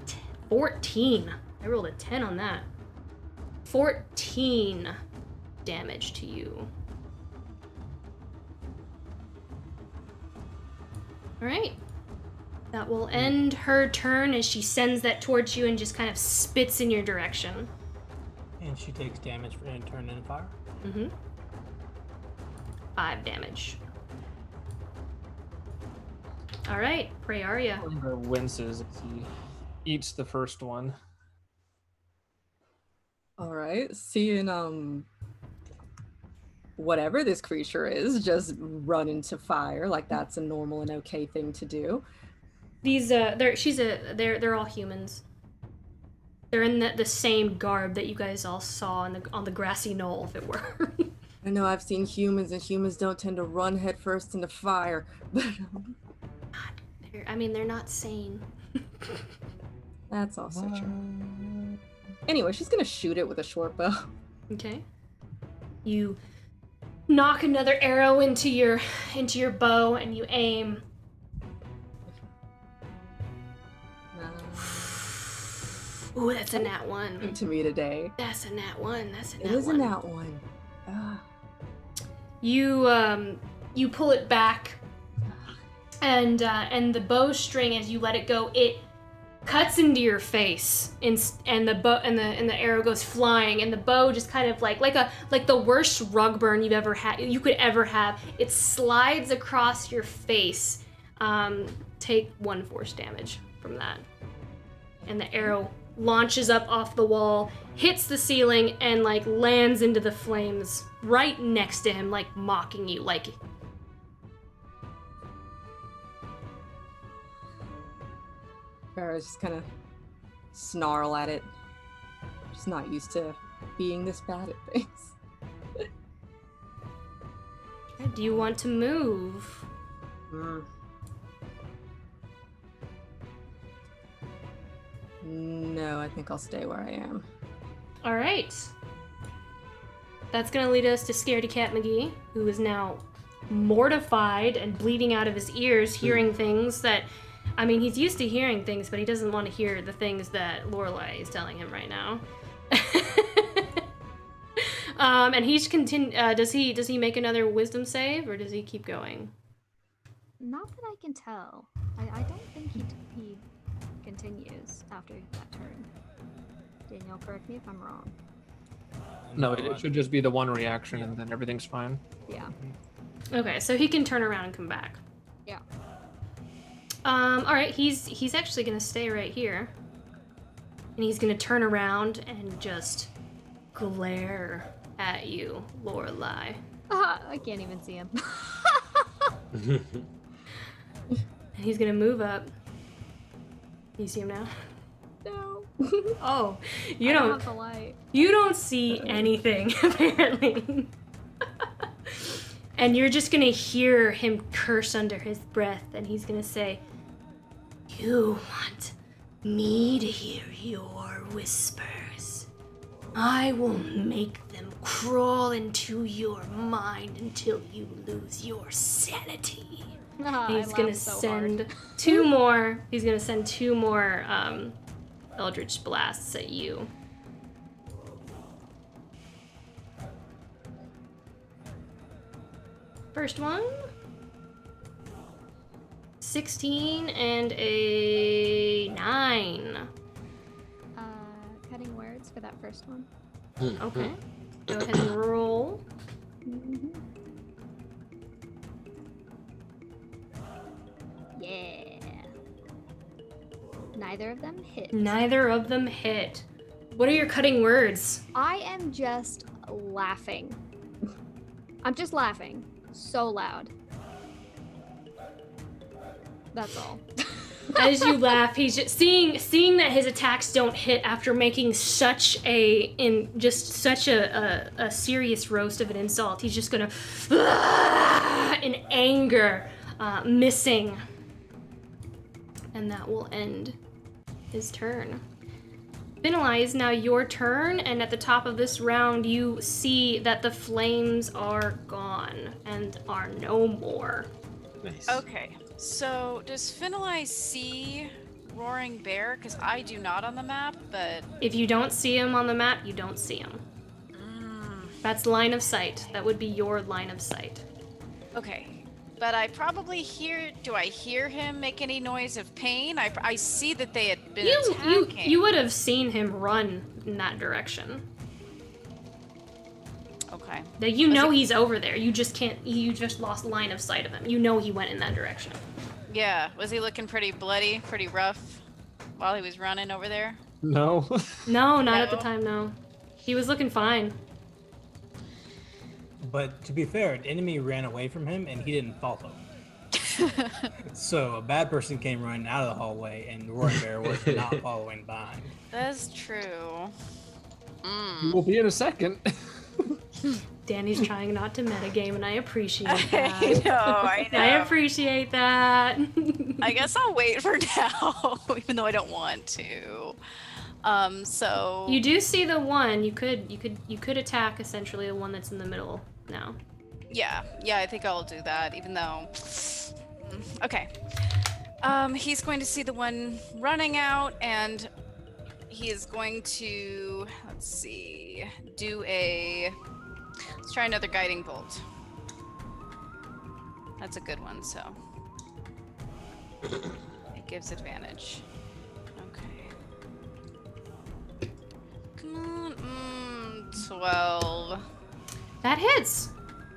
S1: 14. I rolled a 10 on that. 14 damage to you. Alright. That will end her turn as she sends that towards you and just kind of spits in your direction.
S7: And she takes damage for any turn in fire.
S1: Mm-hmm. 5 damage. Alright, Praeria.
S6: Urimir winces as he eats the first one.
S3: All right, seeing whatever this creature is just run into fire, like that's a normal and okay thing to do.
S1: These they're all humans. They're in the same garb that you guys all saw on the grassy knoll, if it were.
S3: I know I've seen humans, and humans don't tend to run headfirst into fire, but
S1: they're not sane.
S3: that's also true. Anyway, she's gonna shoot it with a short bow.
S1: Okay. You knock another arrow into your bow and you aim. Ooh, that's a nat 1.
S3: To me today.
S1: That's a nat 1. That's a nat 1.
S3: It is a nat 1. Ah.
S1: You pull it back, and the bowstring, as you let it go, it cuts into your face, and the arrow goes flying, and the bow just kind of like the worst rug burn you could ever have. It slides across your face. Take 1 force damage from that, and the arrow launches up off the wall, hits the ceiling, and like lands into the flames right next to him, like mocking you, like.
S3: Farrah's just kind of snarl at it. She's not used to being this bad at things.
S1: Do you want to move?
S3: No, I think I'll stay where I am.
S1: All right. That's gonna lead us to Scaredy Cat McGee, who is now mortified and bleeding out of his ears, hearing things that, I mean, he's used to hearing things, but he doesn't want to hear the things that Lorelai is telling him right now. And he's does he make another wisdom save, or does he keep going?
S5: Not that I can tell. I don't think he continues after that turn. Daniel, correct me if I'm wrong.
S6: No, it should just be the one reaction, and then everything's fine.
S5: Yeah.
S1: Okay, so he can turn around and come back.
S5: Yeah.
S1: All right, he's actually gonna stay right here, and he's gonna turn around and just glare at you, Lorelai.
S5: I can't even see him.
S1: And he's gonna move up. You see him now?
S5: No.
S1: Oh,
S5: I don't have the light.
S1: You don't see anything, apparently. And you're just gonna hear him curse under his breath, and he's gonna say, "You want me to hear your whispers? I will make them crawl into your mind until you lose your sanity." He's gonna send 2 more. He's gonna send 2 more Eldritch blasts at you. First one. 16 and a 9.
S5: Cutting words for that first one.
S1: Okay. Go ahead and roll.
S5: Yeah. Neither of them hit.
S1: Neither of them hit. What are your cutting words?
S5: I am just laughing. I'm just laughing so loud. That's all.
S1: As you laugh, he's just seeing that his attacks don't hit after making such a serious roast of an insult. He's just gonna in anger, missing, and that will end his turn. Finlay, is now your turn, and at the top of this round, you see that the flames are gone and are no more.
S2: Nice.
S8: Okay, so does Finlay see Roaring Bear? Because I do not on the map, but...
S1: If you don't see him on the map, you don't see him. That's line of sight. That would be your line of sight.
S8: Okay, but I probably hear... Do I hear him make any noise of pain? I see that they had been attacking.
S1: You would have seen him run in that direction.
S8: Okay.
S1: Now you know he's over there. You just can't. You just lost line of sight of him. You know he went in that direction.
S8: Yeah, was he looking pretty bloody, pretty rough while he was running over there?
S6: No.
S1: No, not at the time. No, he was looking fine.
S7: But to be fair, an enemy ran away from him and he didn't follow. So a bad person came running out of the hallway and Roaring Bear was not following behind.
S8: That's true.
S6: We'll be in a second.
S1: Danny's trying not to metagame, and I appreciate that.
S8: I know.
S1: I appreciate that.
S8: I guess I'll wait for now, even though I don't want to. So
S1: You do see the one. You could attack essentially the one that's in the middle now.
S8: yeah, I think I'll do that, even though. Okay. He's going to see the one running out, and he is going to, let's see, let's try another guiding bolt. That's a good one, so it gives advantage. Okay. Come on, 12.
S1: That hits.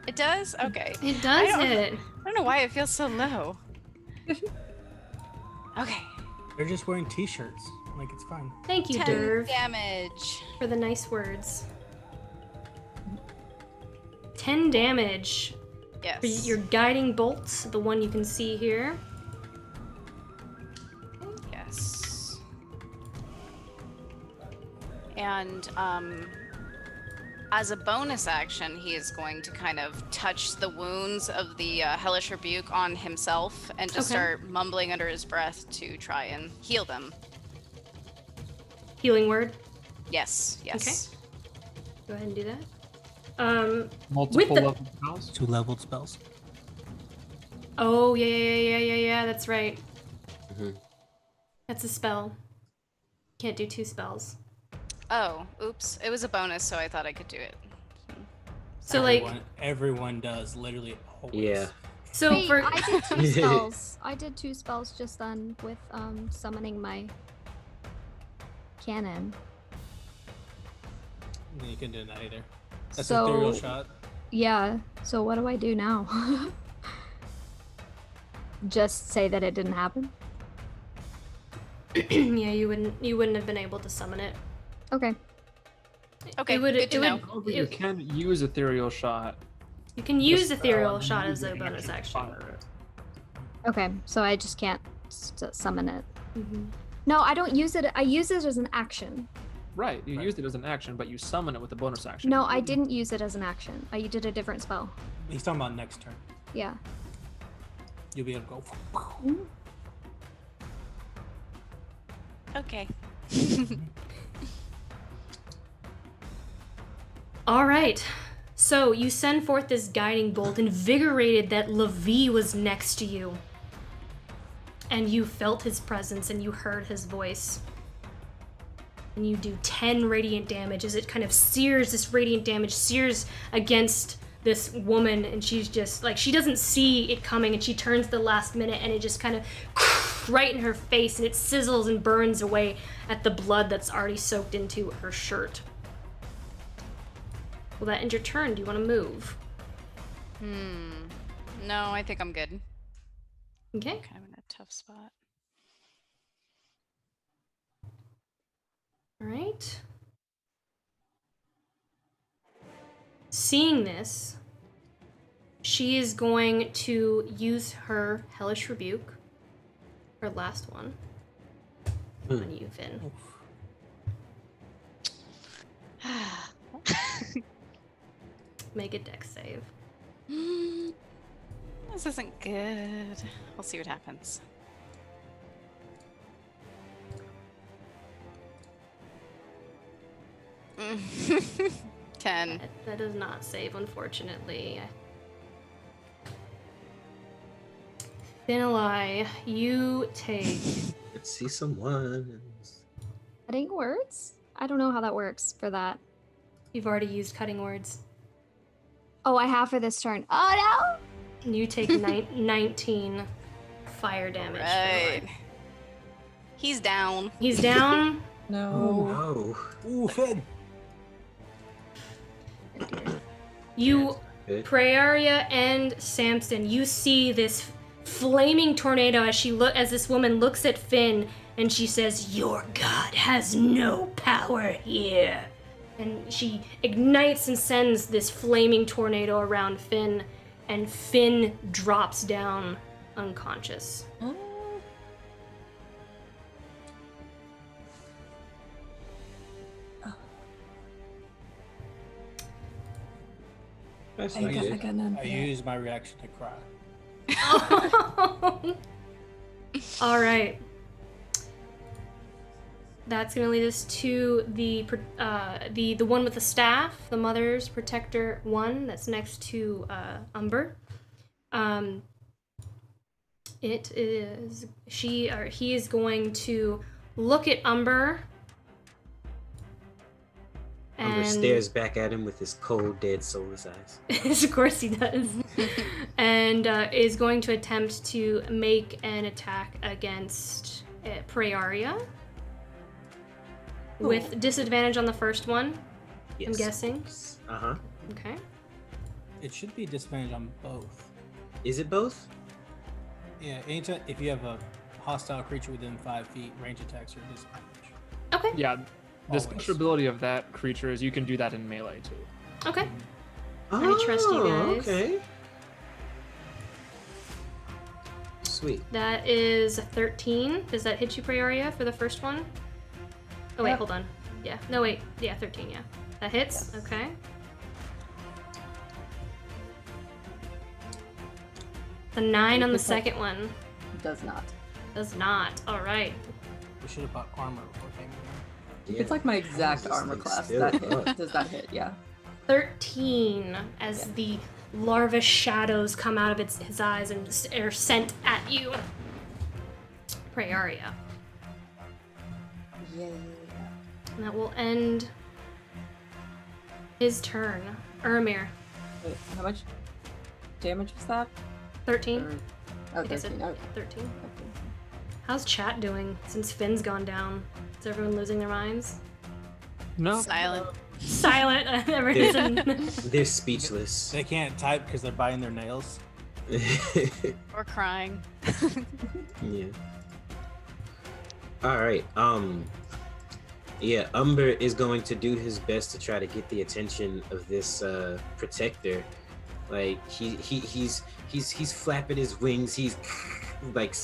S8: It does? Okay.
S1: It does
S8: I
S1: hit.
S8: don't know why it feels so low. Okay.
S7: They're just wearing t-shirts. Like, it's fine.
S1: Thank you,
S8: 10
S1: Derv,
S8: damage.
S1: for the nice words. 10 damage.
S8: Yes.
S1: For your guiding bolts, the one you can see here.
S8: Yes. And as a bonus action, he is going to kind of touch the wounds of the Hellish Rebuke on himself and just
S1: Okay.
S8: start mumbling under his breath to try and heal them.
S1: Healing word.
S8: Yes.
S1: Go ahead and do that.
S6: Multiple
S1: the-
S6: level spells.
S7: 2 leveled spells.
S1: Oh, yeah, that's right.
S2: Mhm.
S1: That's a spell. Can't do 2 spells.
S8: Oh, oops. It was a bonus, so I thought I could do it.
S1: So,
S7: Everyone does, literally always.
S2: Yeah.
S1: so
S5: Wait,
S1: for...
S5: I did 2 spells. I did 2 spells just then with summoning my cannon.
S7: And you can do that either. That's
S5: So-
S7: a ethereal shot.
S5: Yeah, so what do I do now? Just say that it didn't happen?
S1: yeah, you wouldn't have been able to summon it.
S5: Okay.
S8: Okay,
S1: It would-
S8: good to
S1: it
S8: know.
S1: would-
S6: You can use ethereal shot.
S1: You can use
S6: Just,
S1: ethereal shot
S6: you
S1: as a
S6: can
S1: bonus
S6: actually
S1: action.
S6: fire it.
S5: Okay, so I just can't summon it.
S1: Mhm.
S5: No, I don't use it. I use it as an action.
S6: Right, you
S7: Right.
S6: used it as an action, but you summon it with a bonus action.
S5: No, I didn't use it as an action. I did a different spell.
S7: He's talking about next turn.
S5: Yeah.
S7: You'll be able to go.
S8: Okay.
S1: All right. So you send forth this guiding bolt, invigorated that Levi was next to you. And you felt his presence and you heard his voice. And you do 10 radiant damage as it kind of sears, this radiant damage sears against this woman, and she's just like, she doesn't see it coming, and she turns the last minute, and it just kind of right in her face, and it sizzles and burns away at the blood that's already soaked into her shirt. Well, that ends your turn. Do you want to move?
S8: No, I think I'm good.
S1: Okay.
S8: Kind of in a tough spot.
S1: All right. Seeing this, she is going to use her Hellish Rebuke, her last one, on you, Finn. Make a dex save.
S8: This isn't good. We'll see what happens. Mm. 10.
S1: That does not save, unfortunately. Finali, you take...
S2: Let's see some ones.
S5: Cutting words? I don't know how that works for that.
S1: You've already used cutting words.
S5: Oh, I have for this turn. Oh
S1: You take 19 fire damage.
S8: Right.
S1: Finali.
S8: He's down.
S1: He's down.
S3: No.
S2: Oh,
S7: Ooh, Finn.
S1: You,
S2: good.
S1: Praeria and Samson, you see this flaming tornado as this woman looks at Finn and she says, "Your god has no power here." And she ignites and sends this flaming tornado around Finn, and Finn drops down unconscious.
S2: That's
S3: I
S2: not
S3: got
S2: good.
S3: none.
S7: I used my reaction to cry.
S1: All right. That's gonna lead us to the one with the staff, the Mother's Protector 1. That's next to Umber. It is he is going to look at Umber.
S2: Umber stares back at him with his cold, dead, soulless eyes.
S1: Of course he does. And is going to attempt to make an attack against Praeria. With disadvantage on the first one,
S2: Yes.
S1: I'm guessing.
S2: Uh-huh.
S1: Okay.
S7: It should be disadvantage on both.
S2: Is it both?
S7: Yeah, anytime if you have a hostile creature within 5 feet, range attacks are disadvantage.
S1: Okay.
S6: Yeah, the
S7: Always.
S6: special ability of that creature is you can do that in melee too.
S1: Okay. I trust you guys.
S2: Okay. Sweet.
S1: That is a 13. Does that hit you, Praeria, for the first one? Oh, wait,
S3: Yeah.
S1: hold on. Yeah. No, wait. Yeah, 13, yeah. That hits?
S3: Yes.
S1: Okay. The 9 on the
S3: Looks like-
S1: second one.
S3: Does not.
S1: Does not. All right.
S7: We should have bought armor before came in.
S3: It's like my
S2: How
S3: exact
S2: is this
S3: armor
S2: thing
S3: class.
S2: still
S3: That
S2: up?
S3: hit. Does that hit? Yeah.
S1: 13 as
S3: Yeah.
S1: the larva shadows come out of his eyes and are sent at you. Praeria.
S3: Yay.
S1: And that will end his turn. Urimir.
S3: Wait, how much damage was that?
S1: 13.
S3: Or- Oh,
S1: I guess
S3: 13. Okay.
S1: 13.
S3: Okay.
S1: How's chat doing since Finn's gone down? Is everyone losing their minds?
S6: No.
S8: Silent.
S1: Silent. Everyone's in.
S2: They're speechless.
S7: They can't type because they're biting their nails.
S8: Or crying.
S2: Yeah. All right. Yeah, Umber is going to do his best to try to get the attention of this protector. Like he's flapping his wings. He's like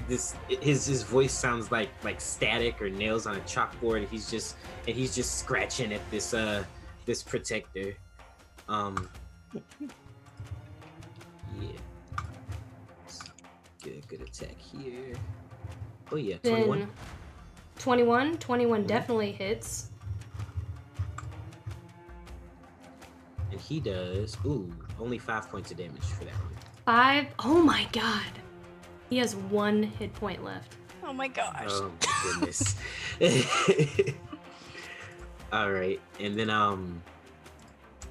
S2: this. His voice sounds like static or nails on a chalkboard. He's just scratching at this this protector. Yeah. Get a good attack here. Oh yeah, 21.
S1: Finn. 21 definitely hits.
S2: And he does, only 5 points of damage for that one.
S1: 5. Oh my god. He has 1 hit point left.
S8: Oh my gosh.
S2: Oh my goodness. All right, and then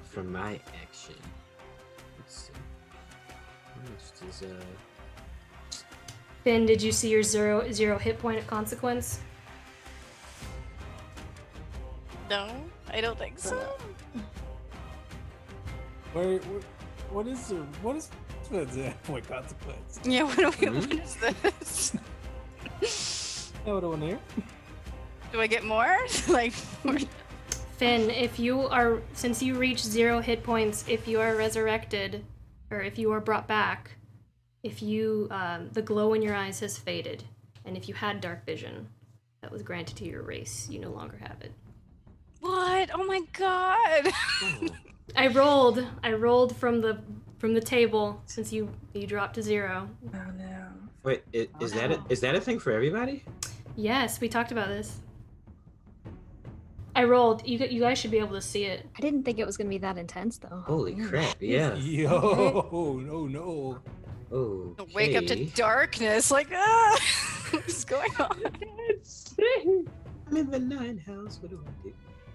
S2: for my action, Is
S1: Finn, did you see your zero hit point at consequence?
S8: No, I don't think so.
S7: What is the point consequence?
S8: Yeah, what is this?
S7: I would want to hear.
S8: Do I get more? Like, more?
S1: Finn, since you reach 0 hit points, if you are resurrected, or if you are brought back, if you, the glow in your eyes has faded, and if you had dark vision that was granted to your race, you no longer have it.
S8: What? Oh my god!
S1: I rolled from the table since you dropped to 0.
S3: Oh no.
S2: Wait, is that a thing for everybody?
S1: Yes, we talked about this. I rolled. You guys should be able to see it.
S5: I didn't think it was gonna be that intense though.
S2: Holy crap! Yeah.
S7: Yo, no.
S2: Oh.
S8: Wake up to darkness, like, ah! What's going on?
S2: I'm in the 9 house. What do I do?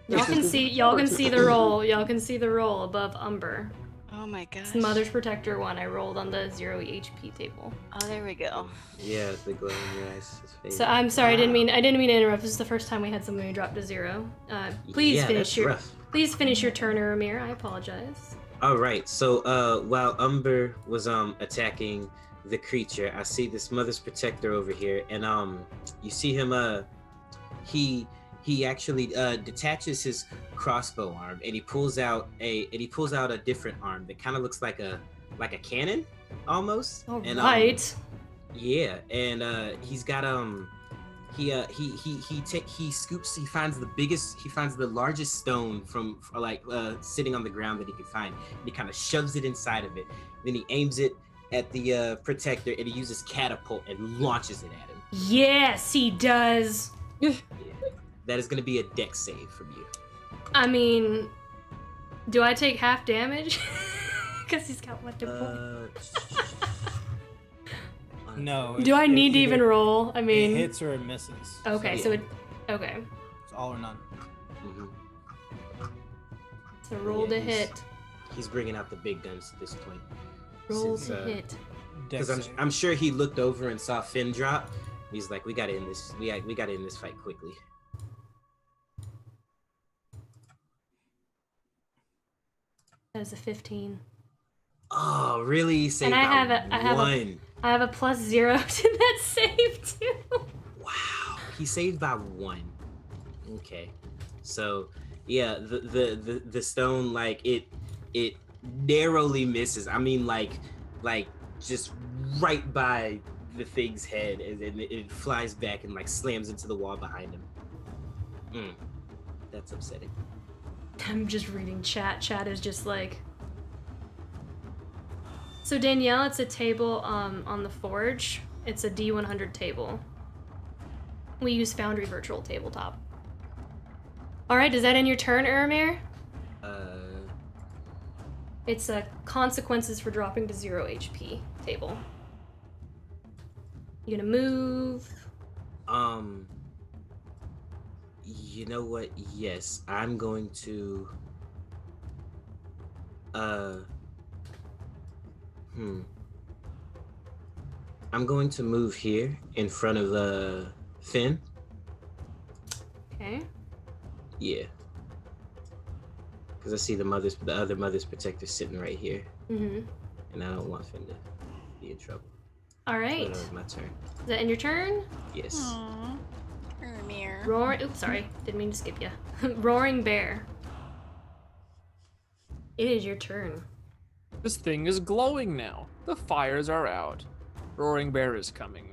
S1: Y'all can see the roll. Y'all can see the roll above Umber.
S8: Oh my gosh.
S1: It's the Mother's Protector one. I rolled on the 0 HP table.
S8: Oh, there we go.
S2: Yeah, the glow in your eyes is fading.
S1: So I'm sorry, I didn't mean to interrupt. This is the first time we had something we dropped to 0. Please finish your turn, Urimir. I apologize.
S2: All right. So while Umber was attacking the creature, I see this Mother's Protector over here, and you see him he actually detaches his crossbow arm, and he pulls out a different arm that kind of looks like a cannon almost.
S1: All
S2: and,
S1: right.
S2: Yeah, and he's got he finds the largest stone from sitting on the ground that he can find, and he kind of shoves it inside of it. Then he aims it at the protector, and he uses catapult and launches it at him.
S1: Yes, he does.
S2: Yeah. That is going to be a dex save from you.
S1: I mean, do I take half damage? Because he's got weapon point.
S7: No.
S1: Do I need to even roll? I mean,
S7: it hits or it misses.
S1: Okay,
S2: yeah.
S1: so okay.
S7: It's all or none.
S2: Mm-hmm.
S1: So roll to hit.
S2: He's bringing out the big guns at this point.
S1: Roll to hit.
S2: Because I'm sure he looked over and saw Finn drop. He's like, we gotta end this. We gotta end this fight quickly.
S1: That was a 15.
S2: Oh, really?
S1: And I have a plus 0 to that save too.
S2: Wow, he saved by 1. Okay, so yeah, the stone, like it narrowly misses. I mean, like just right by the thing's head, and then it flies back and like slams into the wall behind him. That's upsetting.
S1: I'm just reading chat. Chat is just like. So Danielle, it's a table on the Forge. It's a D100 table. We use Foundry Virtual Tabletop. All right, does that end your turn, Urimir? It's a consequences for dropping to 0 HP table. You gonna move?
S2: You know what? Yes, I'm going to. I'm going to move here in front of Finn.
S1: Okay.
S2: Yeah. Because I see the other Mother's Protector sitting right here.
S1: Mm-hmm.
S2: And I don't want Finn to be in trouble.
S1: All right.
S2: So my turn.
S1: Is that end your turn?
S2: Yes.
S8: Aww. Urimir.
S1: Oops, sorry. Didn't mean to skip you. Roaring Bear. It is your turn.
S6: This thing is glowing now. The fires are out. Roaring Bear is coming.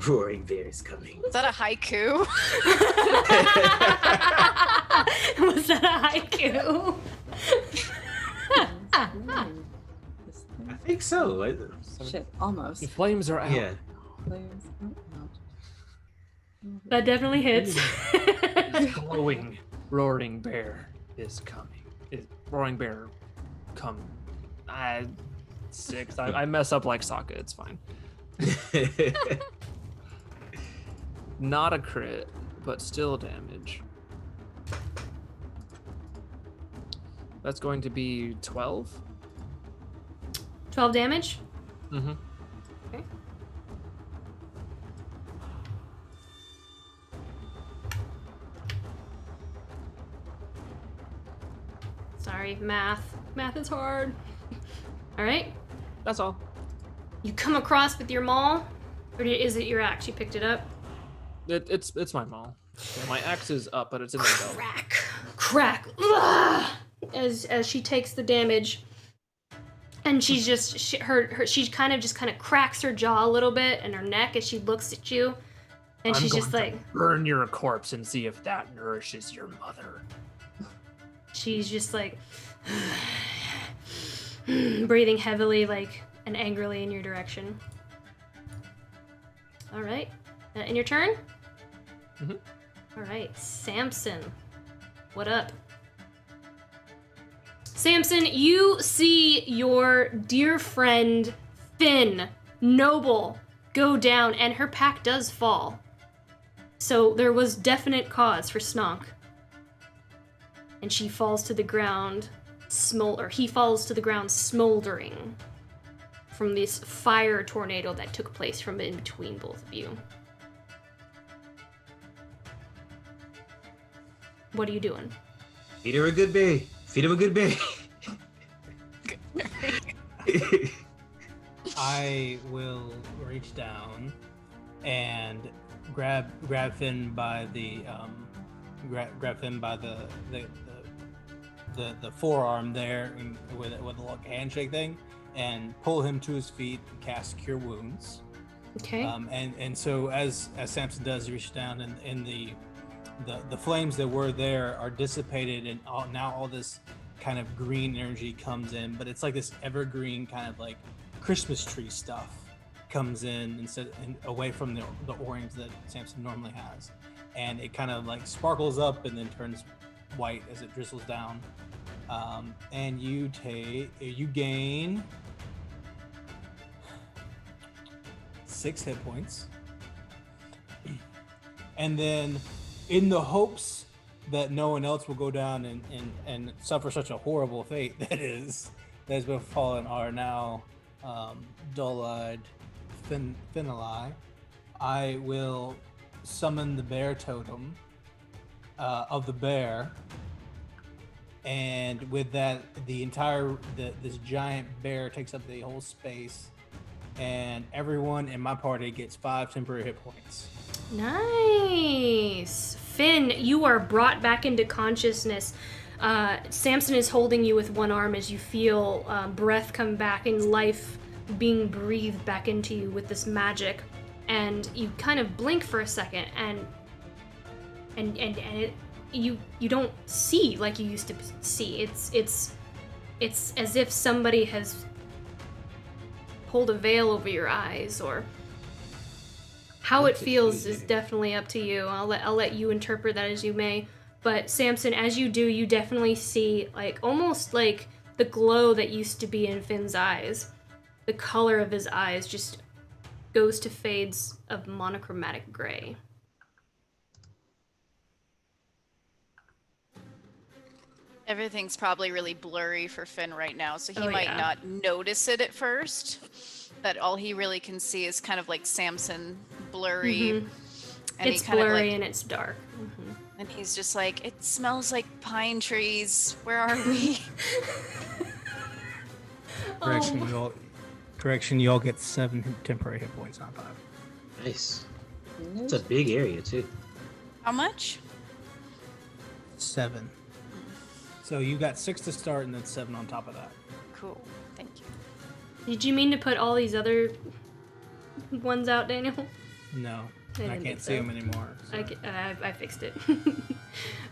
S2: Roaring Bear is coming.
S8: Is that a haiku?
S1: Was that a haiku?
S2: I think so.
S3: Shit, almost.
S6: The flames are out.
S2: Yeah.
S3: Flames out.
S1: That definitely hits.
S6: Glowing Roaring Bear is coming. Roaring Bear come. 6. I mess up like Sokka. It's fine. Not a crit, but still damage. That's going to be 12.
S1: 12 damage?
S6: Mm-hmm.
S1: Okay. Sorry, math. Math is hard. Alright.
S6: That's all.
S1: You come across with your maul? Or is it your axe? You picked it up?
S6: It's my maul. Yeah, my axe is up, but it's in the belt.
S1: Crack. Ugh! As she takes the damage, and she's just she kind of cracks her jaw a little bit and her neck as she looks at you, and she's just like,
S6: burn your corpse and see if that nourishes your mother.
S1: she's just like breathing heavily, like, and angrily in your direction. All right, in your turn.
S6: Mhm.
S1: All right, Samson, what up? Samson, you see your dear friend Finn, Noble, go down, and her pack does fall. So there was definite cause for Snonk. And she falls to the ground, he falls to the ground smoldering from this fire tornado that took place from in between both of you. What are you doing?
S2: Feed her a good berry. Feed him a good berry.
S7: I will reach down and grab Finn by the grab Finn by the forearm there, and with a little handshake thing, and pull him to his feet and cast Cure Wounds.
S1: Okay.
S7: And so as Samson does, he reaches down, and the flames that were there are dissipated, and now all this kind of green energy comes in, but it's like this evergreen kind of like Christmas tree stuff comes in instead and away from the orange that Samson normally has, and it kind of like sparkles up and then turns white as it drizzles down, and you gain 6 hit points, and then in the hopes that no one else will go down and suffer such a horrible fate that has befallen our now dull-eyed Finali, I will summon the bear totem of the bear, and with that, this giant bear takes up the whole space, and everyone in my party gets 5 temporary hit points.
S1: Nice. Finn, you are brought back into consciousness. Samson is holding you with one arm as you feel breath come back and life being breathed back into you with this magic. And you kind of blink for a second, and you don't see like you used to see. It's as if somebody has pulled a veil over your eyes, or how it feels is definitely up to you. I'll let you interpret that as you may. But Samson, as you do, you definitely see like almost like the glow that used to be in Finn's eyes. The color of his eyes just goes to fades of monochromatic gray.
S8: Everything's probably really blurry for Finn right now, so he might
S1: yeah.
S8: not notice it at first. But all he really can see is kind of like Samson blurry.
S1: Mhm.
S8: And
S1: It's
S8: he kind
S1: blurry
S8: of like,
S1: and it's dark. Mm-hmm.
S8: and he's just like, it smells like pine trees. Where are we?
S7: Correction, you all get 7 temporary hit points, not 5.
S2: Nice. It's a big area too.
S8: How much?
S7: 7. So you got 6 to start, and then 7 on top of that.
S8: Cool. Thank you.
S1: Did you mean to put all these other ones out, Daniel?
S7: No,
S1: I
S7: I
S1: didn't
S7: can't
S1: think
S7: see
S1: so.
S7: them anymore. So.
S1: I fixed it.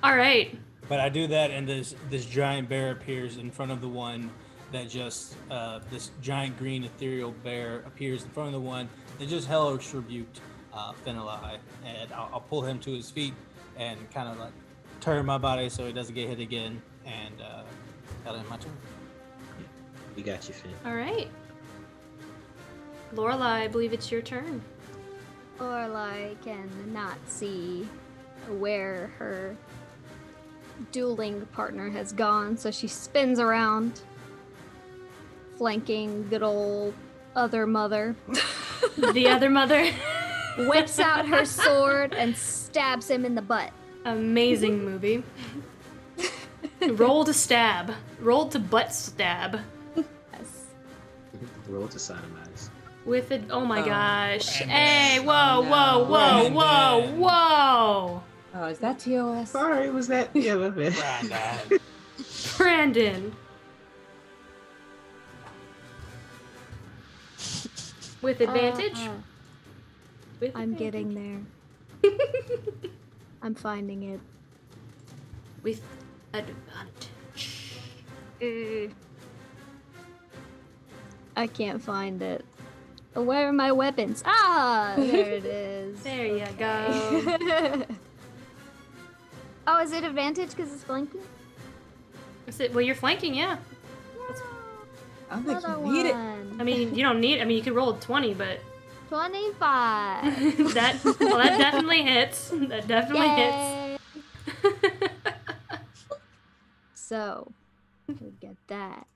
S1: All right.
S7: But I do that, and this giant bear appears in front of the one that just this giant green ethereal bear appears in front of the one that just hellish rebuked Finali, and I'll pull him to his feet and kind of like turn my body so he doesn't get hit again, and that'll end my turn.
S2: We got you, Finn.
S1: All right. Lorelai, I believe it's your turn.
S5: Lorelai can not see where her dueling partner has gone, so she spins around, flanking good old other mother,
S1: The other mother.
S5: whips out her sword and stabs him in the butt.
S1: Amazing movie. Roll to stab. Roll to butt stab.
S5: Yes.
S2: Roll to sodomize.
S1: With it. Oh my
S3: Oh,
S1: gosh.
S7: Brandon.
S1: Hey, whoa,
S3: Oh,
S1: whoa,
S3: no.
S1: whoa, whoa,
S7: Brandon.
S1: whoa.
S3: Oh, is that TOS?
S2: Sorry, was that? Yeah, my bad.
S7: Brandon.
S1: Brandon. With advantage? With
S5: I'm
S1: advantage.
S5: getting there. I'm finding it.
S1: With advantage.
S5: I can't find it. Where are my weapons? Ah, there it is.
S1: There you go.
S5: Oh, is it advantage because it's flanking?
S1: Is it, well, you're flanking, yeah.
S3: I don't think
S5: Another
S3: you need it.
S5: one.
S1: I mean, you don't need. I mean, you could roll a 20, but
S5: 25.
S1: that definitely hits. That definitely
S5: Yay.
S1: hits.
S5: So, we get that.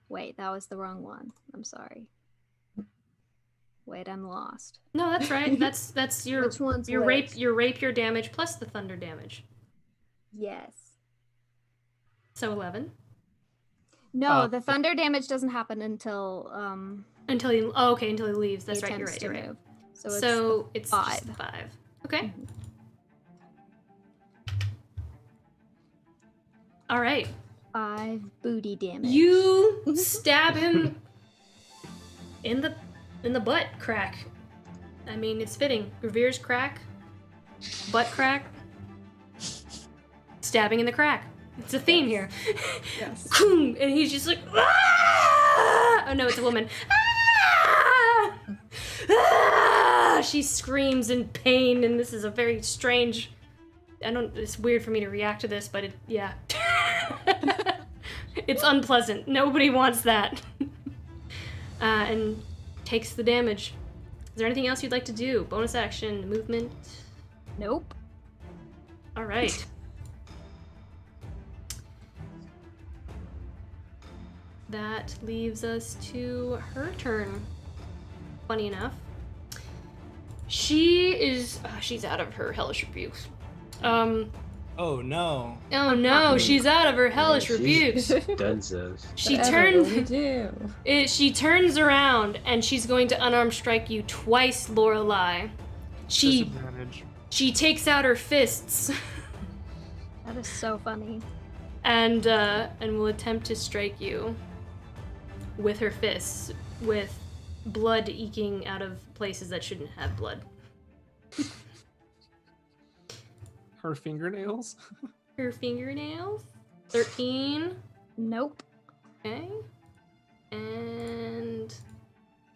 S5: Wait, that was the wrong one. I'm sorry. Wait, I'm lost.
S1: No, that's right. That's your
S5: Which one's
S1: your
S5: which?
S1: rapier damage plus the thunder damage.
S5: Yes.
S1: So 11
S5: No,
S7: Oh.
S5: the thunder damage doesn't happen until
S1: until he. Oh, okay, until he leaves. That's
S5: he
S1: right. You're
S5: attempts
S1: right. You're
S5: to
S1: right.
S5: move.
S1: So it's
S5: five.
S1: just 5. Okay. All right.
S5: 5 booty damage.
S1: You stab him in the butt crack. I mean, it's fitting. Revere's crack, butt crack, stabbing in the crack. It's a theme here.
S3: Yes.
S1: And he's just like, ah! Oh no, it's a woman. Ah! Ah! She screams in pain, and this is a very strange. It's weird for me to react to this, but yeah. It's unpleasant. Nobody wants that. And takes the damage. Is there anything else you'd like to do? Bonus action, movement?
S5: Nope.
S1: All right. That leaves us to her turn. Funny enough. She's out of her hellish rebukes.
S7: Oh no.
S1: Oh no, she's out of her hellish rebukes.
S2: Dunzos.
S1: She
S3: Whatever will you
S1: turns
S3: do?
S1: she turns around and she's going to unarmed strike you twice, Lorelei. She
S6: Disadvantage.
S1: takes out her fists
S5: That is so funny.
S1: and will attempt to strike you with her fists, with blood eking out of places that shouldn't have blood.
S6: Her fingernails.
S1: Her fingernails. 13.
S5: Nope.
S1: Okay. And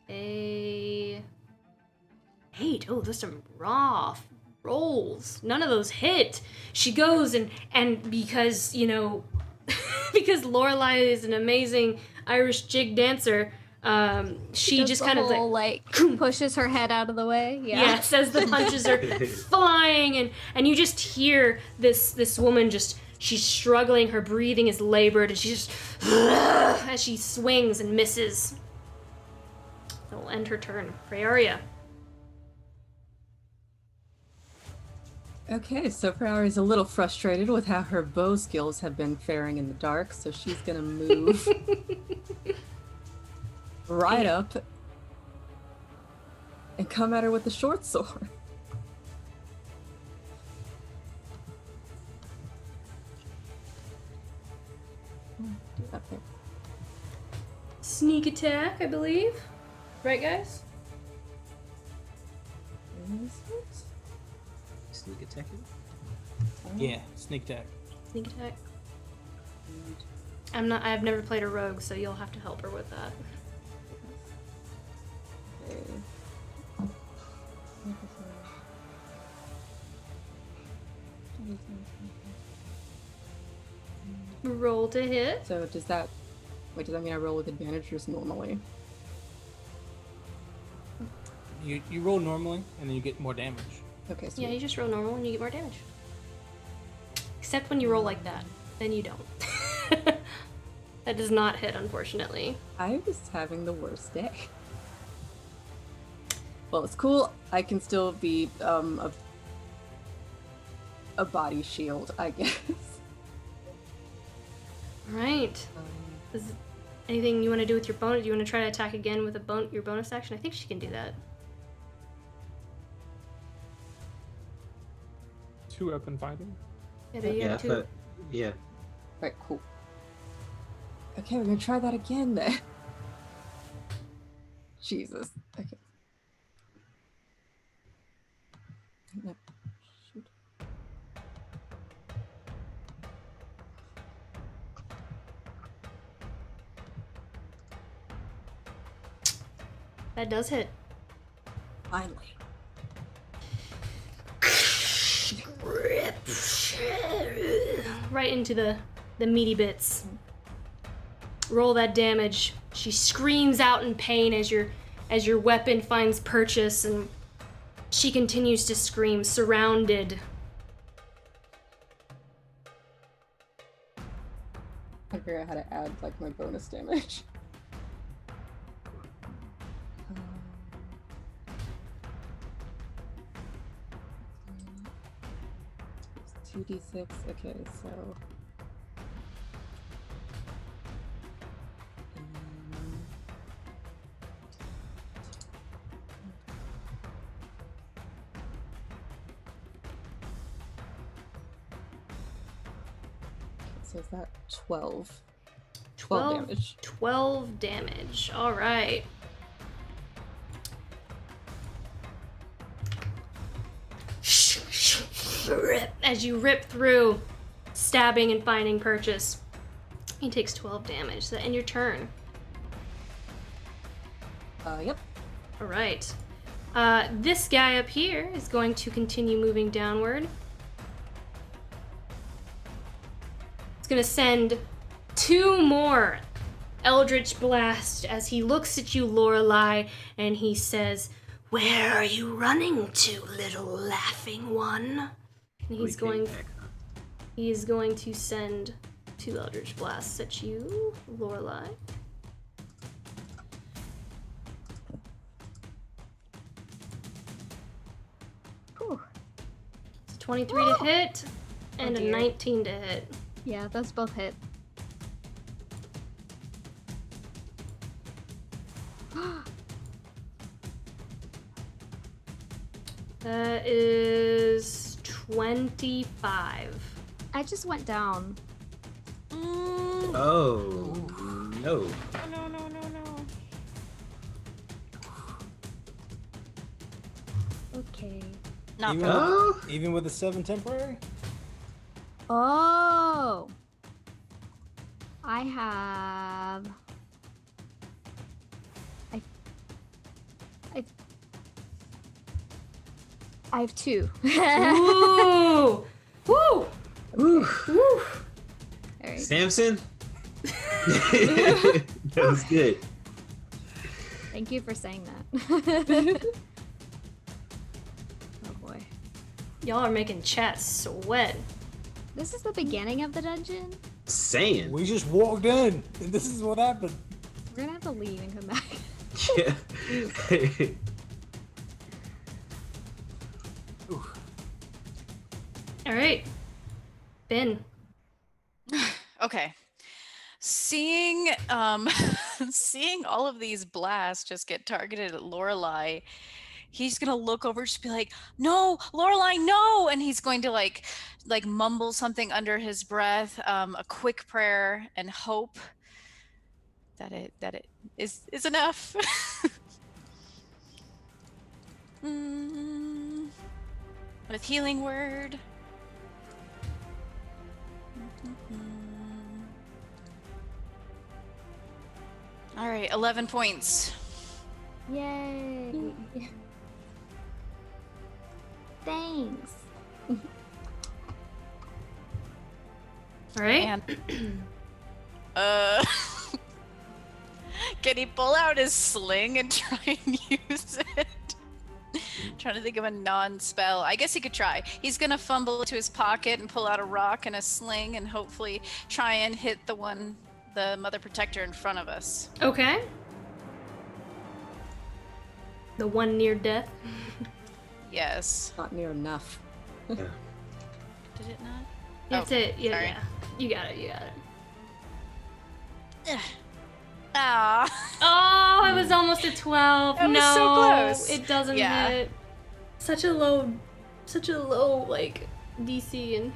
S1: a 8. Oh, there's some raw rolls. None of those hit. She goes and because, you know, because Lorelei is an amazing Irish jig dancer, she
S5: Does
S1: just
S5: the
S1: kind of
S5: whole,
S1: like
S5: pushes her head out of the way.
S1: yeah, as the punches are flying, and you just hear this woman just, she's struggling, her breathing is labored, and she just as she swings and misses. That will end her turn. Freyaria.
S3: Okay, so Prowry is a little frustrated with how her bow skills have been faring in the dark, so she's gonna move right up and come at her with the short sword. Up there.
S1: Sneak attack, I believe. Right, guys?
S3: Is it?
S2: Sneak attacking.
S7: Yeah, sneak attack.
S1: Sneak attack. I've never played a rogue, so you'll have to help her with that.
S3: Okay.
S1: Roll to hit.
S3: So does that mean I roll with advantage or just normally?
S7: You roll normally, and then you get more damage.
S3: Okay, so
S1: Yeah, you just roll normal and you get more damage. Except when you roll like that. Then you don't. That does not hit, unfortunately.
S3: I was having the worst day. Well, it's cool. I can still be a body shield, I guess.
S1: All right. Is anything you want to do with your bonus? Do you want to try to attack again with your bonus action? I think she can do that.
S6: 2 weapon fighting.
S1: Yeah, there you
S2: Yeah,
S1: go,
S2: I
S1: too.
S2: thought, yeah.
S3: Right, cool. Okay, we're gonna try that again then. Jesus. Okay. No. Shoot.
S1: That does hit.
S3: Finally.
S1: Right into the meaty bits. Roll that damage. She screams out in pain as your weapon finds purchase, and she continues to scream, surrounded.
S3: I figure out how to add like my bonus damage. 2d6. Okay, so. So is that 12? 12 damage.
S1: 12 damage. All right. As you rip through, stabbing and finding purchase, he takes 12 damage. So that end your turn.
S3: Yep.
S1: All right. This guy up here is going to continue moving downward. It's going to send 2 more Eldritch Blast as he looks at you, Lorelei, and he says, "Where are you running to, little laughing one?" And he's going to send 2 Eldritch Blasts at you, Lorelei.
S5: Whew.
S1: It's a 23 to hit and a
S5: dear.
S1: 19 to hit.
S5: Yeah, those both hit.
S1: That is 25.
S5: I just went down.
S2: Oh, no.
S4: No.
S5: Okay.
S8: Not
S7: Even,
S8: for
S2: Oh,
S7: even with the 7 temporary?
S5: Oh. I have. I have 2.
S1: Ooh! Woo!
S2: Whew.
S1: Woo!
S5: Alright.
S2: Samson? That was good.
S5: Thank you for saying that. Oh boy.
S1: Y'all are making chat sweat.
S5: This is the beginning of the dungeon.
S2: Saying.
S7: We just walked in, and this is what happened.
S5: We're gonna have to leave and come back.
S2: Yeah.
S1: All right. Ben.
S8: Okay. Seeing seeing all of these blasts just get targeted at Lorelei, he's gonna look over, just be like, "No, Lorelei, no!" And he's going to like mumble something under his breath, a quick prayer, and hope that it is enough. With healing word. All right, 11 points.
S5: Yay! Thanks.
S1: All right.
S8: And can he pull out his sling and try and use it? Trying to think of a non-spell. I guess he could try. He's gonna fumble into his pocket and pull out a rock and a sling and hopefully try and hit the one the Mother Protector in front of us.
S1: Okay. The one near death.
S8: Yes.
S3: Not near enough.
S8: Did it not?
S1: That's
S8: Oh,
S1: it. Yeah,
S8: sorry.
S1: yeah. You got it. You got it.
S8: Ah.
S1: Oh, it was almost a 12.
S8: That was
S1: no,
S8: so close.
S1: it doesn't
S8: Yeah.
S1: hit. Such a low like DC and.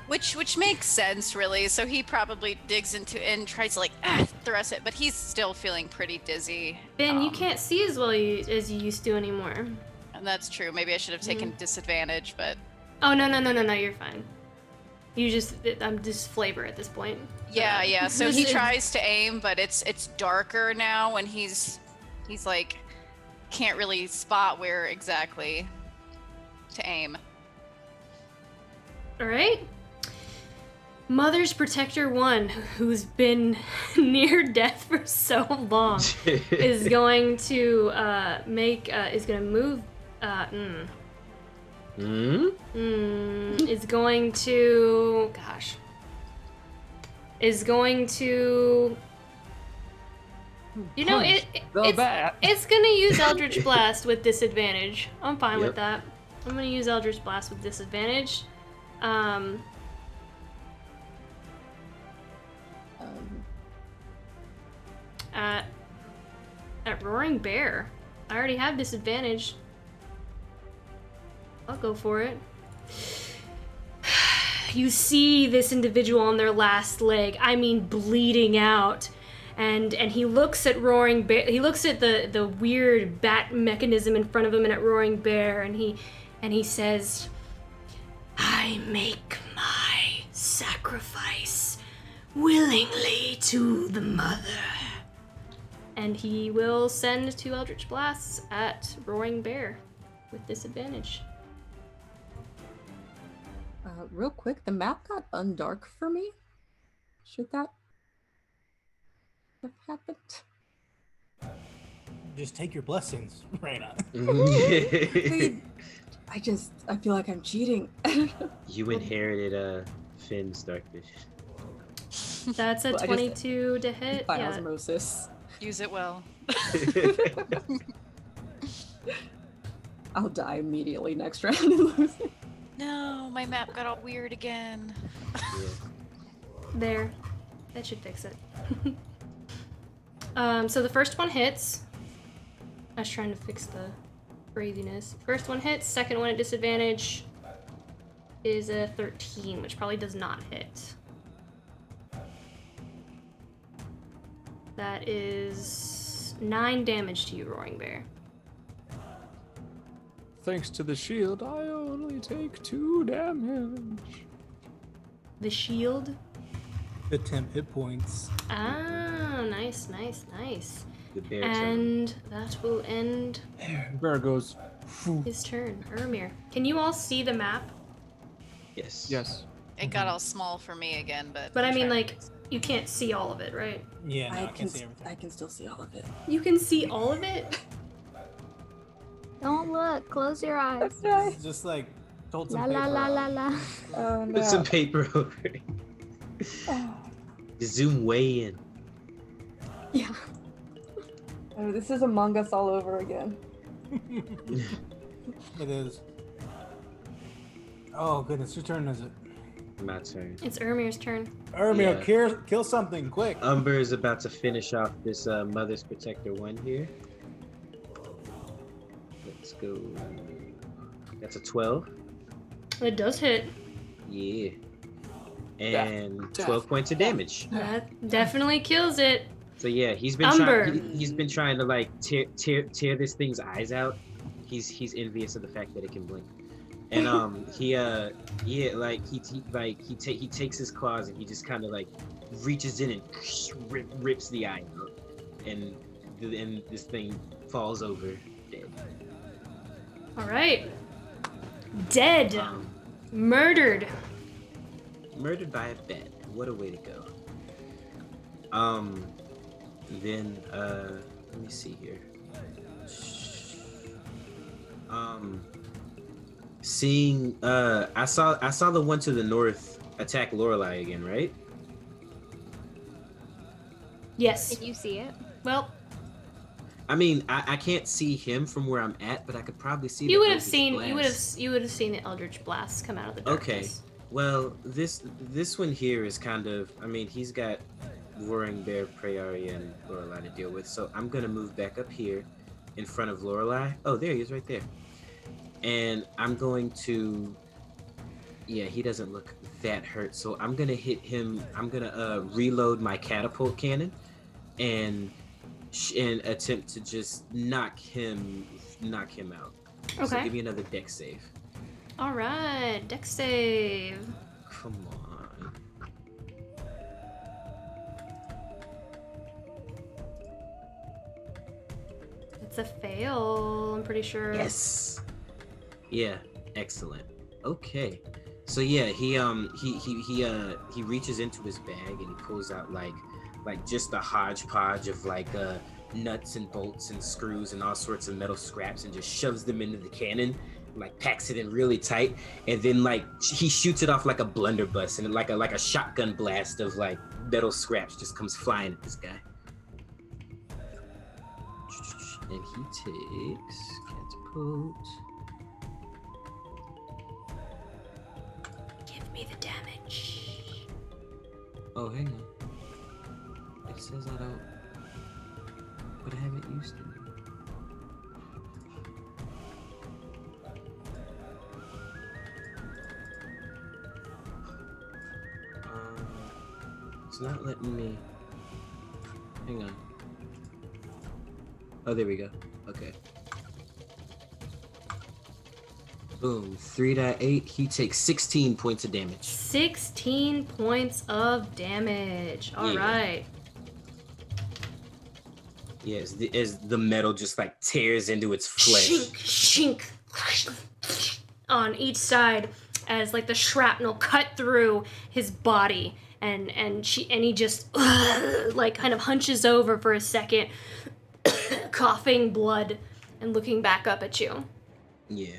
S8: Which makes sense, really. So he probably digs into and tries to like thrust it, but he's still feeling pretty dizzy.
S1: Ben, you can't see as well as you used to anymore.
S8: And that's true. Maybe I should have taken disadvantage, but
S1: Oh no, you're fine. I'm just flavor at this point.
S8: yeah. So he
S1: It's-
S8: tries to aim, but it's darker now, and he's like can't really spot where exactly to aim.
S1: All right. Mother's Protector 1, who's been near death for so long, is going to is going to move. Is going to. Gosh. Is going to. You know, it's going to use Eldritch Blast with disadvantage. I'm fine with that. I'm going to use Eldritch Blast with disadvantage. At Roaring Bear. I already have disadvantage. I'll go for it. You see this individual on their last leg, I mean bleeding out. And he looks at Roaring Bear, he looks at the weird bat mechanism in front of him and at Roaring Bear, and he says, I make my sacrifice willingly to the mother. And he will send 2 Eldritch Blasts at Roaring Bear with disadvantage.
S3: Real quick, the map got undark for me. Should that have happened?
S7: Just take your blessings, Raina.
S3: I feel like I'm cheating.
S2: You inherited Finn's Darkfish.
S1: That's a
S3: Well,
S1: 22 to hit.
S3: By
S1: Yeah.
S3: osmosis.
S8: Use it well.
S3: I'll die immediately next round and lose it.
S8: No, my map got all weird again.
S1: There. That should fix it. So the first one hits. I was trying to fix the craziness. First one hits, second one at disadvantage is a 13, which probably does not hit. That is 9 damage to you, Roaring Bear.
S6: Thanks to the shield, I only take 2 damage.
S1: The shield.
S7: The temp hit points.
S1: Ah, nice.
S2: The bear turn.
S1: And that will end
S6: Bear goes, "Phew."
S1: his turn. Urimir. Can you all see the map?
S2: Yes.
S6: Yes.
S8: It got all small for me again, but.
S1: But I
S8: I'm
S1: mean,
S8: trying
S1: like, you can't see all of it, right?
S7: Yeah, no, I can see everything.
S3: I can still see all of it.
S1: You can see all of it?
S5: Don't look. Close your eyes.
S7: Just like told some
S5: La
S7: paper.
S5: la la la la.
S3: Oh
S2: Put some paper over it. Zoom way in.
S3: Yeah. Oh, this is Among Us all over again.
S7: It is. Oh goodness, whose turn is it?
S2: My turn.
S1: It's Urmir's turn.
S7: Urimir,
S2: Yeah.
S7: kill something quick.
S2: Umber is about to finish off this Mother's Protector 1 here. Let's go. That's a 12.
S1: It does hit.
S2: Yeah. And
S3: Death.
S2: 12 points of damage.
S1: That definitely kills it.
S2: So yeah, he's been
S1: Umber.
S2: he's been trying to like tear this thing's eyes out. He's envious of the fact that it can blink. And he takes his claws and he just kind of like reaches in and rips the eye out, and this thing falls over dead.
S1: All right. Dead. Murdered.
S2: Murdered by a bat. What a way to go. Then let me see here. Seeing I saw the one to the north attack Lorelei again, right?
S1: Yes.
S5: Can you see it?
S1: Well,
S2: I mean, I can't see him from where I'm at, but I could probably see.
S1: you
S2: the
S1: would have
S2: Eldritch
S1: seen
S2: Blast.
S1: you would have seen the Eldritch Blast come out of the darkness.
S2: Okay. Well, this one here is kind of. I mean, he's got Roaring Bear, Praeria, and Lorelei to deal with, so I'm gonna move back up here, in front of Lorelei. Oh, there he is, right there. And I'm going to. Yeah, he doesn't look that hurt, so I'm gonna hit him. I'm gonna reload my catapult cannon, and attempt to just knock him out.
S1: Okay.
S2: So give me another dex save.
S1: All right, dex save.
S2: Come on.
S1: It's a fail. I'm pretty sure.
S2: Yes. Yeah. Excellent. Okay. So yeah, he reaches into his bag and he pulls out like just a hodgepodge of nuts and bolts and screws and all sorts of metal scraps and just shoves them into the cannon, like packs it in really tight, and then he shoots it off like a blunderbuss, and like a shotgun blast of metal scraps just comes flying at this guy. And he takes catapult.
S1: Give me the damage.
S2: Oh, hang on. It says I don't, but I haven't used it. It's not letting me. Hang on. Oh, there we go. Okay. Boom. 3.8. He takes 16 points of damage.
S1: 16 points of damage. All right.
S2: Yeah, as the metal just tears into its flesh.
S1: Shink, shink. On each side as the shrapnel cut through his body. And he just kind of hunches over for a second, coughing blood and looking back up at you.
S2: Yeah.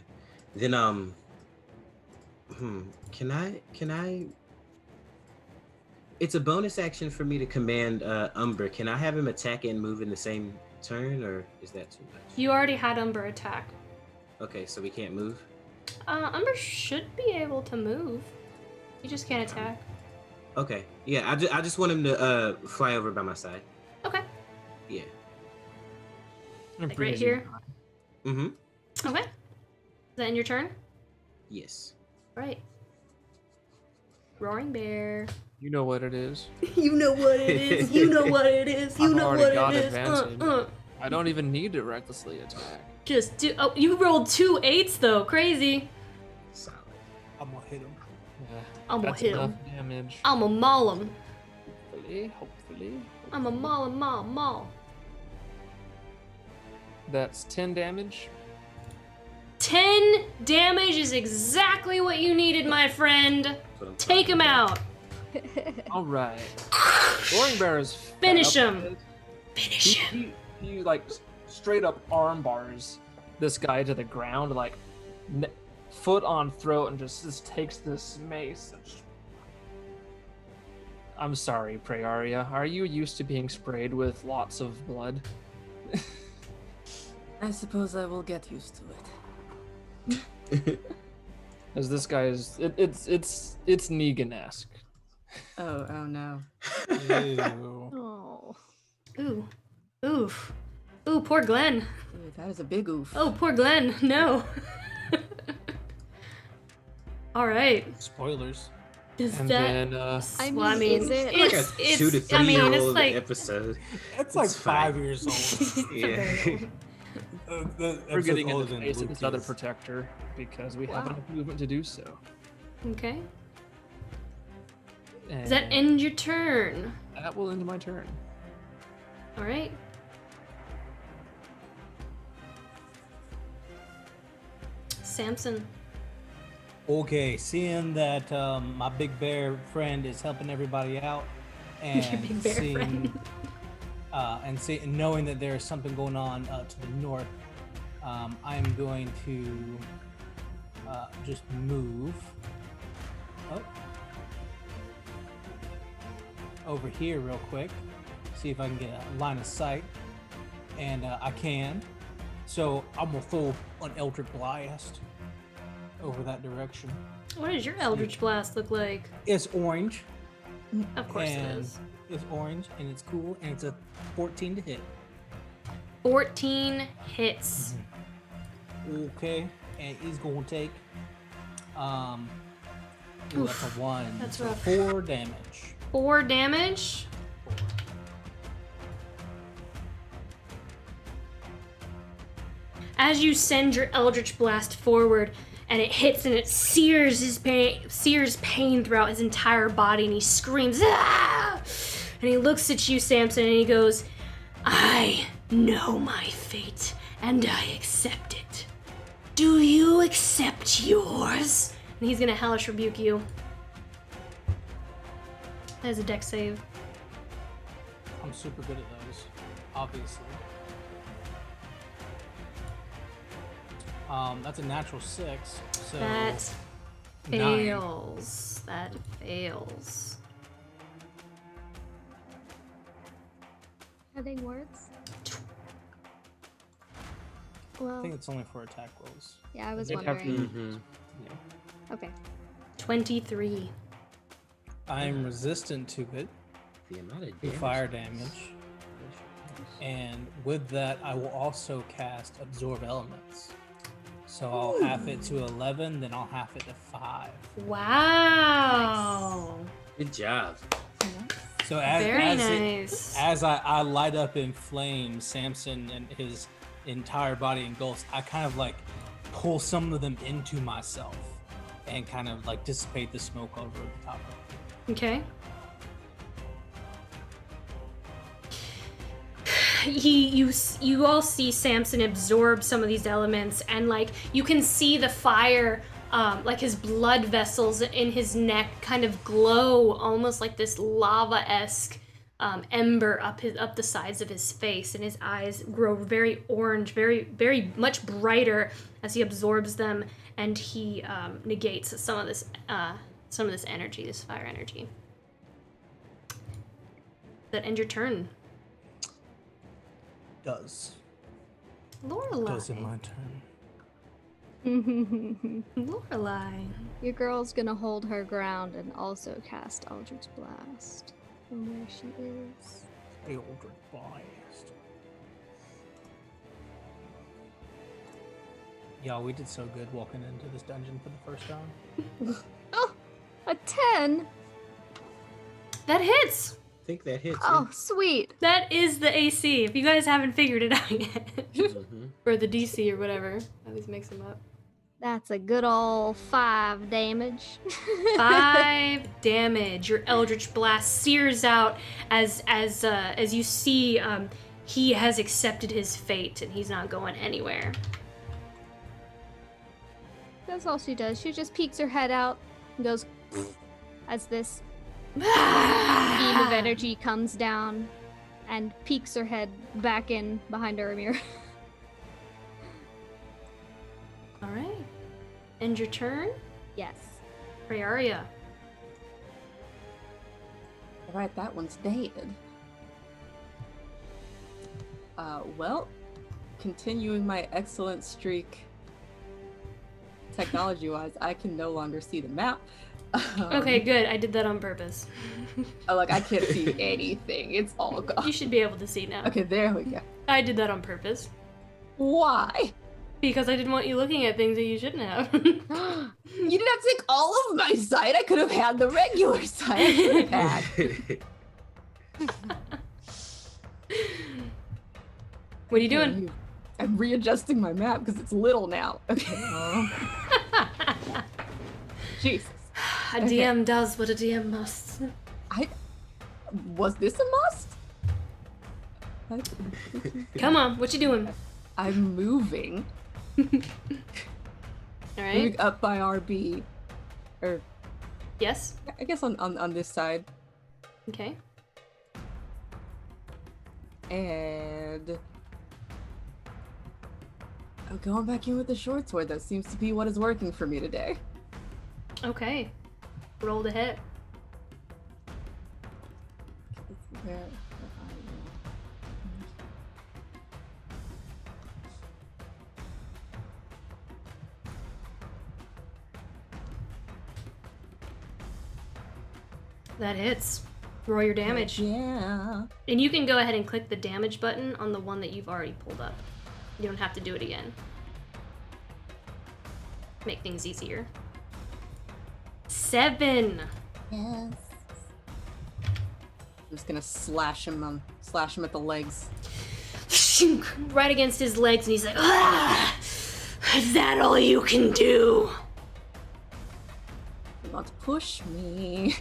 S2: Then can I it's a bonus action for me to command Umber. Can I have him attack and move in the same turn, or is that too much?
S1: You already had Umber attack.
S2: Okay, so we can't move?
S1: Umber should be able to move. You just can't attack.
S2: Okay. Yeah, I just want him to fly over by my side.
S1: Okay.
S2: Yeah.
S1: Right here?
S2: Mm-hmm.
S1: Okay. Is that in your turn?
S2: Yes.
S1: Right. Roaring Bear.
S6: You know what it is.
S1: You know what it is. You know what it is. You
S6: I've
S1: know
S6: already
S1: what
S6: got
S1: it is.
S6: advantage. I don't even need to recklessly attack.
S1: Just do. Oh, you rolled 2 8s though. Crazy.
S2: Solid.
S7: I'm gonna hit him.
S6: Yeah,
S1: I'm gonna
S6: that's
S1: hit
S6: enough
S1: him.
S6: damage.
S1: I'ma maul him.
S6: Hopefully.
S1: I'ma maul him, maul.
S6: That's 10 damage.
S1: 10 damage is exactly what you needed, my friend.
S2: That's what I'm
S1: Take
S2: talking
S1: him
S2: about.
S1: out.
S6: All right. Roaring Bear is fed
S1: Finish
S6: up
S1: him.
S6: with this.
S1: Finish him.
S6: He straight up arm bars this guy to the ground, foot on throat, and just takes this mace. I'm sorry, Praeria. Are you used to being sprayed with lots of blood?
S3: I suppose I will get used to it.
S6: As this guy is, it's Negan-esque.
S3: Oh no.
S6: Ew.
S5: Oh.
S1: Ooh. Oof. Ooh, poor Glenn.
S3: Ooh, that is a big oof.
S1: Oh, poor Glenn. No. All right.
S7: Spoilers.
S1: Is
S6: And
S1: that?
S6: then
S5: I
S1: Well, I
S5: mean,
S1: mean,
S5: is it
S2: Like a
S1: it's
S2: 2 to 3
S1: I mean,
S2: year
S1: it's
S2: old
S1: like
S2: episode.
S7: It's like
S2: It's fine.
S7: 5 years old.
S2: Yeah.
S7: The
S6: we're getting in
S7: episode's
S6: the
S7: older
S6: face
S7: than
S6: of this other
S7: Luke is.
S6: protector because we have
S1: Wow.
S6: enough movement to do so.
S1: okay.
S6: And
S1: Does that end your turn?
S6: that will end my turn.
S1: All right. Samson.
S7: Okay, seeing that my big bear friend is helping everybody out, and
S1: Your big bear friend.
S7: Knowing that there is something going on to the north, I'm going to just move over here real quick. See see if I can get a line of sight, and I can. So I'm gonna throw an Eldritch Blast over that direction.
S1: What does your Eldritch Blast look like?
S7: It's orange.
S1: Of course it
S7: and
S1: is.
S7: It's orange and it's cool, and it's a 14 to hit.
S1: 14 hits.
S7: Okay, and he's gonna take that's a 1.
S1: That's
S7: so
S1: rough.
S7: 4 damage.
S1: 4 damage. As you send your Eldritch Blast forward, and it hits and it sears pain throughout his entire body, and he screams, "Ah!" And he looks at you, Samson, and he goes, "I know my fate, and I accept it. Do you accept yours?" And he's gonna Hellish Rebuke you. That is a dex save.
S7: I'm super good at those, obviously. That's a natural 6. So
S1: That
S7: 9.
S1: fails. That fails.
S5: Heading words.
S7: I
S5: Well,
S7: think it's only for attack rolls.
S5: yeah, I was
S6: It have to-
S5: wondering.
S2: Mm-hmm.
S5: Okay.
S1: 23.
S7: I'm resistant to it,
S2: The amount of
S7: to
S2: damage.
S7: fire damage, and with that, I will also cast Absorb Elements. So I'll half it to 11, then I'll half it to 5.
S1: Wow.
S2: Good job.
S7: So
S1: Very nice.
S7: as I light up in flames, Samson and his entire body engulfs, I kind of like pull some of them into myself and kind of like dissipate the smoke over the top of it.
S1: Okay. You all see Samson absorb some of these elements, and like you can see the fire, like his blood vessels in his neck kind of glow, almost like this lava-esque ember up the sides of his face, and his eyes grow very orange, very much brighter as he absorbs them, and he negates some of this energy, this fire energy. That end your turn.
S7: Does in
S1: Lorelai.
S7: my turn.
S1: Lorelai.
S5: Your girl's gonna hold her ground and also cast Eldritch Blast from where she is.
S7: Eldritch Blast. Y'all, we did so good walking into this dungeon for the first time.
S5: Oh, a 10.
S1: That hits.
S2: I think that hits.
S5: Oh, sweet.
S1: That is the AC. If you guys haven't figured it out yet,
S2: Mm-hmm.
S1: or the DC or whatever, I always mix them up.
S5: That's a good old 5 damage.
S1: 5 damage. Your Eldritch Blast sears out as you see he has accepted his fate and he's not going anywhere.
S5: That's all she does. She just peeks her head out and goes as this beam of energy comes down and peeks her head back in behind Urimir.
S1: All right. End your turn.
S5: Yes.
S1: Prayaria.
S3: Alright, that one's dead. Well, continuing my excellent streak technology-wise, I can no longer see the map.
S1: Okay, good. I did that on purpose.
S3: Like, I can't see anything. It's all gone.
S1: You should be able to see now.
S3: Okay, there we go.
S1: I did that on purpose.
S3: Why?
S1: Because I didn't want you looking at things that you shouldn't have.
S3: You didn't have to take all of my sight. I could have had the regular sight. I could have had.
S1: What are you doing?
S3: I'm readjusting my map because it's little now. Okay. Jesus.
S1: A DM does what a DM must.
S3: Was this a must?
S1: Come on, what you doing?
S3: I'm moving.
S1: All right.
S3: Moving up by RB. Or
S1: Yes.
S3: I guess on this side.
S1: Okay.
S3: And I'm going back in with the short sword. That seems to be what is working for me today.
S1: Okay. Roll to hit.
S3: Where am
S1: That hits. Roll your damage.
S3: Yeah.
S1: And you can go ahead and click the damage button on the one that you've already pulled up. You don't have to do it again. Make things easier. 7.
S3: Yes. I'm just gonna slash him at the legs.
S1: Right against his legs, and he's like, "Ah! Is that all you can do?"
S3: You want to push me?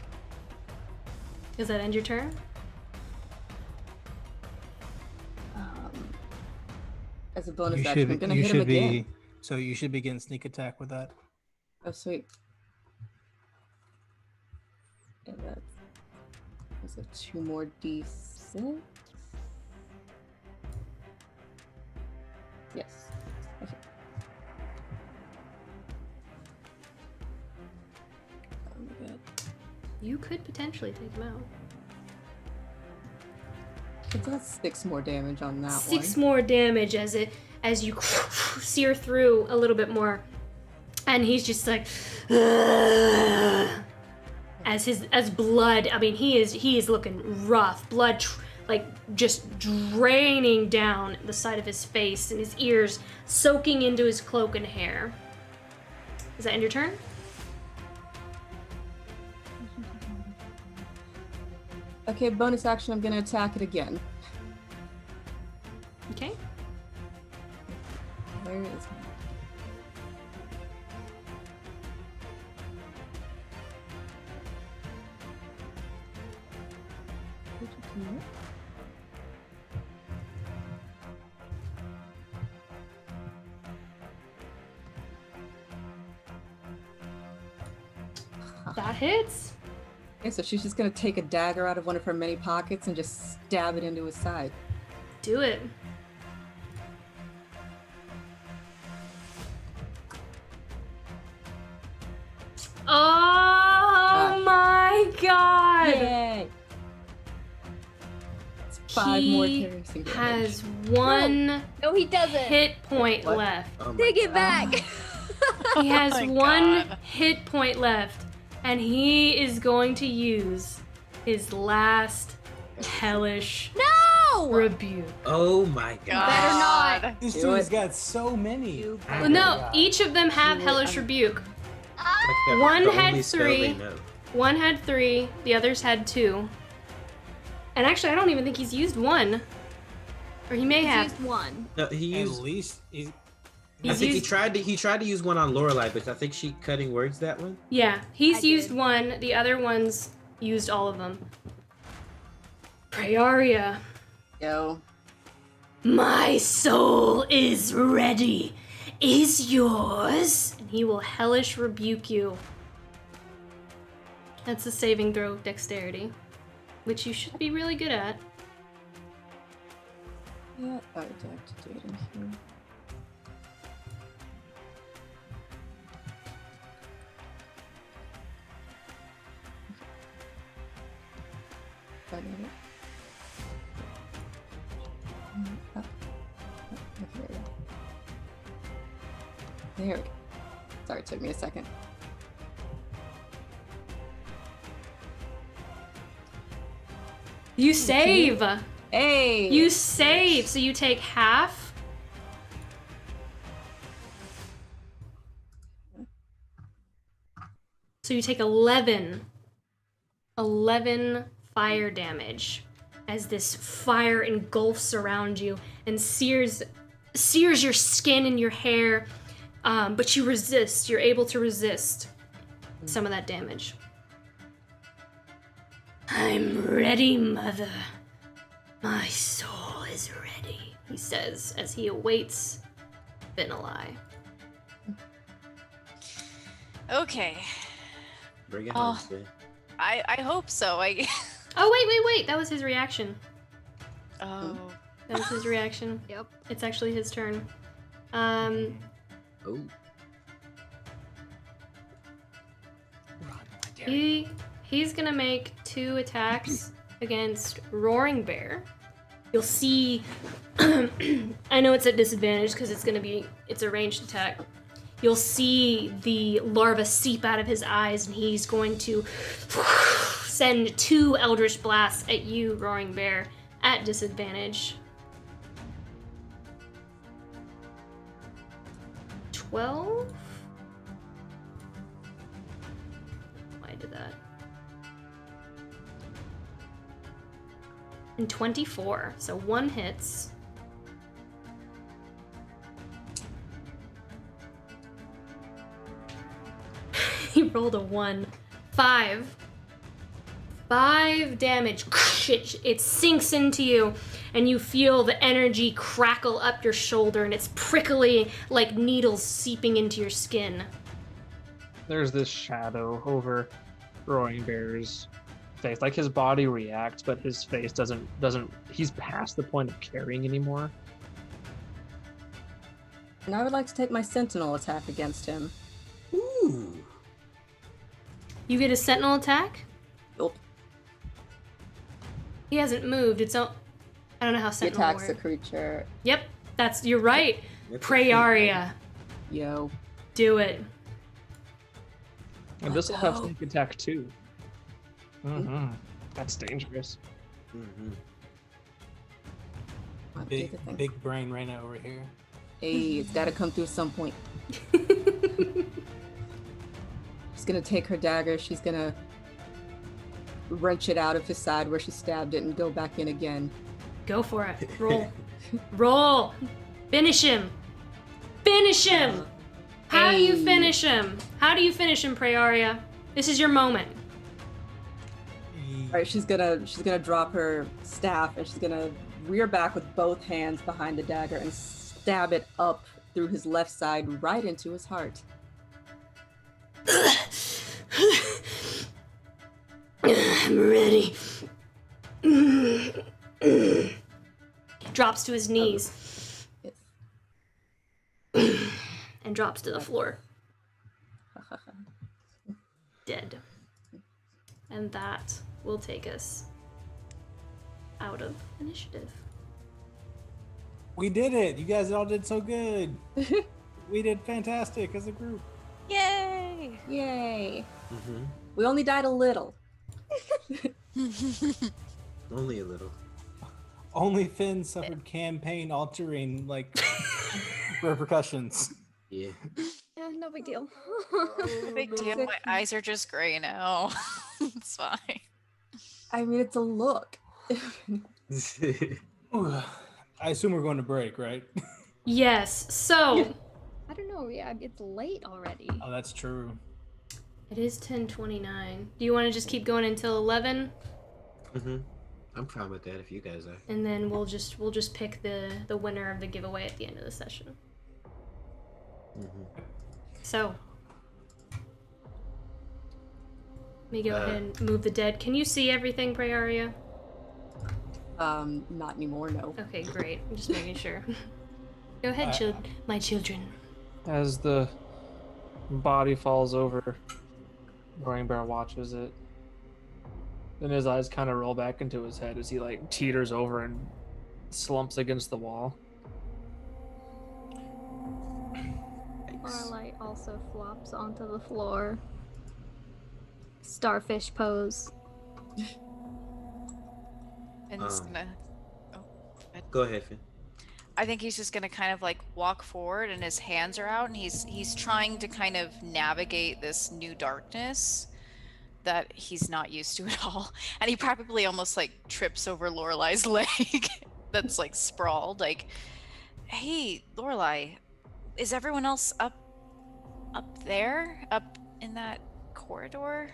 S1: Does that end your turn?
S3: As a bonus
S7: You
S3: action, I'm
S7: should,
S3: gonna
S7: you
S3: hit him
S7: should
S3: again.
S7: be. So you should be getting sneak attack with that.
S3: Oh, sweet. And that's a 2 more d6. Yes. Okay. Oh my god.
S1: You could potentially take him out.
S3: It does 6 more damage on that
S1: 6
S3: one.
S1: more damage as you sear through a little bit more, and he's just like, "Ugh." as blood. I mean, he is looking rough. Blood like just draining down the side of his face, and his ears soaking into his cloak and hair. Does that end your turn?
S3: Okay, bonus action, I'm gonna attack it again.
S1: Okay.
S3: Where is my...
S1: That hits.
S3: Okay, so she's just gonna take a dagger out of one of her many pockets and just stab it into his side.
S1: Do it. Oh my god!
S3: Yay! It's 5 more
S1: He
S3: piercing damage.
S1: has 1
S5: No, he doesn't.
S1: hit point
S3: What?
S1: left.
S2: Oh my
S5: Take it
S2: God.
S5: back.
S1: He has
S8: my
S1: 1
S8: God.
S1: hit point left, and he is going to use his last hellish
S5: No.
S1: rebuke.
S2: Oh my God.
S5: Better not.
S7: This
S3: Do
S7: dude's
S3: it.
S7: got so many.
S1: Well, no, each of them have hellish rebuke.
S2: Like
S1: One
S2: the
S1: had
S2: only spell they
S1: 3.
S2: know.
S1: One had 3, the others had 2. And actually, I don't even think he's used 1. Or he may
S5: He's
S1: have.
S5: used 1.
S2: No, he
S7: At
S2: used.
S7: least
S2: I
S1: He's
S2: think
S1: used,
S2: he tried to use one on Lorelai, but I think she cutting words that one.
S1: yeah, he's
S5: I
S1: used
S5: did.
S1: 1. The other ones used all of them. Praeria,
S3: Yo.
S1: my soul is ready. Is yours? And he will hellish rebuke you. That's a saving throw of dexterity, which you should be really good at.
S3: Yeah, I would have to do it in here. I got it. Up. Okay, there we go. There we go. Sorry, it took me a second.
S1: You save!
S3: Hey!
S1: You save! So you take half. So you take 11. 11 fire damage as this fire engulfs around you and sears your skin and your hair, but you resist. You're able to resist some of that damage. I'm ready, Mother. My soul is ready, he says as he awaits Benelai.
S8: Okay.
S2: Bring it
S8: Oh.
S2: home, Sid.
S8: I hope so.
S1: Oh, wait. That was his reaction.
S8: Oh.
S1: That was his reaction.
S5: Yep.
S1: It's actually his turn.
S2: Oh,
S1: He's gonna make 2 attacks against Roaring Bear. You'll see, I know it's at disadvantage because it's a ranged attack. You'll see the larva seep out of his eyes, and he's going to send 2 Eldritch Blasts at you, Roaring Bear, at disadvantage. 12? Why did that? And 24, so 1 hits. He rolled a 1. 5. 5 damage. It sinks into you, and you feel the energy crackle up your shoulder, and it's prickly like needles seeping into your skin.
S6: There's this shadow over Roaring Bear's face. Like his body reacts, but his face doesn't. He's past the point of caring anymore.
S3: And I would like to take my sentinel attack against him.
S2: Ooh.
S1: You get a sentinel attack?
S3: Nope.
S1: He hasn't moved. It's all. I don't know how
S3: He
S1: sentinel
S3: attacks the
S1: works.
S3: creature.
S1: Yep, you're right. Praeria,
S3: Yo.
S1: do it.
S6: And this will have sneak attack too. Mm-hmm. That's dangerous.
S2: Mm-hmm.
S3: Might be the thing.
S7: Big brain right now over here.
S3: Hey, it's gotta come through some point. She's gonna take her dagger, she's gonna wrench it out of his side where she stabbed it and go back in again.
S1: Go for it. Roll. Roll. Finish him. Finish him. How do you finish him? How do you finish him, Praeria? This is your moment.
S3: Alright, she's gonna drop her staff and she's gonna rear back with both hands behind the dagger and stab it up through his left side right into his heart.
S1: I'm ready. Drops to his knees
S3: Yes.
S1: and drops to the floor. Dead. And that will take us out of initiative.
S7: We did it! You guys all did so good. We did fantastic as a group.
S8: Yay!
S3: Yay!
S2: Mm-hmm.
S3: We only died a little.
S2: Only a little.
S7: Only Finn suffered campaign altering repercussions.
S2: Yeah.
S5: Yeah, no big deal.
S8: No big deal. My eyes are just gray now. It's fine.
S3: I mean, it's a look.
S7: I assume we're going to break, right?
S1: Yes, so
S5: I don't know. Yeah, it's late already.
S7: Oh, that's true.
S1: it is 10:29. Do you want to just keep going until 11?
S2: Mm-hmm. I'm fine with that if you guys are.
S1: And then we'll just pick the winner of the giveaway at the end of the session.
S2: Mm-hmm.
S1: So, let me go ahead and move the dead. Can you see everything, Praeria?
S3: Not anymore, no.
S1: Okay, great. I'm just making sure. Go ahead, my children.
S6: As the body falls over, Roaring Bear watches it. Then his eyes kind of roll back into his head as he teeters over and slumps against the wall.
S5: Starlight also flops onto the floor. Starfish pose.
S8: And it's gonna.
S2: Go ahead, Finn.
S8: I think he's just gonna kind of walk forward, and his hands are out, and he's trying to kind of navigate this new darkness that he's not used to at all. And he probably almost trips over Lorelai's leg that's sprawled. Hey, Lorelai, is everyone else up there? Up in that corridor?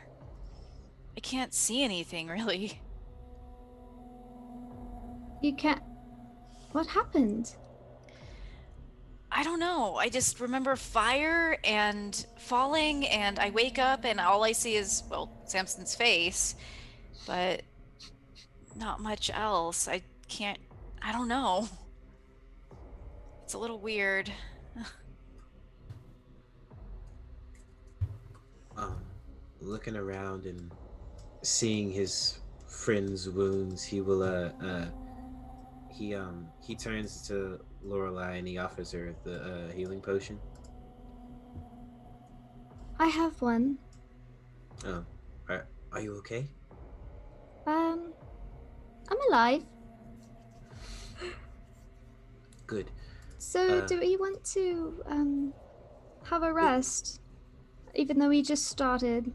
S8: I can't see anything really.
S5: You can't. What happened?
S8: I don't know. I just remember fire and falling, and I wake up and all I see is, Samson's face, but not much else. I don't know. It's a little weird.
S2: Looking around and seeing his friend's wounds, he will he turns to Lorelai and he offers her the healing potion.
S5: I have one.
S2: Oh, are you okay?
S5: I'm alive.
S2: Good.
S5: So, do we want to have a rest, even though we just started?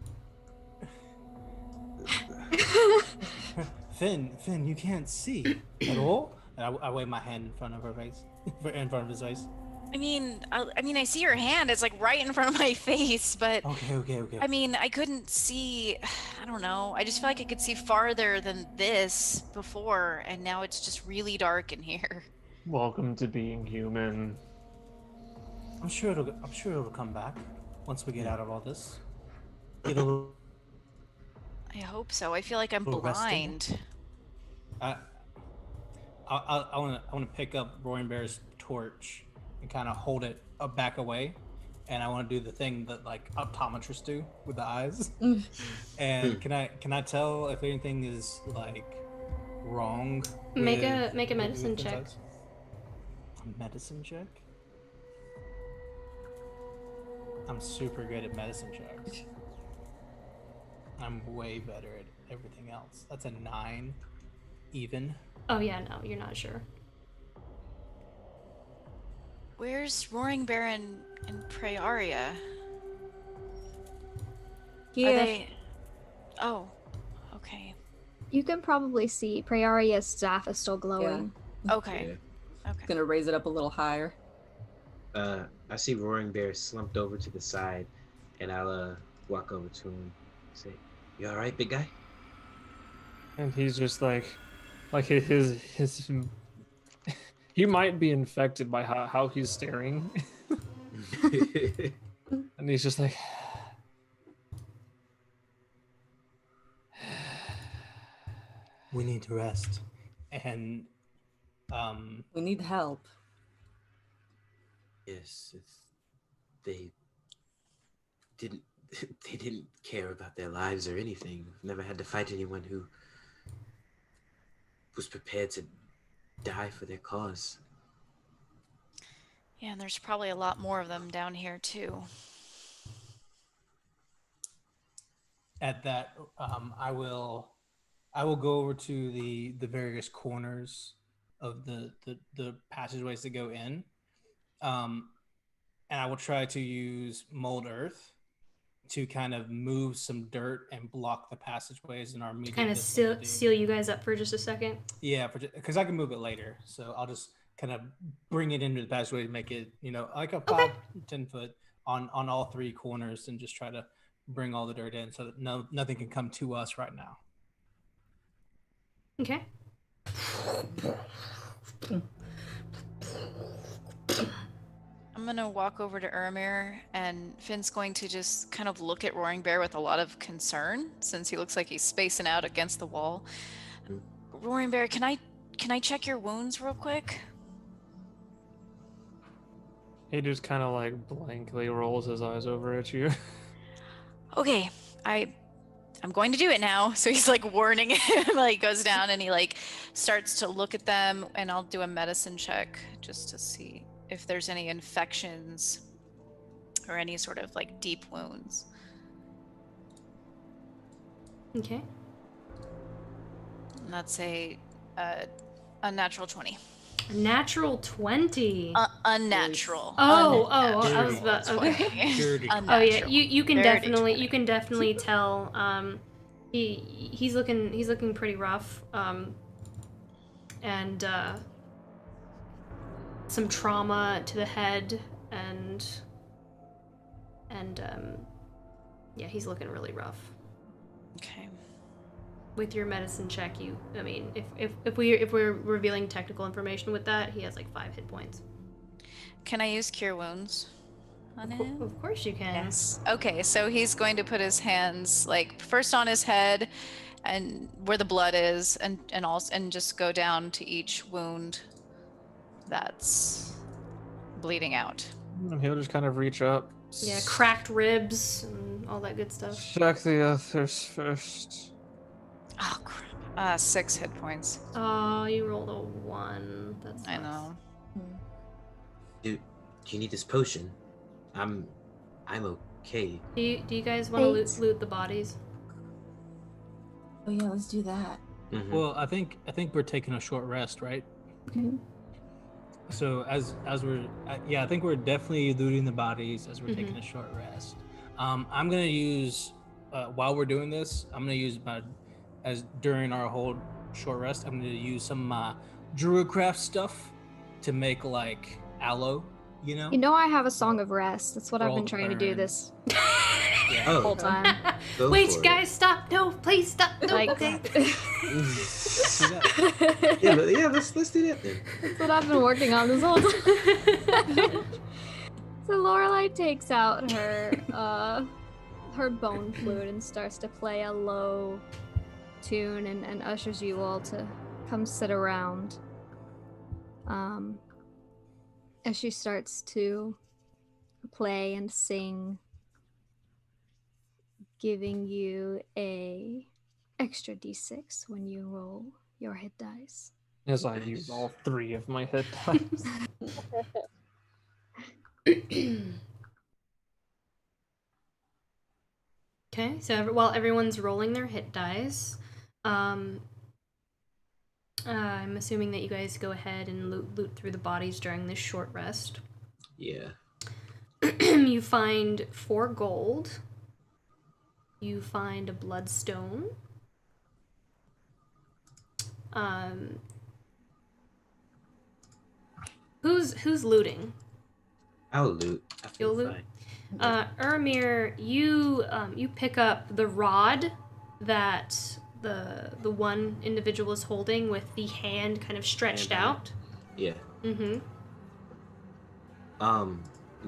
S7: Finn, you can't see at all. And I wave my hand in front of her face, in front of his face.
S8: I mean, I see your hand. It's like right in front of my face, but
S7: Okay.
S8: I mean, I couldn't see. I don't know. I just feel like I could see farther than this before, and now it's just really dark in here.
S6: Welcome to being human.
S7: I'm sure it'll come back once we get out of all this. It'll.
S8: I hope so. I feel like I'm
S7: Little resting.
S8: blind.
S7: I want to pick up Roaring Bear's torch and kind of hold it back away, and I want to do the thing that like optometrists do with the eyes. And can I tell if anything is like wrong?
S1: Make
S7: with
S1: a medicine
S7: Finn's
S1: check.
S7: eyes? A medicine check? I'm super good at medicine checks. I'm way better at everything else. That's a 9 even.
S1: Oh yeah, no, you're not sure.
S8: Where's Roaring Bear and Praeria?
S3: Yeah.
S8: Are they? Oh, okay.
S5: You can probably see Praeria's staff is still glowing.
S8: Okay. Okay.
S3: Gonna raise it up a little higher.
S2: I see Roaring Bear slumped over to the side, and I'll walk over to him and say, "You all right, big guy?"
S6: And he's just like his he might be infected by how he's staring. And he's just like,
S7: We need to rest. And
S3: We need help.
S2: Yes, they didn't care about their lives or anything. Never had to fight anyone who was prepared to die for their cause.
S8: Yeah, and there's probably a lot more of them down here too.
S7: at that, I will go over to the various corners of the passageways that go in, and I will try to use mold earth to kind of move some dirt and block the passageways in our immediate
S1: Kind of seal you guys up for just a second.
S7: Yeah, because I can move it later, so I'll just kind of bring it into the passageway and make it, like a 5-10 foot on all three corners, and just try to bring all the dirt in so that nothing can come to us right now.
S1: Okay.
S8: I'm gonna walk over to Urimir, and Finn's going to just kind of look at Roaring Bear with a lot of concern, since he looks like he's spacing out against the wall. Roaring Bear, can I check your wounds real quick?
S6: he just kind of like blankly rolls his eyes over at you.
S8: Okay, I'm going to do it now. So he's like warning him, like goes down and he like starts to look at them, and I'll do a medicine check just to see if there's any infections or any sort of like deep wounds.
S1: Okay.
S8: And that's a unnatural 20.
S1: Natural 20.
S8: Unnatural.
S1: I was about okay.
S7: Dirty.
S1: Oh yeah, you can
S8: Dirty
S1: definitely tell. He's looking pretty rough. And some trauma to the head, and yeah, he's looking really rough.
S8: Okay.
S1: With your medicine check, if we're revealing technical information with that, he has like 5 hit points.
S8: Can I use Cure Wounds on him?
S1: Of course you can.
S8: Yes. Okay, so he's going to put his hands like first on his head and where the blood is, and just go down to each wound that's bleeding out.
S6: And he'll just kind of reach up.
S1: Yeah, cracked ribs and all that good stuff.
S6: Check the others first.
S8: Oh crap. 6 hit points.
S1: Oh, you rolled a 1. That's
S8: I know.
S2: Do you need this potion? I'm okay.
S1: Do you guys want to loot the bodies?
S3: Oh yeah, let's do that.
S2: Mhm.
S7: Well, I think we're taking a short rest, right?
S3: Mhm.
S7: So as we're yeah, I think we're definitely looting the bodies as we're
S1: Mhm.
S7: taking a short rest. I'm gonna use while we're doing this, I'm gonna use my as during our whole short rest, I'm gonna use some druidcraft stuff to make like aloe, you know,
S5: You know I have a song of rest. That's what
S7: for
S5: I've
S7: all
S5: been
S7: the
S5: trying to do
S7: burns.
S5: this
S7: Yeah.
S2: Oh,
S5: whole time.
S2: go
S1: Wait,
S2: for
S1: guys, stop! No, please stop! No,
S5: Like,
S1: okay.
S7: Let's do that.
S2: yeah. Let's do that then.
S5: That's what I've been working on this whole time. So Lorelai takes out her bone flute and starts to play a low tune and ushers you all to come sit around. As she starts to play and sing, giving you a extra d6 when you roll your hit dice.
S6: As I use all 3 of my hit dice.
S1: Okay, so while everyone's rolling their hit dice, I'm assuming that you guys go ahead and loot through the bodies during this short rest.
S2: Yeah.
S1: You find 4 gold. You find a bloodstone. Who's looting?
S2: I'll loot. I feel
S1: You'll loot?
S2: fine.
S1: Urimir, you pick up the rod that the one individual is holding with the hand kind of stretched out.
S2: Yeah.
S1: Mm-hmm.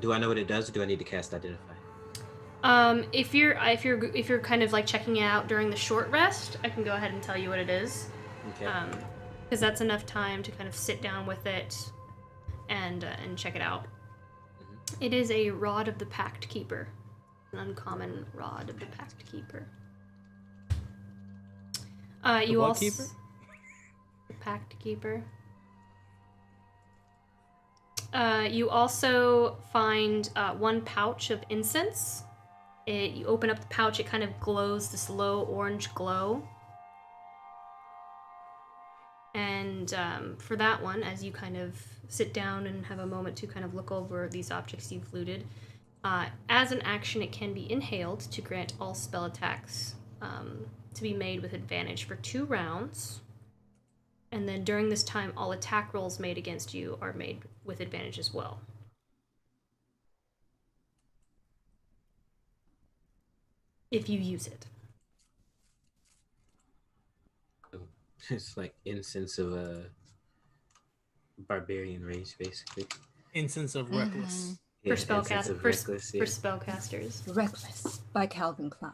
S2: Do I know what it does, or do I need to cast Identify?
S1: If you're kind of like checking it out during the short rest, I can go ahead and tell you what it is.
S2: Okay.
S1: Because that's enough time to kind of sit down with it and check it out.
S2: Mhm.
S1: It is a Rod of the Pact Keeper, an uncommon Rod of the Pact Keeper. You
S7: what
S1: also
S7: keeper?
S1: the Pact Keeper. You also find 1 pouch of incense. You open up the pouch, it kind of glows this low orange glow. And for that one, as you kind of sit down and have a moment to kind of look over these objects you've looted, as an action, it can be inhaled to grant all spell attacks to be made with advantage for 2 rounds. And then during this time, all attack rolls made against you are made with advantage as well. If you use it.
S2: It's like incense of a barbarian rage, basically.
S7: Incense of reckless.
S1: For
S2: Yeah, incense of reckless,
S1: for spellcasters.
S3: Reckless by Calvin Klein.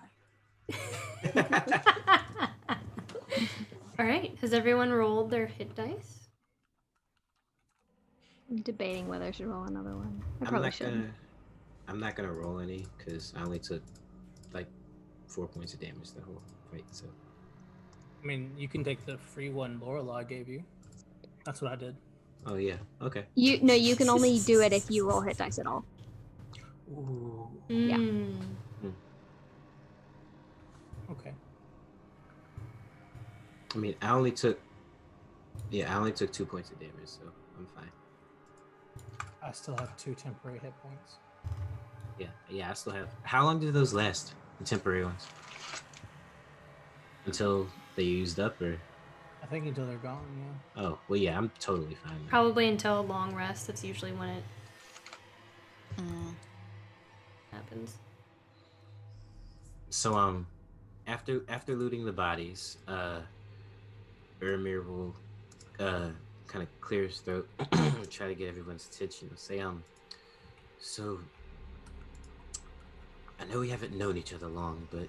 S1: All right. Has everyone rolled their hit dice?
S5: I'm debating whether I should roll another one. I
S2: I'm
S5: probably
S2: not
S5: should.
S2: gonna roll any because I only took like 4 points of damage the whole fight. So
S7: I mean, you can take the free one Lorelai gave you. That's what I did.
S2: oh yeah, okay.
S5: You can only do it if you roll hit dice at all.
S7: Ooh.
S5: Yeah.
S7: Okay.
S2: I mean, I only took 2 points of damage, so I'm fine.
S7: I still have 2 temporary hit points.
S2: Yeah, I still have. How long do those last? The temporary ones? Until they used up, or?
S7: I think until they're gone, yeah.
S2: Oh, well, yeah, I'm totally fine. Then.
S1: Probably until a long rest. That's usually when it happens.
S2: So after looting the bodies, Urimir will kind of clear his throat, try to get everyone's attention, and say, so I know we haven't known each other long, but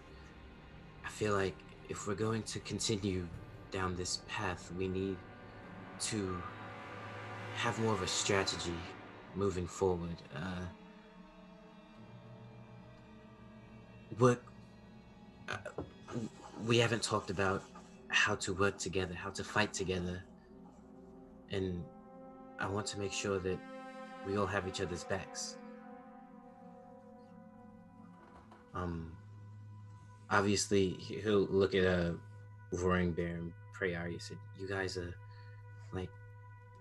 S2: I feel like if we're going to continue down this path, we need to have more of a strategy moving forward. We haven't talked about how to work together, how to fight together, and I want to make sure that we all have each other's backs. Obviously he'll look at Roaring Bear and Prayar, you said you guys are like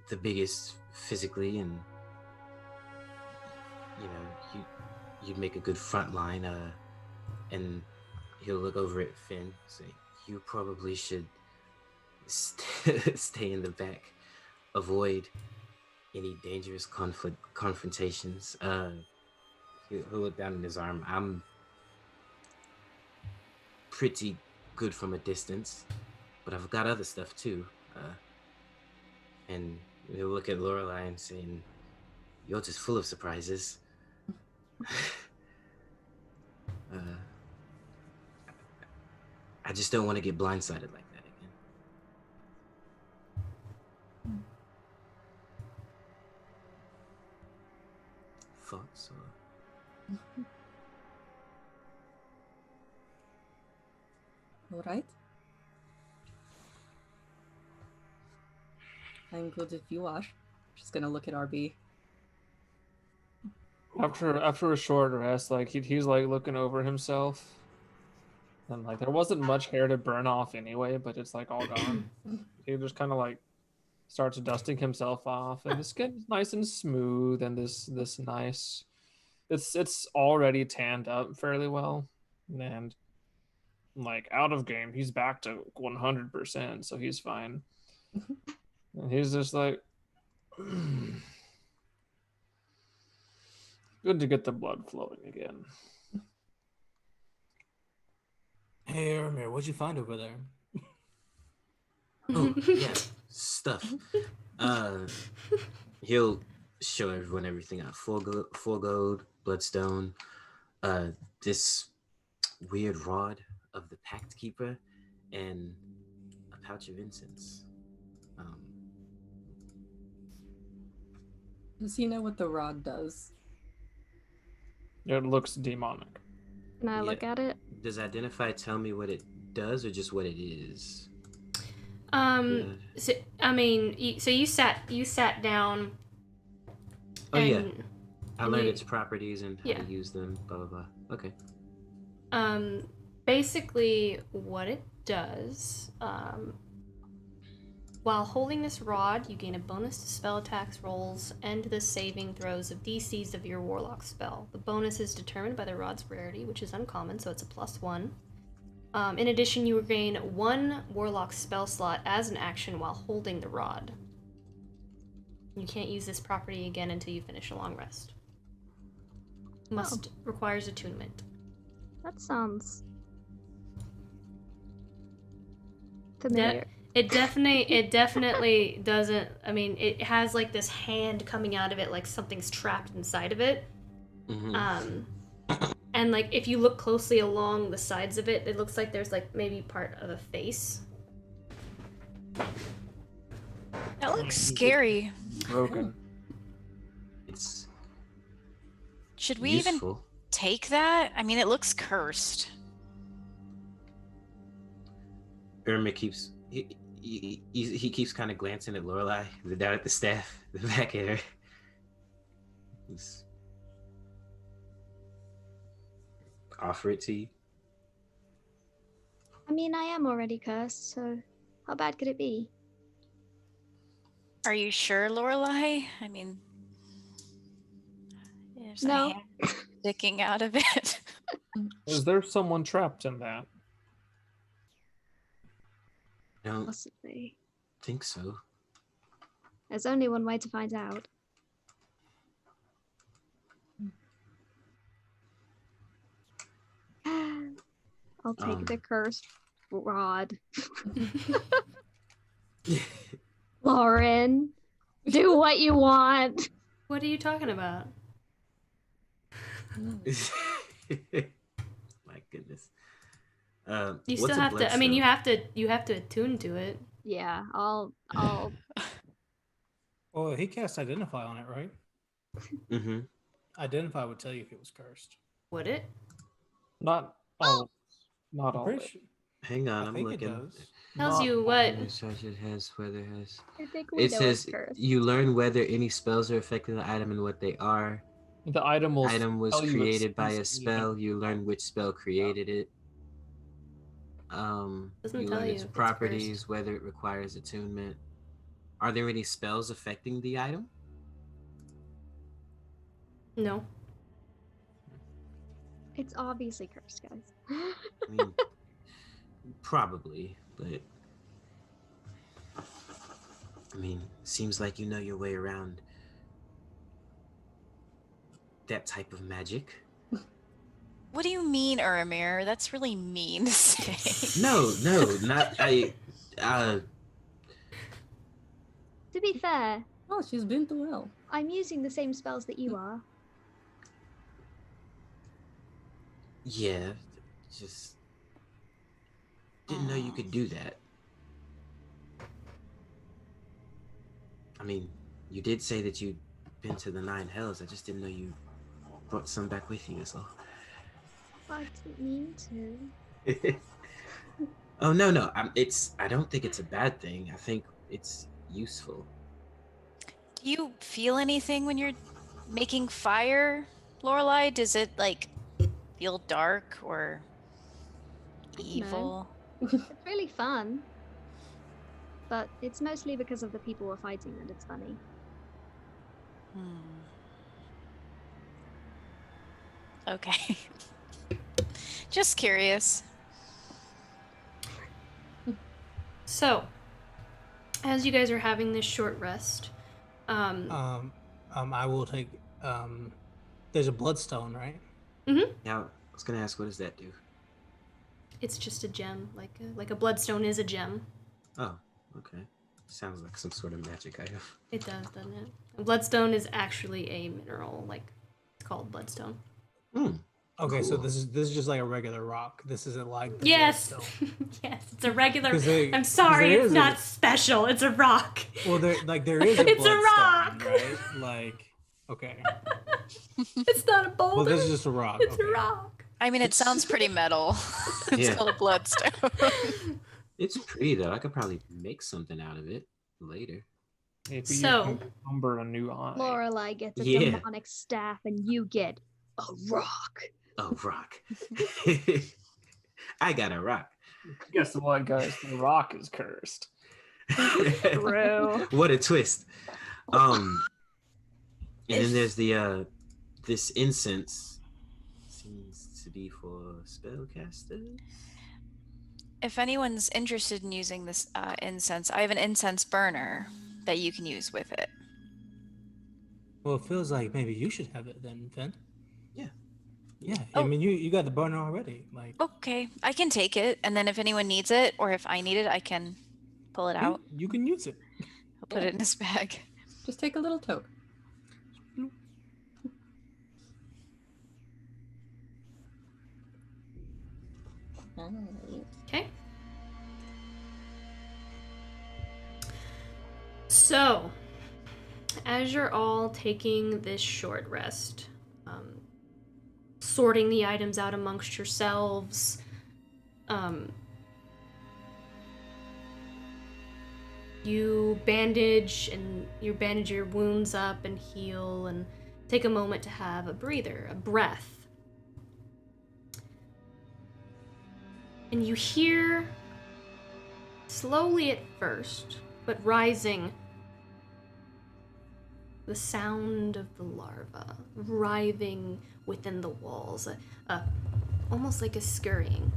S2: the biggest physically, and you know you'd make a good front line. And he'll look over at Finn, say, "You probably should stay in the back, avoid any dangerous confrontations." He'll look down in his arm. I'm pretty good from a distance, but I've got other stuff too. And he'll look at Lorelai and saying, "You're just full of surprises." I just don't want to get blindsided like that again. Thoughts?
S3: All right. I'm good if you are. Just gonna look at RB.
S6: After a short rest, like he's like looking over himself, and like there wasn't much hair to burn off anyway, but it's like all gone. He just kind of like starts dusting himself off, and the skin is nice and smooth, and this nice. It's already tanned up fairly well, and like out of game, he's back to 100%, so he's fine. And he's just like, good to get the blood flowing again.
S7: Hey, Urimir, what'd you find over there?
S2: Oh, yeah, stuff. He'll show everyone everything out. Four gold, bloodstone, this weird rod of the Pact Keeper, and a pouch of incense.
S3: Does he know what the rod does?
S6: It looks demonic.
S5: Can I look at it?
S2: Does Identify tell me what it does or just what it is?
S1: So, I mean, so you sat down.
S2: Oh yeah, I learned its properties and how
S1: Yeah.
S2: to use them. Blah blah blah. Okay.
S1: Basically, what it does, while holding this rod, you gain a bonus to spell attacks rolls and to the saving throws of DCs of your warlock spell. The bonus is determined by the rod's rarity, which is uncommon, so it's a +1. In addition, you will gain 1 warlock spell slot as an action while holding the rod. You can't use this property again until you finish a long rest. Requires attunement.
S5: That sounds familiar.
S1: It definitely doesn't. I mean, it has like this hand coming out of it, like something's trapped inside of it.
S2: Mm-hmm.
S1: And like if you look closely along the sides of it, it looks like there's like maybe part of a face.
S8: That looks scary.
S6: Broken.
S2: It's
S8: Should we
S2: useful.
S8: even take that? I mean, it looks cursed.
S2: Irma keeps he keeps kind of glancing at Lorelai, down at the staff, the back at her. He's offer it to you.
S5: I mean, I am already cursed, so how bad could it be?
S8: Are you sure, Lorelai? I mean, there's
S5: No.
S8: a hand sticking out of it.
S6: Is there someone trapped in that?
S2: I don't
S5: Possibly.
S2: think so.
S5: There's only one way to find out. I'll take the cursed rod. Lauren, do what you want.
S1: What are you talking about?
S2: My goodness.
S1: You
S2: what's
S1: still
S2: a
S1: have to. I mean,
S2: bloodstone?
S1: you have to attune to it.
S5: Yeah, I'll.
S7: Well, he cast Identify on it, right?
S2: Mm-hmm.
S7: Identify would tell you if it was cursed.
S1: Would it?
S6: Not all. Not
S7: I'm
S6: all.
S7: pretty sure.
S2: Hang on,
S7: I
S2: I'm
S7: think it
S2: looking.
S7: does.
S1: Tells
S7: Not
S1: you
S7: all.
S1: what?
S2: It has whether it has.
S5: I think we
S2: It
S5: know
S2: says
S5: it's cursed.
S2: you learn whether any spells are affecting the item and what they are.
S6: The item will
S2: Item was
S6: tell you
S2: created by a
S6: exclusively
S2: spell. You learn which spell created it.
S1: Doesn't
S2: You
S1: tell
S2: learn
S1: you
S2: its
S1: if it's
S2: properties,
S1: cursed.
S2: whether it requires attunement. Are there any spells affecting the item?
S1: No.
S5: It's obviously cursed, guys.
S2: I mean, probably, but I mean, seems like you know your way around that type of magic.
S8: What do you mean, Urimir? That's really mean to say.
S2: No, not I. Uh,
S5: To be fair,
S3: Oh, she's been through hell.
S5: I'm using the same spells that you are.
S2: yeah, just didn't know you could do that. I mean, you did say that you'd been to the 9 hells. I just didn't know you brought some back with you. That's all.
S5: I didn't mean to.
S2: Oh no, I don't think it's a bad thing. I think it's useful.
S8: Do you feel anything when you're making fire, Lorelai? Does it like feel dark or evil?
S5: It's really fun. But it's mostly because of the people we're fighting that it's funny.
S8: Okay. Just curious.
S1: So, as you guys are having this short rest,
S7: I will take. There's a bloodstone, right?
S2: Now, I was gonna ask, what does that do?
S1: it's just a gem, like a bloodstone is a gem.
S2: Oh, okay. Sounds like some sort of magic item.
S1: It does, doesn't it? A bloodstone is actually a mineral, like it's called bloodstone.
S7: Okay, so
S2: Cool.
S7: this is just like a regular rock. This isn't like the
S1: Yes,
S7: bloodstone.
S1: yes, it's a regular.
S7: 'Cause they-
S1: I'm
S7: 'cause
S1: sorry,
S7: there
S1: it's
S7: is a-
S1: not special. It's a rock.
S7: Well, there is a
S1: It's a
S7: bloodstone,
S1: rock.
S7: right? Like, okay.
S1: It's not a boulder.
S7: Well, this is just a rock.
S1: it's
S7: okay.
S1: a rock.
S8: I mean, it sounds pretty metal. It's
S2: Yeah.
S8: called a bloodstone.
S2: It's pretty though. I could probably make something out of it later.
S6: Maybe
S1: So-
S6: you can number a new eye.
S5: Lorelai gets a
S2: Yeah.
S5: demonic staff, and you get a rock.
S2: Oh, rock. I got a rock.
S6: Guess what, guys? The rock is cursed.
S5: True.
S2: What a twist. And then there's the this incense seems to be for spellcasters.
S8: If anyone's interested in using this incense, I have an incense burner that you can use with it.
S7: Well, it feels like maybe you should have it then, Finn.
S2: Yeah.
S7: Yeah.
S8: Oh.
S7: I mean, you got the burner already. Like,
S8: Okay, I can take it, and then if anyone needs it, or if I need it, I can pull it out.
S7: you can use it.
S8: I'll put it in his bag.
S3: Just take a little toke.
S1: Okay. So, as you're all taking this short rest, sorting the items out amongst yourselves, you bandage your wounds up and heal and take a moment to have a breather, a breath. And you hear, slowly at first, but rising, the sound of the larva writhing within the walls, almost like a scurrying.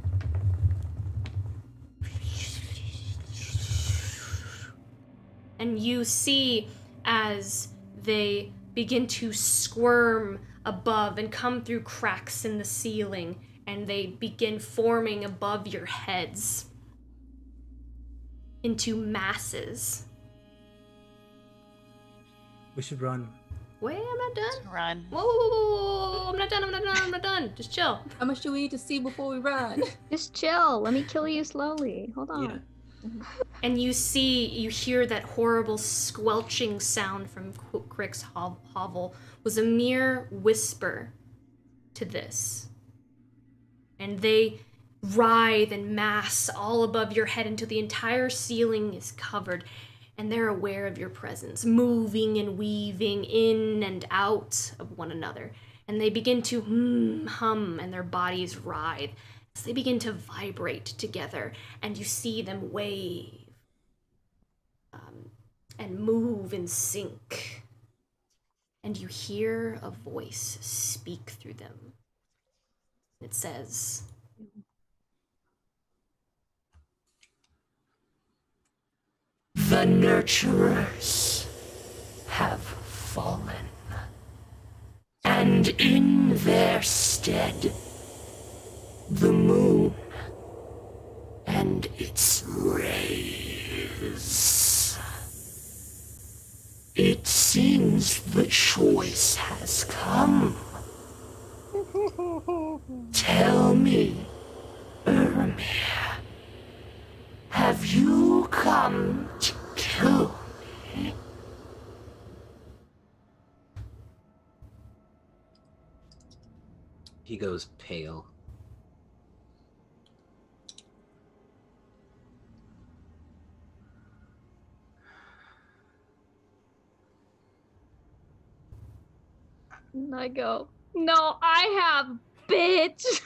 S1: And you see as they begin to squirm above and come through cracks in the ceiling, and they begin forming above your heads into masses.
S7: We should run.
S1: Wait, I'm not done.
S8: Run.
S1: Whoa, whoa, whoa, whoa, whoa, I'm not done, I'm not done, I'm not done. Just chill.
S3: How much do we need to see before we run?
S5: Just chill. Let me kill you slowly. Hold on.
S2: Yeah.
S1: And you hear that horrible squelching sound from Crick's hovel was a mere whisper to this. And they writhe and mass all above your head until the entire ceiling is covered, and they're aware of your presence, moving and weaving in and out of one another. And they begin to hum, and their bodies writhe. as they begin to vibrate together, and you see them wave and move in sync. And you hear a voice speak through them. It says,
S9: "The nurturers have fallen, and in their stead, the moon and its rays. It seems the choice has come. Tell me, Urimir, have you come to kill me?"
S2: He goes pale.
S5: And I go, "No, I have, bitch."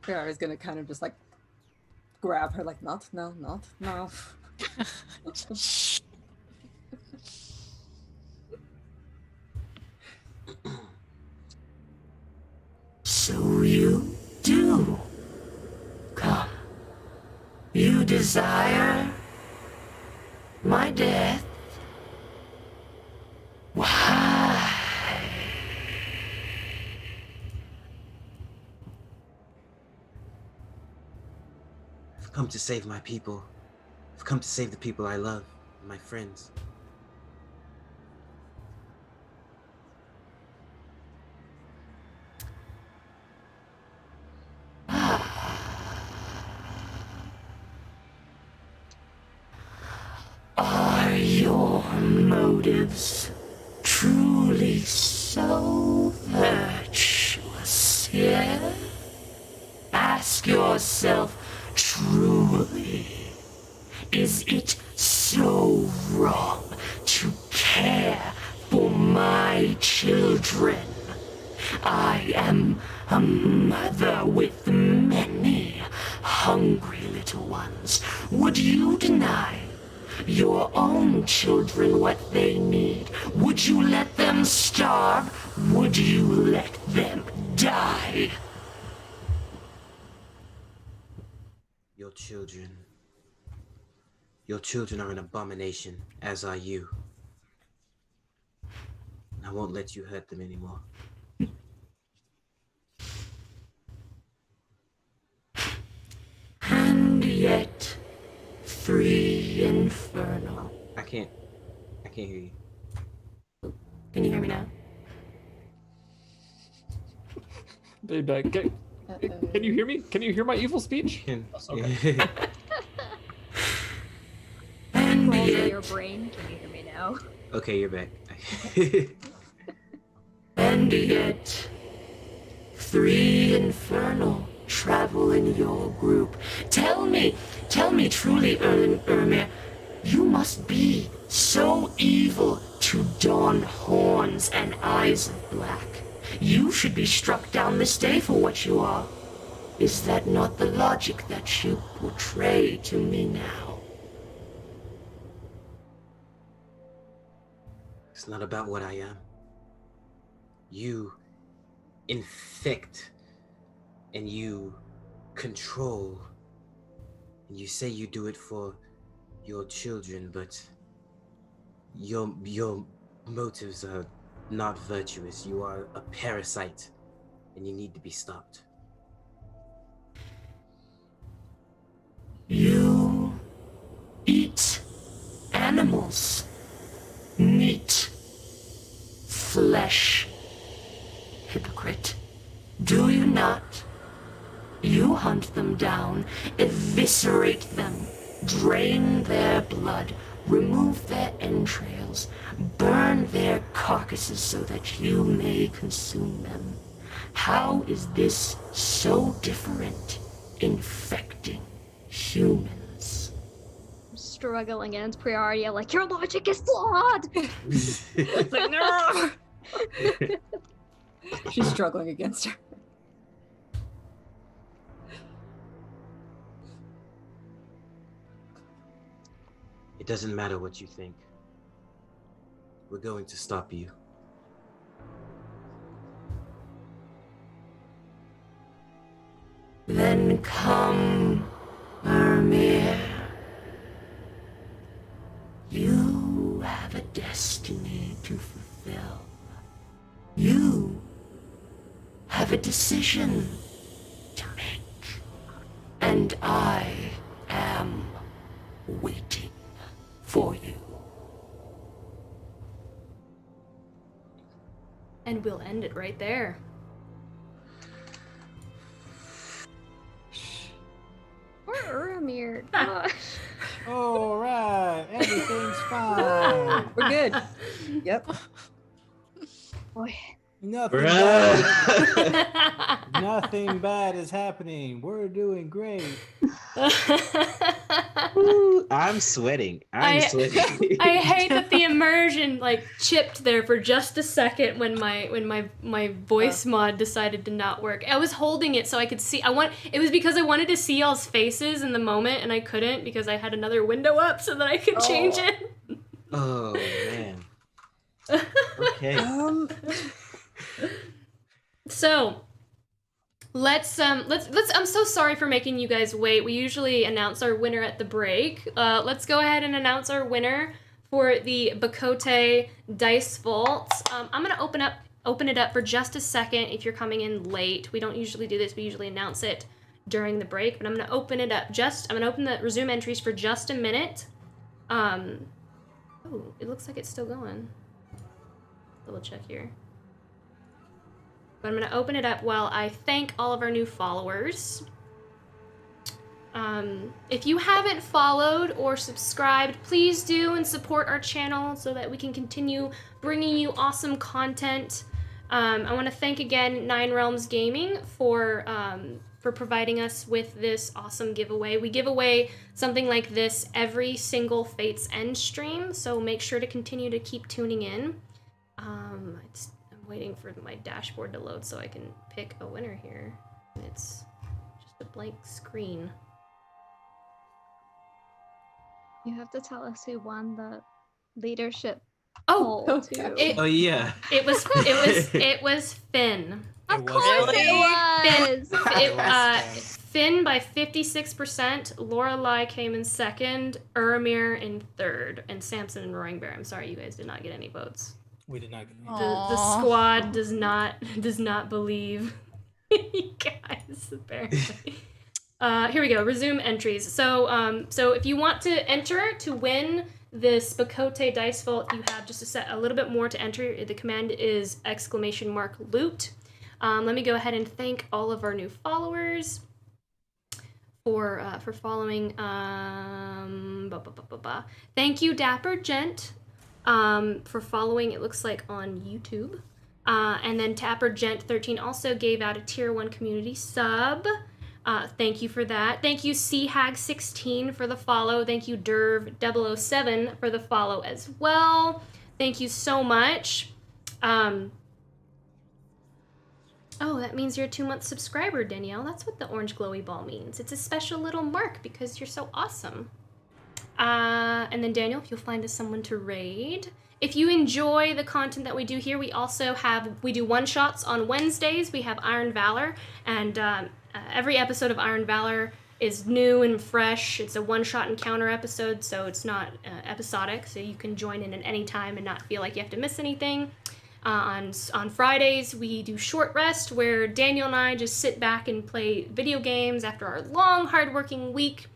S3: Priori's gonna kind of just like grab her, like, not.
S9: So you do come. You desire my death. Why?
S2: I've come to save my people. I've come to save the people I love, my friends.
S9: Are your motives truly so virtuous here? Ask yourself truly, is it so wrong to care for my children? I am a mother with many hungry little ones. Would you deny your own children what they need? Would you let them starve? Would you let them die?
S2: Your children are an abomination, as are you. I won't let you hurt them anymore.
S9: And yet, 3 infernal.
S2: I can't hear you.
S9: Can you hear me now?
S6: Babe, can you hear me? Can you hear my evil speech? Okay.
S9: And
S5: Rolls in
S9: yet,
S5: your brain. Can you hear me now?
S2: Okay, you're back.
S9: and yet, 3 infernal travel in your group. Tell me truly, Urimir, you must be so evil to don horns and eyes of black. You should be struck down this day for what you are. Is that not the logic that you portray to me now?
S2: It's not about what I am. You infect and you control. And you say you do it for your children, but your motives are not virtuous. You are a parasite, and you need to be stopped.
S9: You eat animals, meat, flesh. Hypocrite. Do you not? You hunt them down, eviscerate them, drain their blood, remove their entrails, burn their carcasses so that you may consume them. How is this so different? Infecting humans.
S5: I'm struggling against Priority, like, your logic is flawed!
S3: It's like, no! She's struggling against her.
S2: It doesn't matter what you think. We're going to stop you.
S9: Then come, Urimir. You have a destiny to fulfill. You have a decision to make. And I am waiting for you.
S1: And we'll end it right there.
S5: Poor Urimir. Gosh.
S7: All right, everything's fine.
S3: We're good. Yep.
S5: Boy.
S7: Nothing
S2: Bruh.
S7: bad. Nothing bad is happening. We're doing great.
S2: Ooh, I'm sweating. I'm sweating.
S1: I hate that the immersion like chipped there for just a second when my voice mod decided to not work. I was holding it so I could see. It was because I wanted to see y'all's faces in the moment and I couldn't because I had another window up so that I could change it.
S2: Oh man. Okay.
S1: So let's I'm so sorry for making you guys wait. We usually announce our winner at the break. Let's go ahead and announce our winner for the Bakote Dice Vault. I'm gonna open it up for just a second if you're coming in late. We don't usually do this, we usually announce it during the break, but I'm gonna open it up I'm gonna open the resume entries for just a minute. Oh, it looks like it's still going. Double check here. But I'm going to open it up while I thank all of our new followers. If you haven't followed or subscribed, please do and support our channel so that we can continue bringing you awesome content. I want to thank again Nine Realms Gaming for providing us with this awesome giveaway. We give away something like this every single Fate's End stream, so make sure to continue to keep tuning in. I'm waiting for my dashboard to load so I can pick a winner here. It's just a blank screen.
S5: You have to tell us who won the leadership
S1: Oh,
S5: poll too.
S2: Oh yeah.
S1: It was Finn.
S5: Of course it was.
S1: Finn by 56%. Lorelai came in second. Urimir in third, and Samson and Roaring Bear. I'm sorry, you guys did not get any votes.
S7: We did not get any.
S1: The squad does not believe you guys, apparently. Here we go. Resume entries. So if you want to enter to win this Bakote Dice Vault, you have just to set a little bit more to enter. The command is !loot. Let me go ahead and thank all of our new followers for following. Thank you, Dapper Gent. For following, it looks like on YouTube. And then Tapper Gent 13 also gave out a tier 1 community sub. Thank you for that. Thank you Hag 16 for the follow. Thank you Derv 007 for the follow as well. Thank you so much. Oh, that means you're a 2-month subscriber, Danielle. That's what the orange glowy ball means. It's a special little mark because you're so awesome. And then Daniel, if you'll find us someone to raid. If you enjoy the content that we do here, we do one-shots on Wednesdays. We have Iron Valor, and every episode of Iron Valor is new and fresh. It's a one-shot encounter episode, so it's not episodic, so you can join in at any time and not feel like you have to miss anything. On Fridays, we do Short Rest, where Daniel and I just sit back and play video games after our long, hard-working week.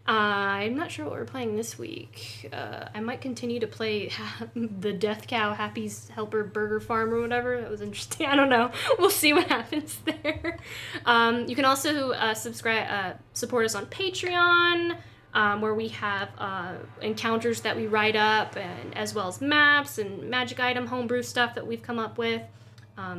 S1: I'm not sure what we're playing this week. I might continue to play the Death Cow Happy's Helper Burger Farm or whatever. That was interesting. I don't know. We'll see what happens there. You can also support us on Patreon, where we have encounters that we write up, and as well as maps and magic item homebrew stuff that we've come up with.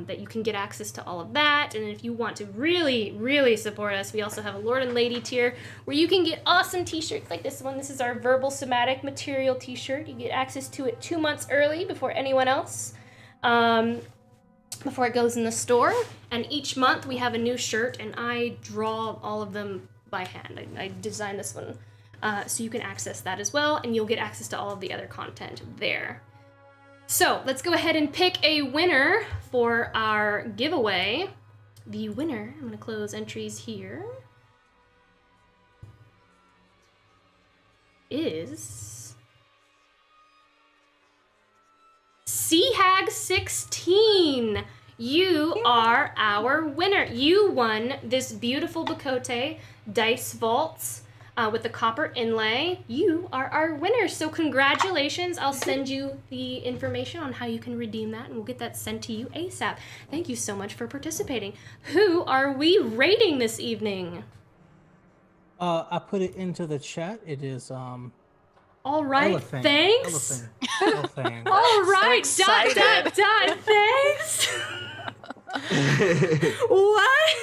S1: That you can get access to all of that. And if you want to really, really support us, we also have a Lord and Lady tier where you can get awesome t-shirts like this one. This is our Verbal Somatic Material t-shirt. You get access to it 2 months early before anyone else. before it goes in the store. And each month we have a new shirt, and I draw all of them by hand. I designed this one. So you can access that as well, and you'll get access to all of the other content there. So let's go ahead and pick a winner for our giveaway. The winner, I'm gonna close entries here, is Hag16. You are our winner. You won this beautiful Bakote dice vaults with the copper inlay. You are our winner. So congratulations. I'll send you the information on how you can redeem that, and we'll get that sent to you ASAP. Thank you so much for participating. Who are we rating this evening?
S7: I put it into the chat. It is
S1: All right,
S7: Elephant.
S1: thanks.
S7: Elephant.
S1: All right,
S8: So
S1: dot,
S8: excited.
S1: thanks. What?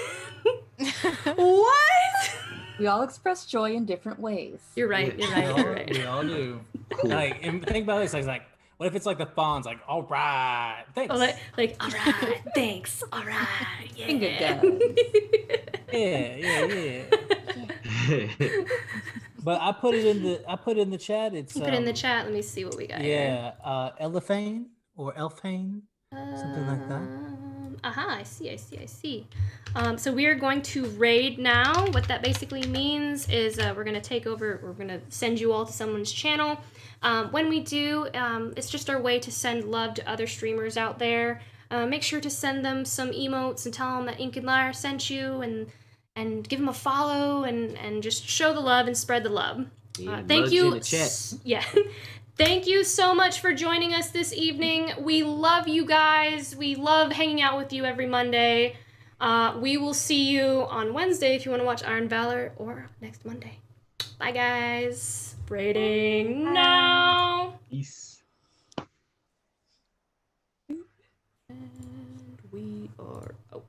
S1: What?
S3: We all express joy in different ways.
S1: You're right, you're right, you're right.
S7: We all do.
S2: Cool.
S7: Like, and think about this. Like, what if it's like the fawns? Like, all right, thanks.
S1: Oh, like, all right, thanks, all right, yeah.
S3: Finger guns.
S7: Yeah. But I put it in the chat. It's
S1: You put it in the chat. Let me see what we got here.
S7: yeah, Elephane or Elfane, something like that.
S1: I see. So we are going to raid now. What that basically means is we're going to take over, we're going to send you all to someone's channel. When we do, it's just our way to send love to other streamers out there. Make sure to send them some emotes and tell them that Ink and Lair sent you, and give them a follow, and just show the love and spread the love.
S2: Yeah,
S1: Thank
S2: mugs
S1: you.
S2: in the chat.
S1: Yeah. Thank you so much for joining us this evening. We love you guys. We love hanging out with you every Monday. We will see you on Wednesday if you want to watch Iron Valor, or next Monday. Bye, guys. Rating now.
S2: Peace.
S1: And we are out.